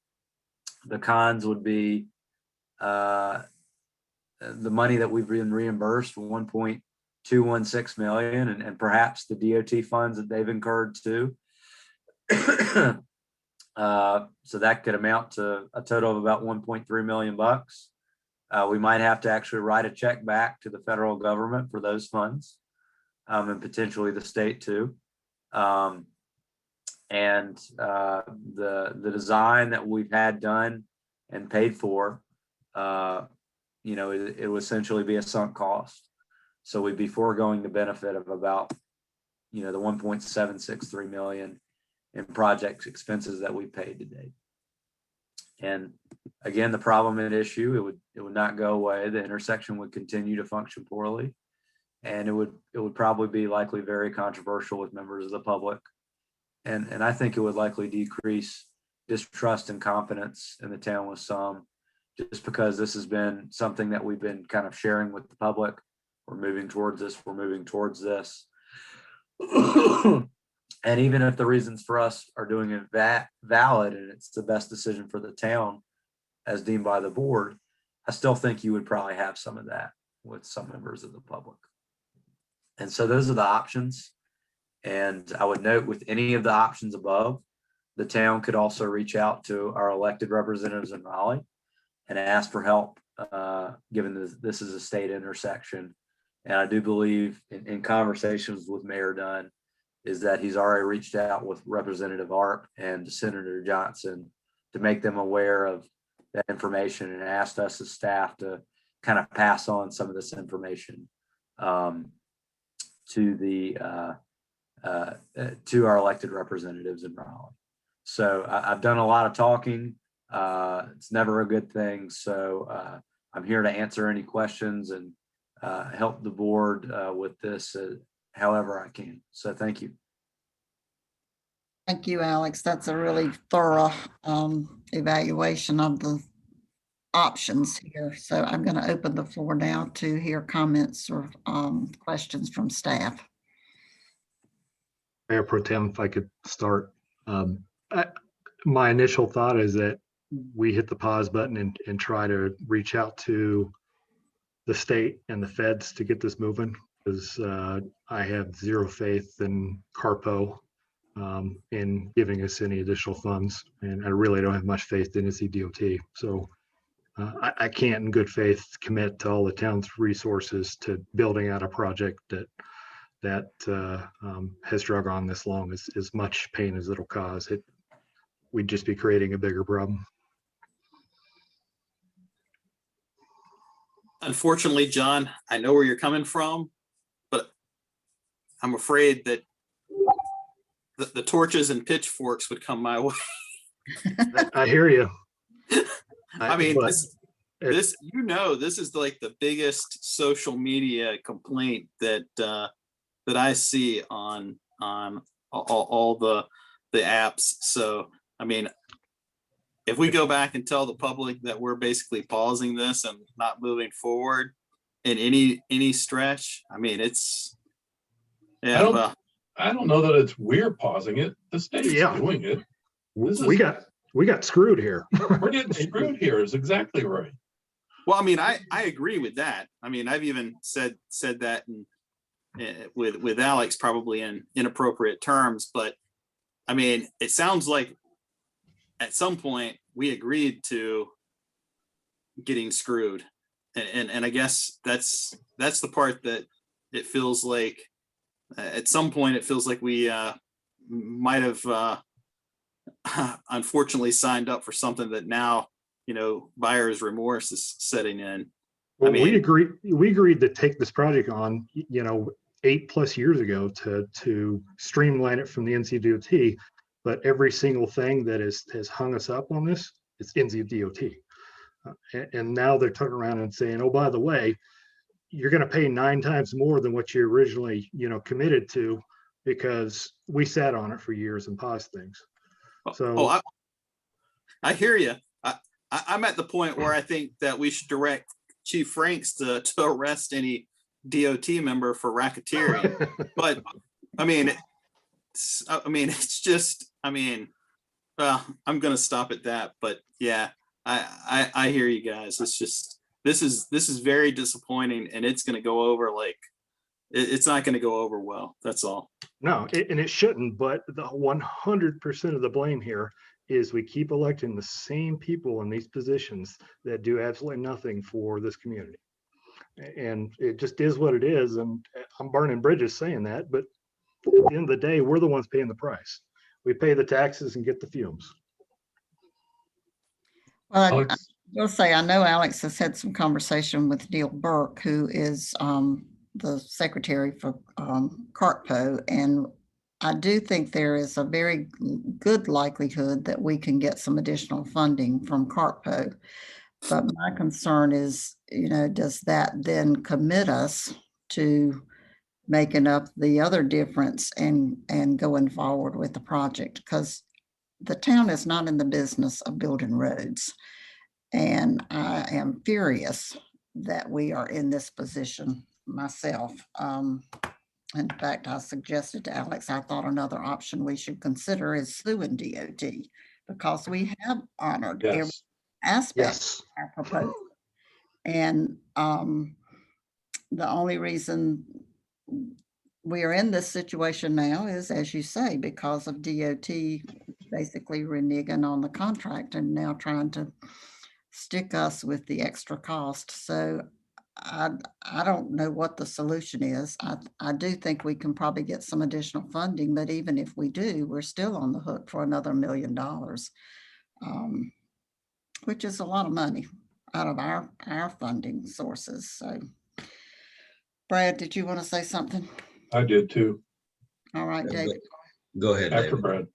The cons would be the money that we've been reimbursed, 1.216 million, and perhaps the DOT funds that they've incurred too. So that could amount to a total of about 1.3 million bucks. We might have to actually write a check back to the federal government for those funds, and potentially the state too. And the design that we've had done and paid for, you know, it would essentially be a sunk cost. So we'd be foregoing the benefit of about, you know, the 1.763 million in project expenses that we paid to date. And again, the problem and issue, it would not go away. The intersection would continue to function poorly. And it would probably be likely very controversial with members of the public. And I think it would likely decrease distrust and confidence in the town with some, just because this has been something that we've been kind of sharing with the public. We're moving towards this, we're moving towards this. And even if the reasons for us are doing it valid and it's the best decision for the town as deemed by the board, I still think you would probably have some of that with some members of the public. And so those are the options. And I would note with any of the options above, the town could also reach out to our elected representatives in Raleigh and ask for help, given this is a state intersection. And I do believe in conversations with Mayor Dunn is that he's already reached out with Representative Arp and Senator Johnson to make them aware of that information and asked us as staff to kind of pass on some of this information to our elected representatives in Raleigh. So I've done a lot of talking. It's never a good thing. So I'm here to answer any questions and help the board with this however I can. So thank you. Thank you, Alex. That's a really thorough evaluation of the options here. So I'm going to open the floor now to hear comments or questions from staff. Mayor Pro Tem, if I could start. My initial thought is that we hit the pause button and try to reach out to the state and the feds to get this moving, because I have zero faith in CARPO in giving us any additional funds. And I really don't have much faith in NCDOT. So I can't in good faith commit to all the town's resources to building out a project that has drug on this long. As much pain as it'll cause. We'd just be creating a bigger problem. Unfortunately, John, I know where you're coming from, but I'm afraid that the torches and pitchforks would come my way. I hear you. I mean, this is like the biggest social media complaint that I see on all the apps. So, I mean, if we go back and tell the public that we're basically pausing this and not moving forward in any stretch, I mean, it's, yeah. I don't know that it's we're pausing it. The state's doing it. We got screwed here. We're getting screwed here is exactly right. Well, I mean, I agree with that. I mean, I've even said that with Alex, probably in inappropriate terms, but I mean, it sounds like at some point we agreed to getting screwed. And I guess that's the part that it feels like at some point it feels like we might have unfortunately signed up for something that now, buyer's remorse is setting in. Well, we agreed to take this project on, 8+ years ago to streamline it from the NCDOT, but every single thing that has hung us up on this is NCDOT. And now they're turning around and saying, oh, by the way, you're going to pay 9 times more than what you originally, committed to, because we sat on it for years and paused things. So I hear you. I'm at the point where I think that we should direct Chief Franks to arrest any DOT member for racketeering. But I mean, it's just, well, I'm going to stop at that. But yeah, I hear you guys. It's just, this is very disappointing, and it's going to go over like, it's not going to go over well. That's all. No, and it shouldn't, but the 100% of the blame here is we keep electing the same people in these positions that do absolutely nothing for this community. And it just is what it is. And I'm burning bridges saying that, but at the end of the day, we're the ones paying the price. We pay the taxes and get the fumes. Well, I will say, I know Alex has had some conversation with Neil Burke, who is the secretary for CARPO, and I do think there is a very good likelihood that we can get some additional funding from CARPO. But my concern is, does that then commit us to making up the other difference and going forward with the project? Because the town is not in the business of building roads. And I am furious that we are in this position myself. In fact, I suggested to Alex, I thought another option we should consider is suing DOT, because we have honored every Yes. aspect Yes. of our proposal. And the only reason we are in this situation now is, as you say, because of DOT basically reneging on the contract and now trying to stick us with the extra cost. So I don't know what the solution is. I do think we can probably get some additional funding, but even if we do, we're still on the hook for another $1 million, which is a lot of money out of our funding sources. So, Brad, did you want to say something? I did too. All right, Yeah, David. Go ahead, After David. Brad.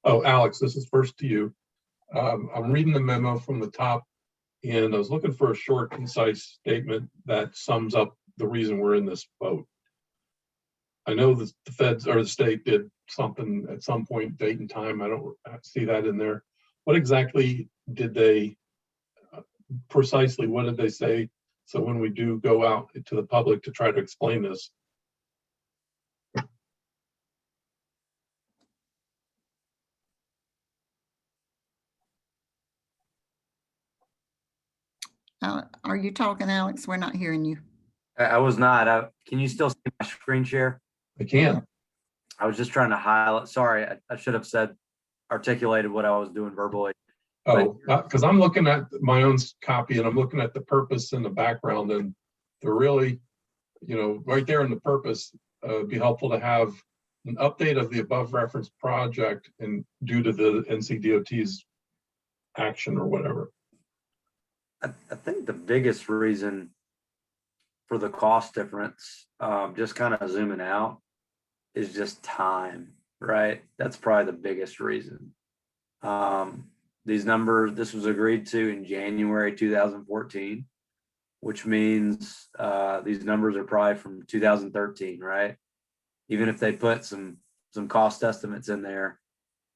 Oh, Alex, this is first to you. I'm reading the memo from the top, and I was looking for a short, concise statement that sums up the reason we're in this boat. I know the feds or the state did something at some point, date and time. I don't see that in there. What exactly did they, precisely what did they say? So when we do go out to the public to try to explain this, Are you talking, Alex? We're not hearing you. I was not. Can you still see my screen share? I can. I was just trying to highlight. Sorry, I should have articulated what I was doing verbally. Oh, because I'm looking at my own copy and I'm looking at the purpose in the background, and they're really, right there in the purpose, it'd be helpful to have an update of the above referenced project and due to the NCDOT's action or whatever. I think the biggest reason for the cost difference, just kind of zooming out, is just time, right? That's probably the biggest reason. These numbers, this was agreed to in January 2014, which means these numbers are probably from 2013, right? Even if they put some cost estimates in there.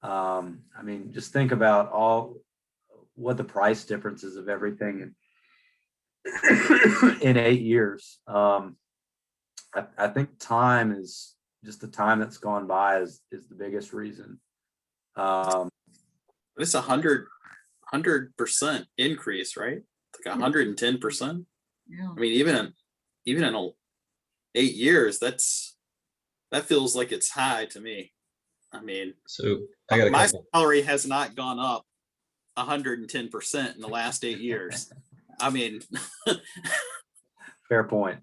I mean, just think about what the price differences of everything in 8 years. I think time is just the time that's gone by is the biggest reason. It's 100% increase, right? It's like 110%. Yeah. I mean, even in 8 years, that feels like it's high to me. I mean, So I got my salary has not gone up 110% in the last 8 years. I mean, Fair point.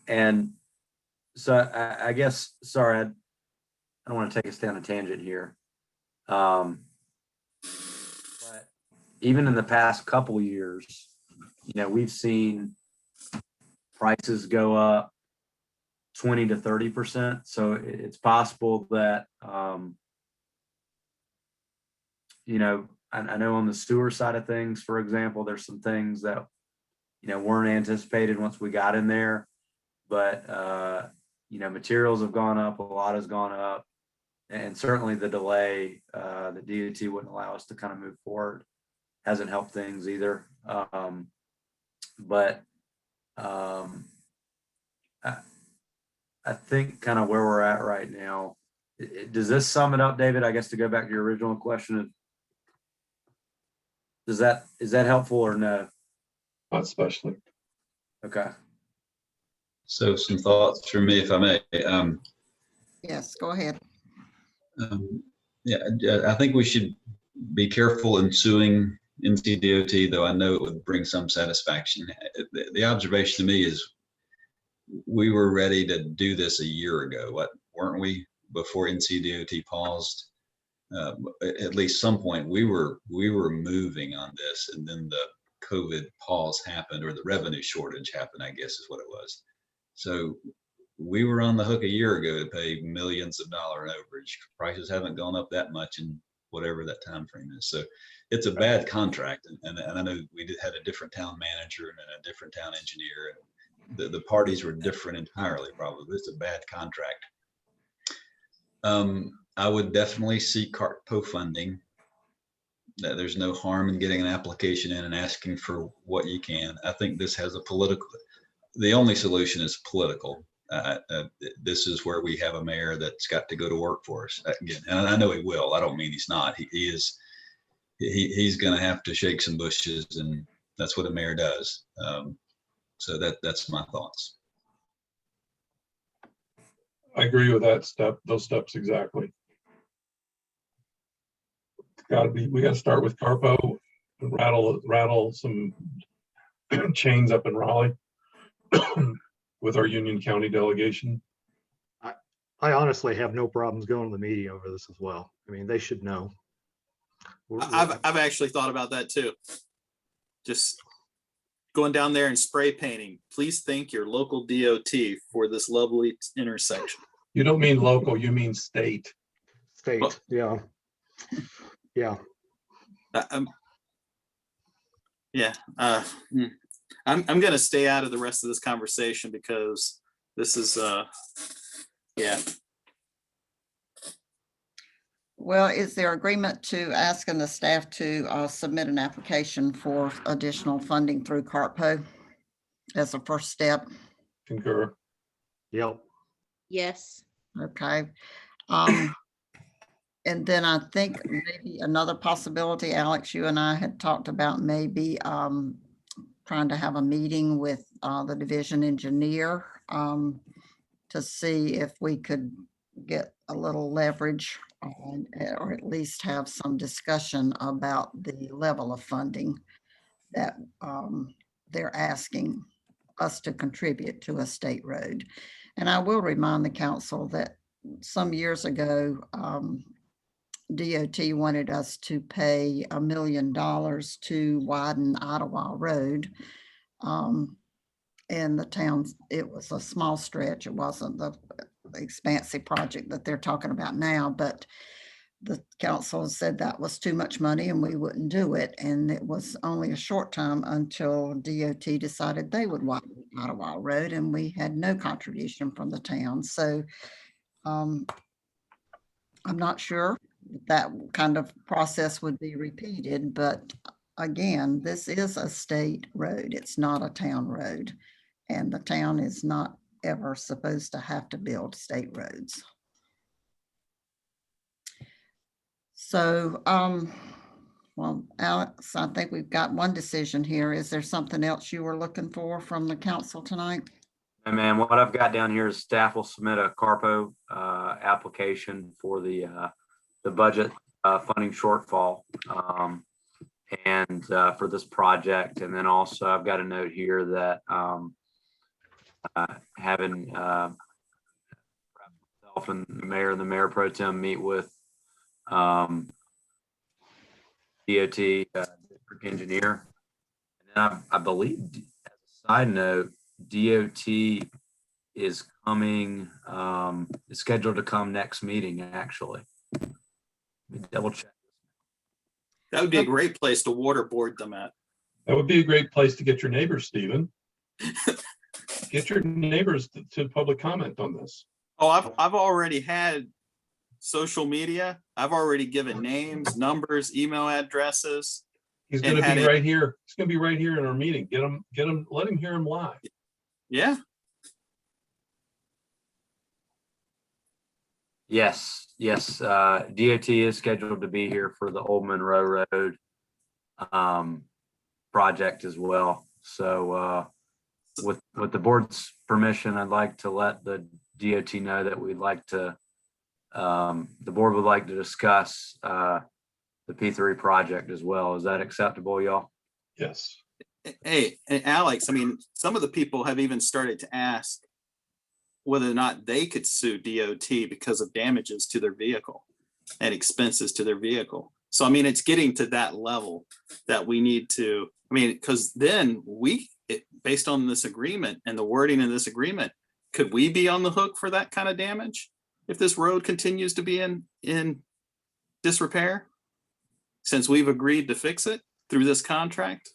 And so I guess, sorry, I don't want to take us down a tangent here. But even in the past couple years, we've seen prices go up 20 to 30%. So it's possible that, I know on the sewer side of things, for example, there's some things that, weren't anticipated once we got in there, but, materials have gone up, a lot has gone up, and certainly the delay, the DOT wouldn't allow us to kind of move forward hasn't helped things either. But I think kind of where we're at right now, does this sum it up, David? I guess to go back to your original question, is that helpful or no? Not especially. Okay. So some thoughts from me, if I may. Yes, go ahead. Yeah, I think we should be careful in suing NCDOT, though I know it would bring some satisfaction. The observation to me is we were ready to do this a year ago, weren't we? Before NCDOT paused, at least some point we were moving on this, and then the COVID pause happened, or the revenue shortage happened, I guess is what it was. So we were on the hook a year ago to pay millions of dollars in overage. Prices haven't gone up that much in whatever that time frame is. So it's a bad contract. And I know we had a different town manager and a different town engineer. And the parties were different entirely, probably. It's a bad contract. I would definitely see CARTPO funding. That there's no harm in getting an application in and asking for what you can. I think this has a political, the only solution is political. This is where we have a mayor that's got to go to work for us again. And I know he will, I don't mean he's not. He's going to have to shake some bushes, and that's what a mayor does. So that's my thoughts. I agree with that step, those steps exactly. We got to start with CARTPO and rattle some chains up in Raleigh with our Union County delegation. I honestly have no problems going to the meeting over this as well. I mean, they should know. I've actually thought about that too. Just going down there and spray painting. Please thank your local DOT for this lovely intersection. You don't mean local, you mean state. State, yeah. Yeah. Yeah. I'm going to stay out of the rest of this conversation because this is, yeah. Well, is there agreement to asking the staff to submit an application for additional funding through CARTPO as a first step? Concur. Yep. Yes. Okay. And then I think maybe another possibility, Alex, you and I had talked about maybe trying to have a meeting with the division engineer to see if we could get a little leverage or at least have some discussion about the level of funding that they're asking us to contribute to a state road. And I will remind the council that some years ago, DOT wanted us to pay $1 million to widen Ottawa Road. And the town, it was a small stretch. It wasn't the expansive project that they're talking about now, but the council said that was too much money and we wouldn't do it. And it was only a short time until DOT decided they would widen Ottawa Road, and we had no contribution from the town. So I'm not sure that kind of process would be repeated, but again, this is a state road. It's not a town road, and the town is not ever supposed to have to build state roads. So, well, Alex, I think we've got one decision here. Is there something else you were looking for from the council tonight? And man, what I've got down here is staff will submit a CARTPO application for the budget funding shortfall and for this project. And then also I've got a note here that having myself and the mayor pro tem meet with DOT district engineer. And then I believe, as a side note, DOT is coming, is scheduled to come next meeting, actually. Let me double check. That would be a great place to waterboard them at. That would be a great place to get your neighbors, Stephen. Get your neighbors to public comment on this. Oh, I've already had social media. I've already given names, numbers, email addresses. He's going to be right here. He's going to be right here in our meeting. Get him, let him hear him live. Yeah. Yes. DOT is scheduled to be here for the Old Monroe Road project as well. So with the board's permission, I'd like to let the DOT know that we'd like to, the board would like to discuss the P3 project as well. Is that acceptable, y'all? Yes. Hey, Alex, I mean, some of the people have even started to ask whether or not they could sue DOT because of damages to their vehicle and expenses to their vehicle. So, I mean, it's getting to that level that we need to, I mean, because then based on this agreement and the wording in this agreement, could we be on the hook for that kind of damage if this road continues to be in disrepair? Since we've agreed to fix it through this contract?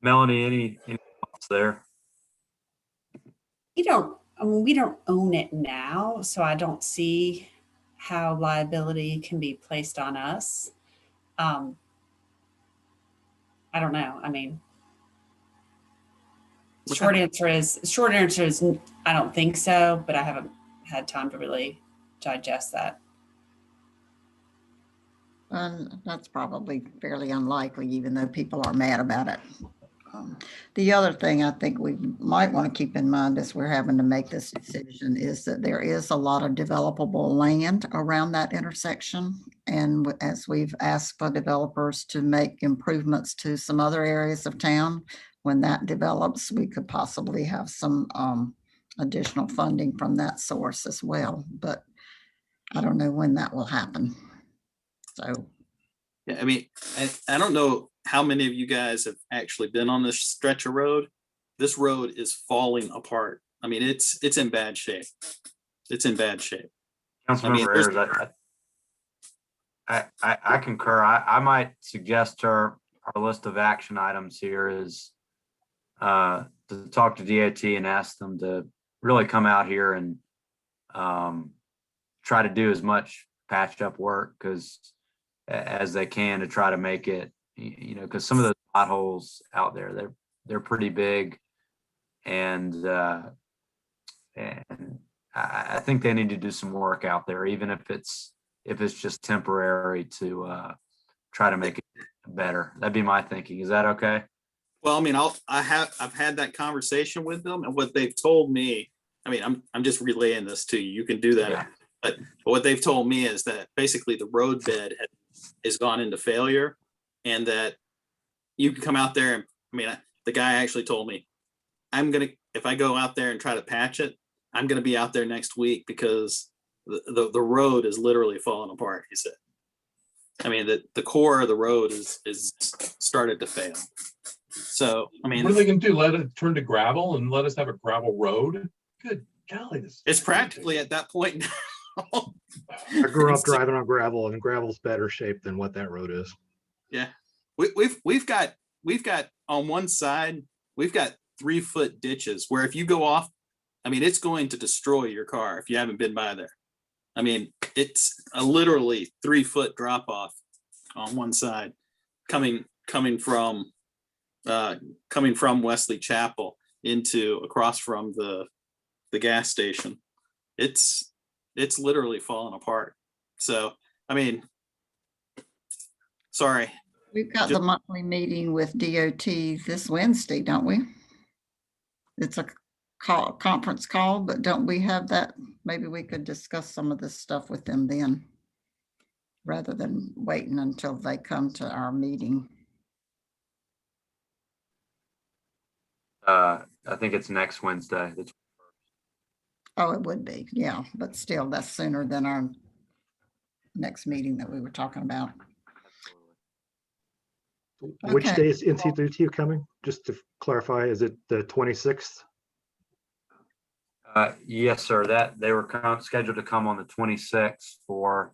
Melanie, any thoughts there? We don't, I mean, we don't own it now, so I don't see how liability can be placed on us. I don't know. I mean, short answer is I don't think so, but I haven't had time to really digest that. And that's probably fairly unlikely, even though people are mad about it. The other thing I think we might want to keep in mind as we're having to make this decision is that there is a lot of developable land around that intersection. And as we've asked for developers to make improvements to some other areas of town, when that develops, we could possibly have some additional funding from that source as well. But I don't know when that will happen. So, yeah, I mean, I don't know how many of you guys have actually been on this stretch of road. This road is falling apart. I mean, it's in bad shape. It's in bad shape. Councilmember Ayers, I concur. I might suggest our list of action items here is to talk to DOT and ask them to really come out here and try to do as much patched up work as they can to try to make it, you know, because some of those potholes out there, they're pretty big, and I think they need to do some work out there, even if it's just temporary, to try to make it better. That'd be my thinking. Is that okay? Well, I mean, I've had that conversation with them, and what they've told me, I mean, I'm just relaying this to you. You can do that. Yeah. But what they've told me is that basically the road bed has gone into failure, and that you can come out there and, I mean, the guy actually told me, if I go out there and try to patch it, I'm gonna be out there next week because the road is literally falling apart, he said. I mean, the core of the road is started to fail. So, I mean, what are they gonna do? Let it turn to gravel and let us have a gravel road? Good golly, it's practically at that point now. I grew up driving on gravel, and gravel's better shape than what that road is. Yeah, we've got on one side, we've got 3-foot ditches where if you go off, I mean, it's going to destroy your car if you haven't been by there. I mean, it's a literally 3-foot drop off on one side coming from Wesley Chapel into across from the gas station. It's literally falling apart. So, I mean, sorry. we've got the monthly meeting with DOT this Wednesday, don't we? It's a conference call, but don't we have that? Maybe we could discuss some of this stuff with them then, rather than waiting until they come to our meeting. I think it's next Wednesday. Oh, it would be, yeah, but still, that's sooner than our next meeting that we were talking about. Which Okay. day is NC3T coming? Just to clarify, is it the 26th? Yes, sir. That they were scheduled to come on the 26th for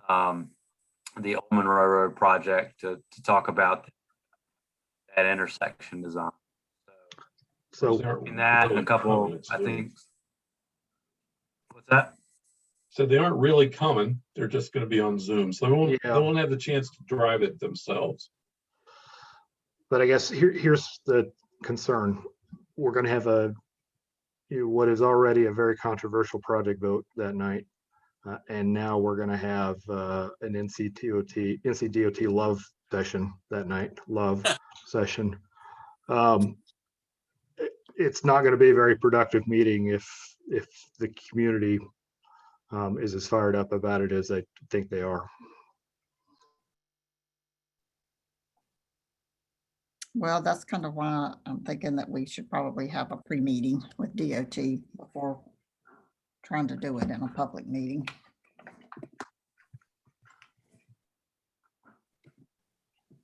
the Old Monroe Road project to talk about that intersection design. So in that and a couple, I think. What's that? So they aren't really coming. They're just going to be on Zoom. So they won't have the chance to drive it themselves. But I guess here's the concern. We're going to have what is already a very controversial project vote that night. And now we're going to have an NCDOT love session that night, love session. It's not going to be a very productive meeting if the community is as fired up about it as I think they are. Well, that's kind of why I'm thinking that we should probably have a pre-meeting with DOT before trying to do it in a public meeting.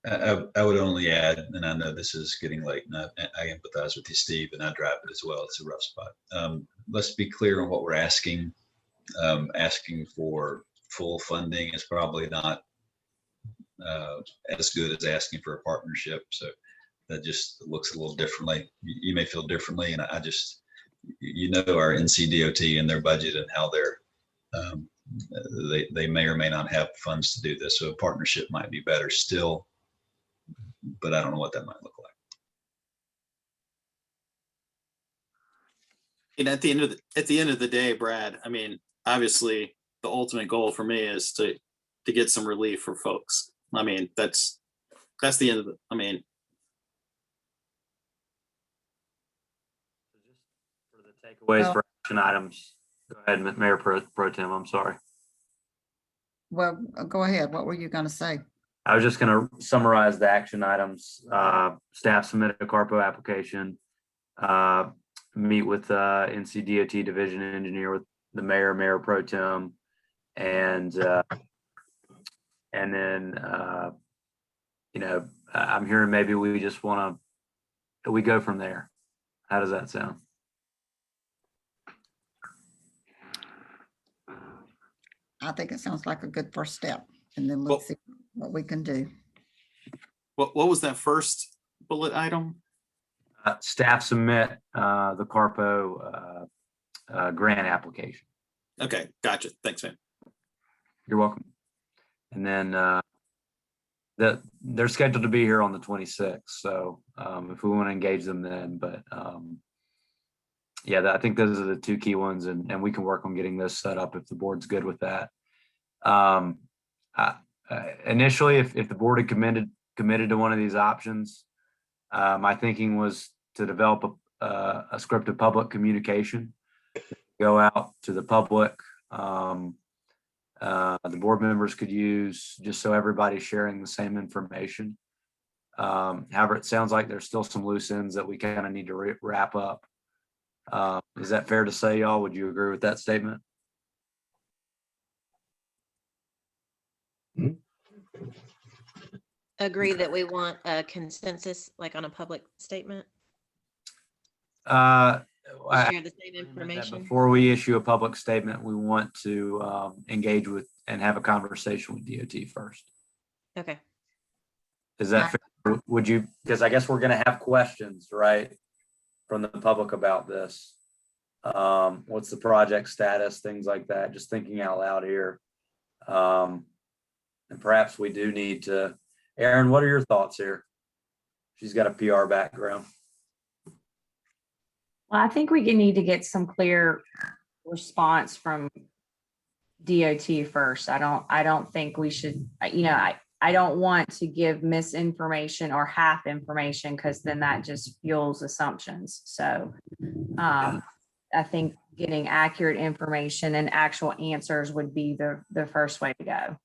I would only add, and I know this is getting late, and I empathize with you, Steve, and I drive it as well. It's a rough spot. Let's be clear on what we're asking. Asking for full funding is probably not as good as asking for a partnership. So that just looks a little differently. You may feel differently, and I just, you know, our NCDOT and their budget and how they're they may or may not have funds to do this. So a partnership might be better still, but I don't know what that might look like. And at the end of the day, Brad, I mean, obviously the ultimate goal for me is to get some relief for folks. I mean, that's the end of the, I mean. For the takeaways Well- for action items, go ahead, Mayor Pro Tem, I'm sorry. Well, go ahead. What were you going to say? I was just going to summarize the action items. Staff submitted a CARPO application, meet with NCDOT division engineer, with the mayor pro tem, and then you know, I'm hearing maybe we just want to, we go from there. How does that sound? I think it sounds like a good first step, and then Well- let's see what we can do. What was that first bullet item? Staff submit the CARPO grant application. Okay, gotcha. Thanks, man. You're welcome. And then they're scheduled to be here on the 26th. So if we want to engage them then, but yeah, I think those are the two key ones, and we can work on getting this set up if the board's good with that. Initially, if the board had committed to one of these options, my thinking was to develop a script of public communication, go out to the public. The board members could use, just so everybody's sharing the same information. However, it sounds like there's still some loose ends that we kind of need to wrap up. Is that fair to say, y'all? Would you agree with that statement? Agree that we want a consensus, like on a public statement, Uh, to share the same information. Before we issue a public statement, we want to engage with and have a conversation with DOT first. Okay. Is that fair? Would you, because I guess we're going to have questions, right, from the public about this. What's the project status, things like that, just thinking out loud here. And perhaps we do need to, Aaron, what are your thoughts here? She's got a PR background. Well, I think we need to get some clear response from DOT first. I don't think we should, I don't want to give misinformation or half information, because then that just fuels assumptions. So I think getting accurate information and actual answers would be the first way to go.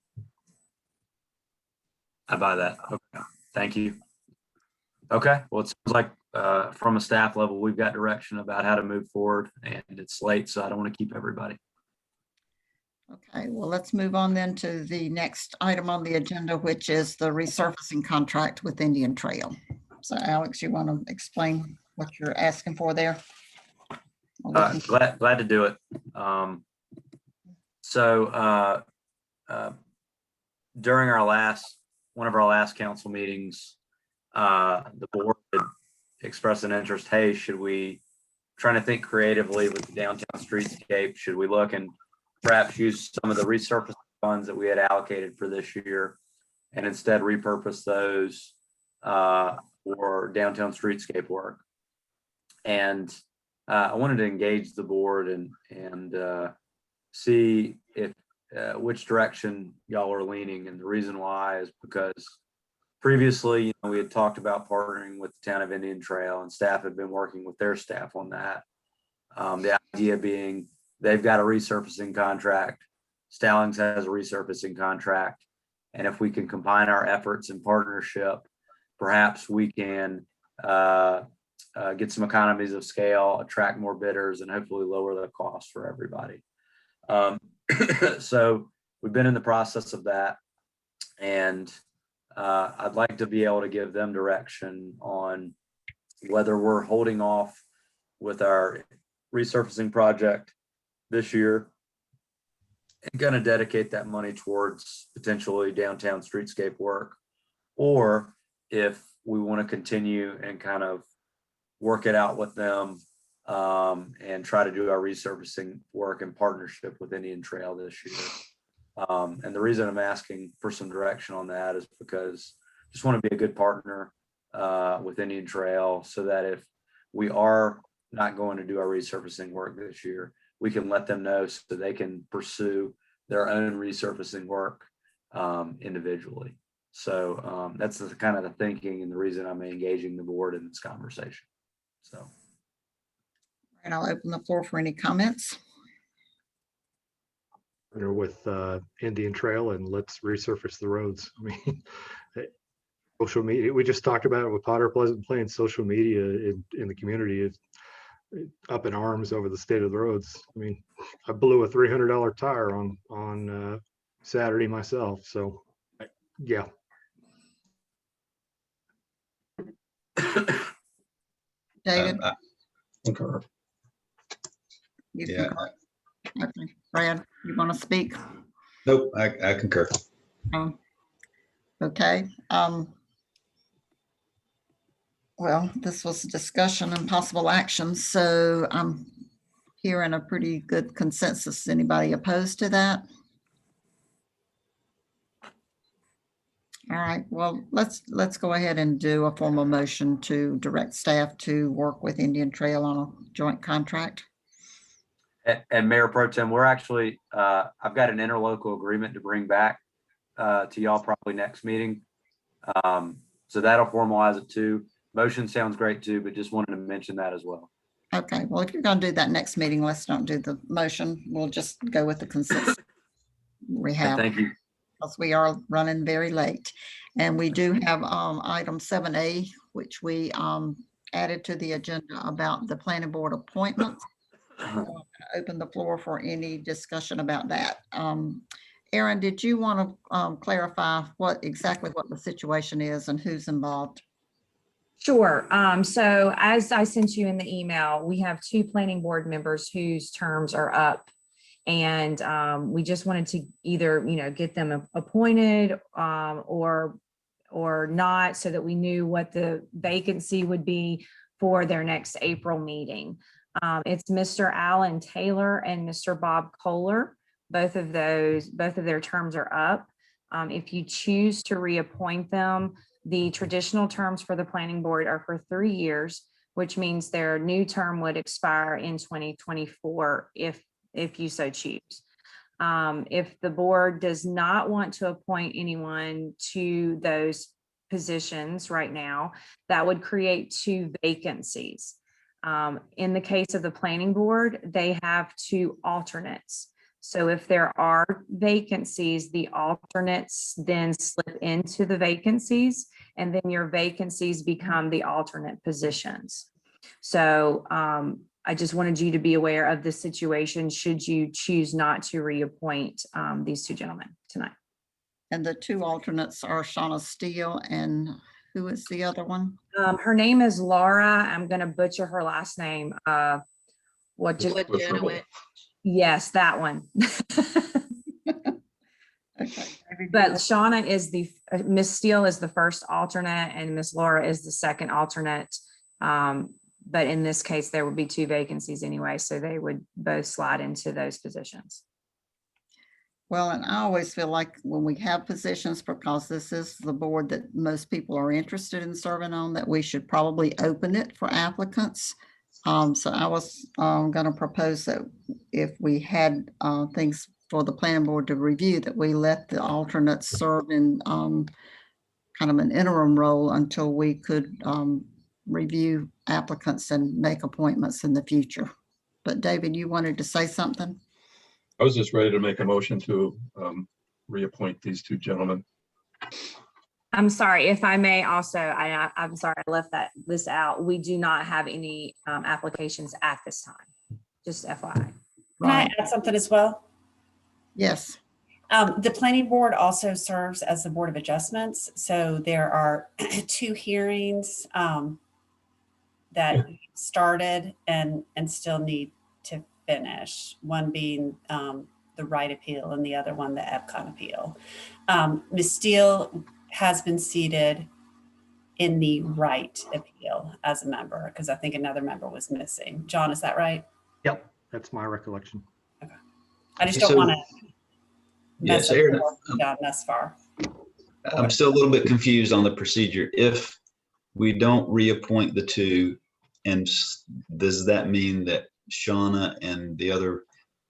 I buy that. Okay, thank you. Okay, well, it sounds like from a staff level, we've got direction about how to move forward, and it's late, so I don't want to keep everybody. Okay, well, let's move on then to the next item on the agenda, which is the resurfacing contract with Indian Trail. So Alex, you want to explain what you're asking for there? Glad to do it. During one of our last council meetings, the board expressed an interest. Hey, should we, trying to think creatively with the downtown streetscape, should we look and perhaps use some of the resurfacing funds that we had allocated for this year and instead repurpose those for downtown streetscape work? And I wanted to engage the board and see if which direction y'all are leaning. And the reason why is because previously, we had talked about partnering with the town of Indian Trail, and staff had been working with their staff on that. The idea being they've got a resurfacing contract, Stallings has a resurfacing contract, and if we can combine our efforts in partnership, perhaps we can get some economies of scale, attract more bidders, and hopefully lower the cost for everybody. So we've been in the process of that, and I'd like to be able to give them direction on whether we're holding off with our resurfacing project this year and going to dedicate that money towards potentially downtown streetscape work, or if we want to continue and kind of work it out with them and try to do our resurfacing work in partnership with Indian Trail this year. And the reason I'm asking for some direction on that is because I just want to be a good partner with Indian Trail, so that if we are not going to do our resurfacing work this year, we can let them know so they can pursue their own resurfacing work individually. So that's the kind of the thinking and the reason I'm engaging the board in this conversation. So. And I'll open the floor for any comments. With Indian Trail, and let's resurface the roads. I mean, social media, we just talked about it with Potter Pleasant Plains. Social media in the community is up in arms over the state of the roads. I mean, I blew a $300 tire on Saturday myself. So yeah. David? I concur. You Yeah. concur? Okay. Brad, you want to speak? Nope, I concur. Okay. Well, this was a discussion and possible action, so I'm hearing a pretty good consensus. Anybody opposed to that? All right, well, let's go ahead and do a formal motion to direct staff to work with Indian Trail on a joint contract. And Mayor Pro Tem, we're actually, I've got an interlocal agreement to bring back to y'all probably next meeting. So that'll formalize it too. Motion sounds great too, but just wanted to mention that as well. Okay, well, if you're going to do that next meeting, let's don't do the motion. We'll just go with the consensus we have. Thank you. Because we are running very late. And we do have item 7A, which we added to the agenda about the planning board appointments. Open the floor for any discussion about that. Aaron, did you want to clarify exactly what the situation is and who's involved? Sure. So as I sent you in the email, we have 2 planning board members whose terms are up. And we just wanted to either, get them appointed or not, so that we knew what the vacancy would be for their next April meeting. It's Mr. Alan Taylor and Mr. Bob Kohler. Both of their terms are up. If you choose to reappoint them, the traditional terms for the planning board are for 3 years, which means their new term would expire in 2024 if you so choose. If the board does not want to appoint anyone to those positions right now, that would create 2 vacancies. In the case of the planning board, they have 2 alternates. So if there are vacancies, the alternates then slip into the vacancies, and then your vacancies become the alternate positions. So I just wanted you to be aware of the situation should you choose not to reappoint these 2 gentlemen tonight. And the 2 alternates are Shauna Steele, and who is the other one? Her name is Laura. I'm going to butcher her last name. Yes, that one. Okay. But Shauna is Miss Steele is the first alternate, and Miss Laura is the second alternate. But in this case, there would be 2 vacancies anyway, so they would both slide into those positions. Well, and I always feel like when we have positions, because this is the board that most people are interested in serving on, that we should probably open it for applicants. So I was going to propose that if we had things for the planning board to review, that we let the alternates serve in kind of an interim role until we could review applicants and make appointments in the future. But David, you wanted to say something? I was just ready to make a motion to reappoint these 2 gentlemen. I'm sorry, if I may also, I'm sorry, I left this out. We do not have any applications at this time, just FYI. Can I add something as well? Yes. The planning board also serves as the Board of Adjustments. So there are 2 hearings that started and still need to finish. One being the right appeal and the other one, the EPCON appeal. Ms. Steele has been seated in the right appeal as a member, because I think another member was missing. John, is that right? Yep, that's my recollection. I just don't want to mess Yes, up Aaron, the work we've done thus far. I'm still a little bit confused on the procedure. If we don't reappoint the 2, and does that mean that Shauna and the other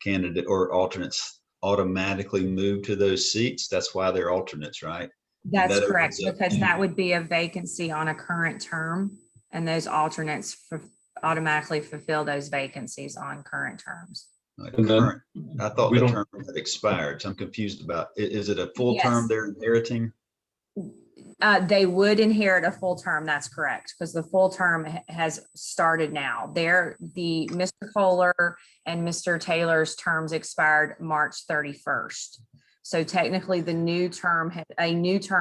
candidate or alternates automatically move to those seats? That's why they're alternates, right? That's That correct, opens up- because that would be a vacancy on a current term, and those alternates automatically fulfill those vacancies on current terms. Like And then current. I thought we the don't- term had expired, so I'm confused about, is it a full term Yes. they're inheriting? They would inherit a full term, that's correct, because the full term has started now. Mr. Kohler and Mr. Taylor's terms expired March 31st. So technically a new term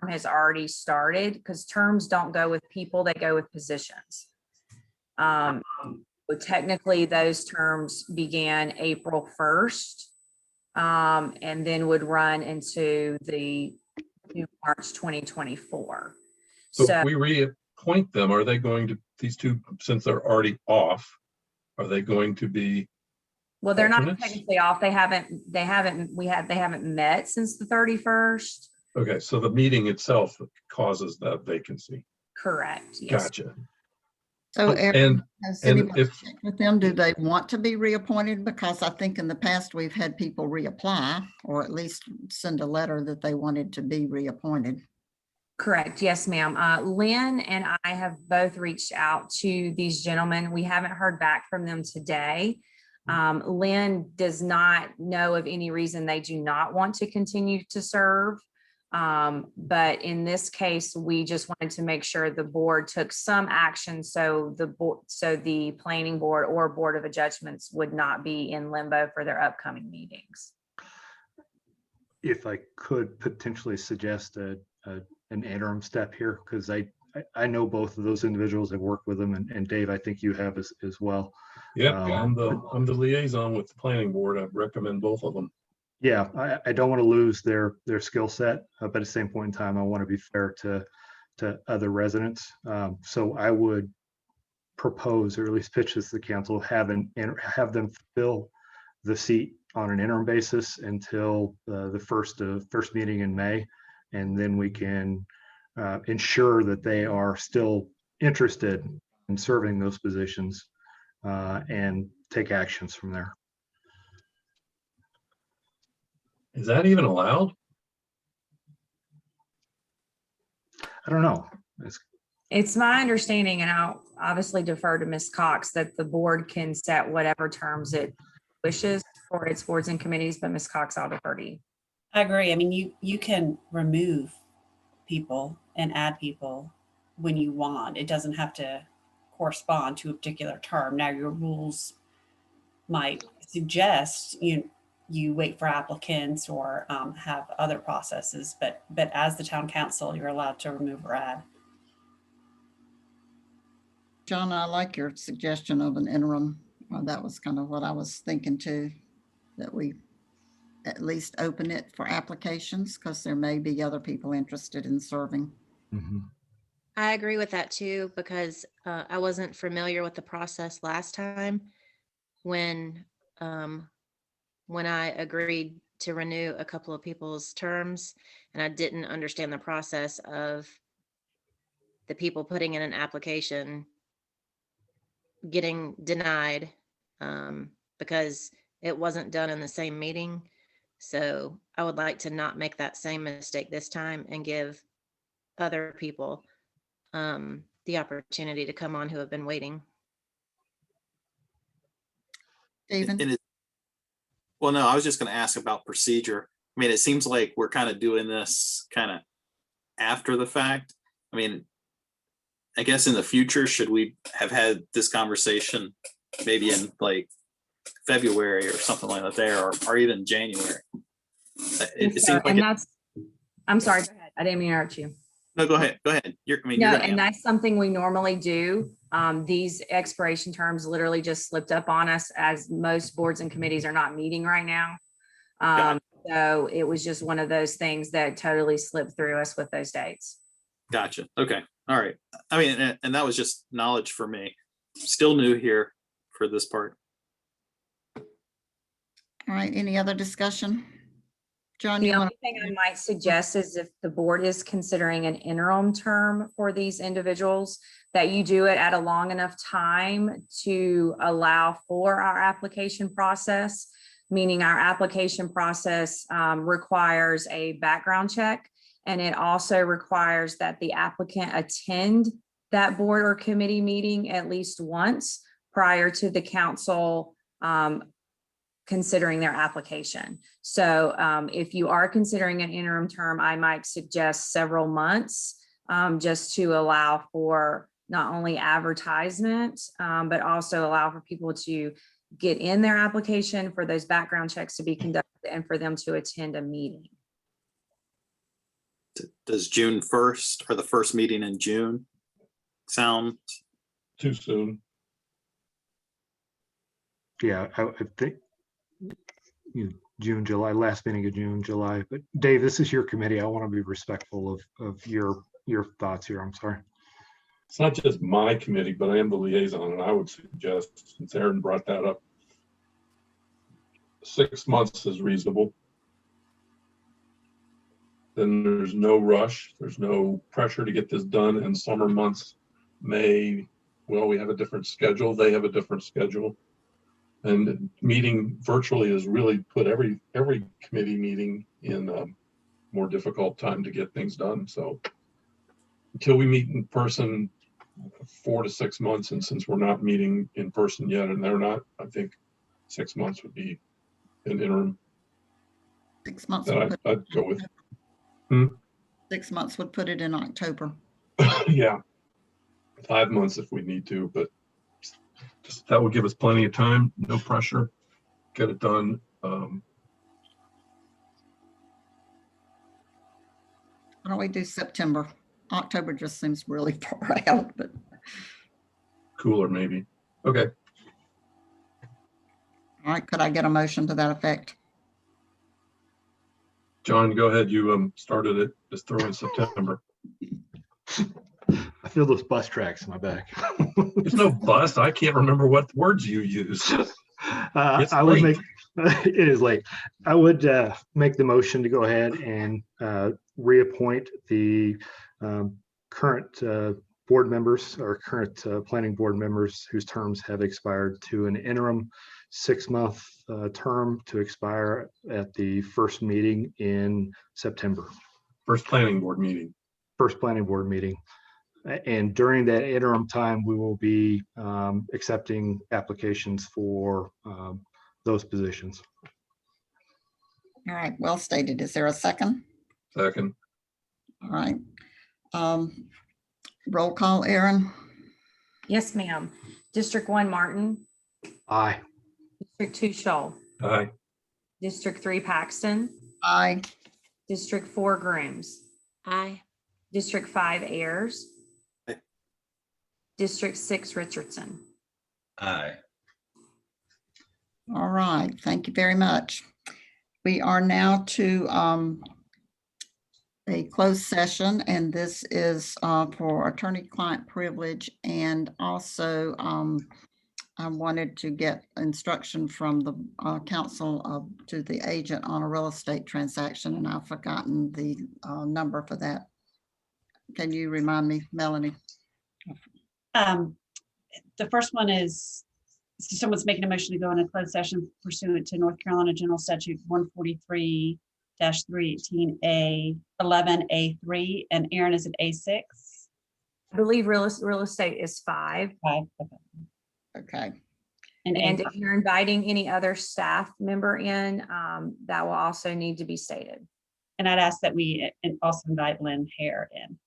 has already started, because terms don't go with people, they go with positions. But technically those terms began April 1st and then would run into the new March 2024. So if we reappoint them, are they going to, these 2, since they're already off, are they going to be? Well, they're not alternates? technically off. They haven't met since the 31st. Okay, so the meeting itself causes that vacancy. Correct. Yes. Gotcha. So Aaron, has anybody if checked with them? Do they want to be reappointed? Because I think in the past we've had people reapply, or at least send a letter that they wanted to be reappointed. Correct. Yes, ma'am. Lynn and I have both reached out to these gentlemen. We haven't heard back from them today. Lynn does not know of any reason they do not want to continue to serve. But in this case, we just wanted to make sure the board took some action so the planning board or Board of Adjustments would not be in limbo for their upcoming meetings. If I could potentially suggest an interim step here, because I know both of those individuals. I've worked with them, and Dave, I think you have as well. Yeah, I'm the liaison with the planning board. I recommend both of them. Yeah, I don't want to lose their skill set, but at the same point in time, I want to be fair to other residents. So I would propose, or at least pitch this to the council, have them fill the seat on an interim basis until the first meeting in May, and then we can ensure that they are still interested in serving those positions and take actions from there. Is that even allowed? I don't know. It's my understanding, and I'll obviously defer to Ms. Cox, that the board can set whatever terms it wishes for its boards and committees, but Ms. Cox, I'll defer to you. I agree. I mean, you can remove people and add people when you want. It doesn't have to correspond to a particular term. Now, your rules might suggest you wait for applicants or have other processes, but as the town council, you're allowed to remove or add. John, I like your suggestion of an interim. Well, that was kind of what I was thinking too, that we at least open it for applications, because there may be other people interested in serving. I agree with that too, because I wasn't familiar with the process last time when I agreed to renew a couple of people's terms, and I didn't understand the process of the people putting in an application getting denied because it wasn't done in the same meeting. So I would like to not make that same mistake this time and give other people the opportunity to come on who have been waiting. Stephen? Well, no, I was just going to ask about procedure. I mean, it seems like we're kind of doing this kind of after the fact. I mean, I guess in the future, should we have had this conversation maybe in like February or something like that there, or even January? It Yes, seems sir. like, And that's, I'm sorry, go ahead. I didn't mean to interrupt you. no, go ahead, go ahead. You're, I mean, No, you're and gonna, that's something we normally do. These expiration terms literally just slipped up on us as most boards and committees are not meeting right now. So it was just one of those things that totally slipped through us with those dates. gotcha. Okay, all right. I mean, and that was just knowledge for me. Still new here for this part. All right, any other discussion? John, The you only want thing I might suggest is if the board is considering an interim term for these individuals, that you do it at a long enough time to allow for our application process, meaning our application process requires a background check, and it also requires that the applicant attend that board or committee meeting at least once prior to the council considering their application. So if you are considering an interim term, I might suggest several months just to allow for not only advertisement, but also allow for people to get in their application, for those background checks to be conducted, and for them to attend a meeting. Does June 1st or the first meeting in June sound? Too soon. Yeah, I think June, July, last meeting of June, July. But Dave, this is your committee. I want to be respectful of your thoughts here. I'm sorry. It's not just my committee, but I am the liaison, and I would suggest, since Aaron brought that up, 6 months is reasonable. Then there's no rush. There's no pressure to get this done in summer months. May, well, we have a different schedule. They have a different schedule. And meeting virtually has really put every committee meeting in a more difficult time to get things done. So until we meet in person, 4 to 6 months, and since we're not meeting in person yet, and they're not, I think 6 months would be an interim 6 months? that I'd go with. 6 months would put it in October. Yeah, 5 months if we need to, but just that would give us plenty of time, no pressure, get it done. Why don't we do September? October just seems really far out, but Cooler maybe. Okay. all right, could I get a motion to that effect? John, go ahead. You started it. Just throw in September. I feel those bus tracks in my back. There's no bus. I can't remember what words you use. I would make it is late. I would make the motion to go ahead and reappoint the current board members or current planning board members whose terms have expired to an interim 6-month term to expire at the first meeting in September. First planning board meeting. First planning board meeting. And during that interim time, we will be accepting applications for those positions. All right, well stated. Is there a second? Second. All right. Roll call, Aaron. Yes, ma'am. District 1, Martin. Aye. District 2, Shoal. Aye. District 3, Paxton. Aye. District 4, Grooms. Aye. District 5, Ayers. Aye. District 6, Richardson. Aye. All right, thank you very much. We are now to a closed session, and this is for attorney-client privilege, and also I wanted to get instruction from the counsel to the agent on a real estate transaction, and I've forgotten the number for that. Can you remind me, Melanie? The first one is, so someone's making a motion to go in a closed session pursuant to North Carolina General Statute 143-318A 11A3, and Aaron is at A6. I believe real estate is 5. 5. Okay. And if you're inviting any other staff member in, that will also need to be stated. And I'd ask that we also invite Lynn Hare in.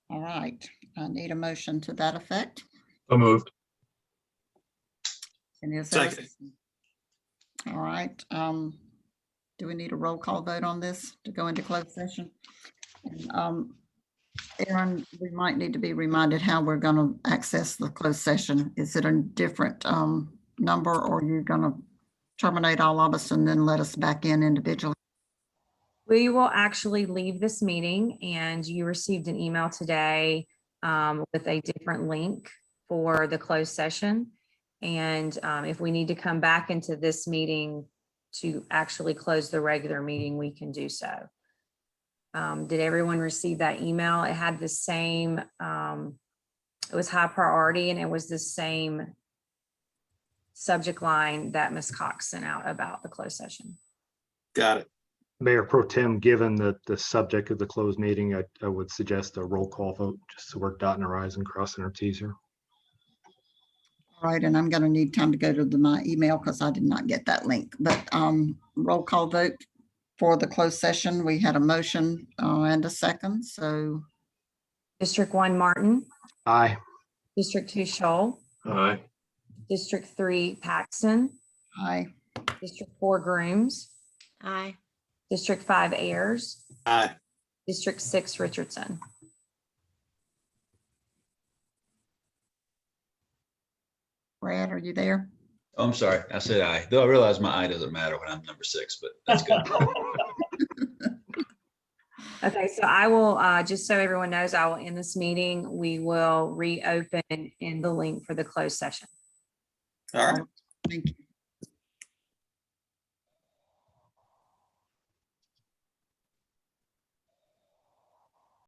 All right, I need a motion to that effect. So moved. And is there a Second. second? All right, Do we need a roll call vote on this to go into closed session? Aaron, we might need to be reminded how we're going to access the closed session. Is it a different number, or you're going to terminate all of us and then let us back in individually? We will actually leave this meeting, and you received an email today with a different link for the closed session. And if we need to come back into this meeting to actually close the regular meeting, we can do so. Did everyone receive that email? It had the same, it was high priority, and it was the same subject line that Ms. Cox sent out about the closed session. Got it. Mayor Pro Tem, given the subject of the closed meeting, I would suggest a roll call vote, just so we're dotting our i's and crossing our t's here. All right, and I'm going to need time to go to my email because I did not get that link, but roll call vote for the closed session. We had a motion and a second, so. District 1, Martin. Aye. District 2, Shoal. Aye. District 3, Paxton. Aye. District 4, Grooms. Aye. District 5, Ayers. Aye. District 6, Richardson. Brad, are you there? Oh, I'm sorry. I said aye, though I realize my eye doesn't matter when I'm number 6, but that's good. Okay, so I will, just so everyone knows, I will end this meeting. We will reopen in the link for the closed session. All right. Thank you.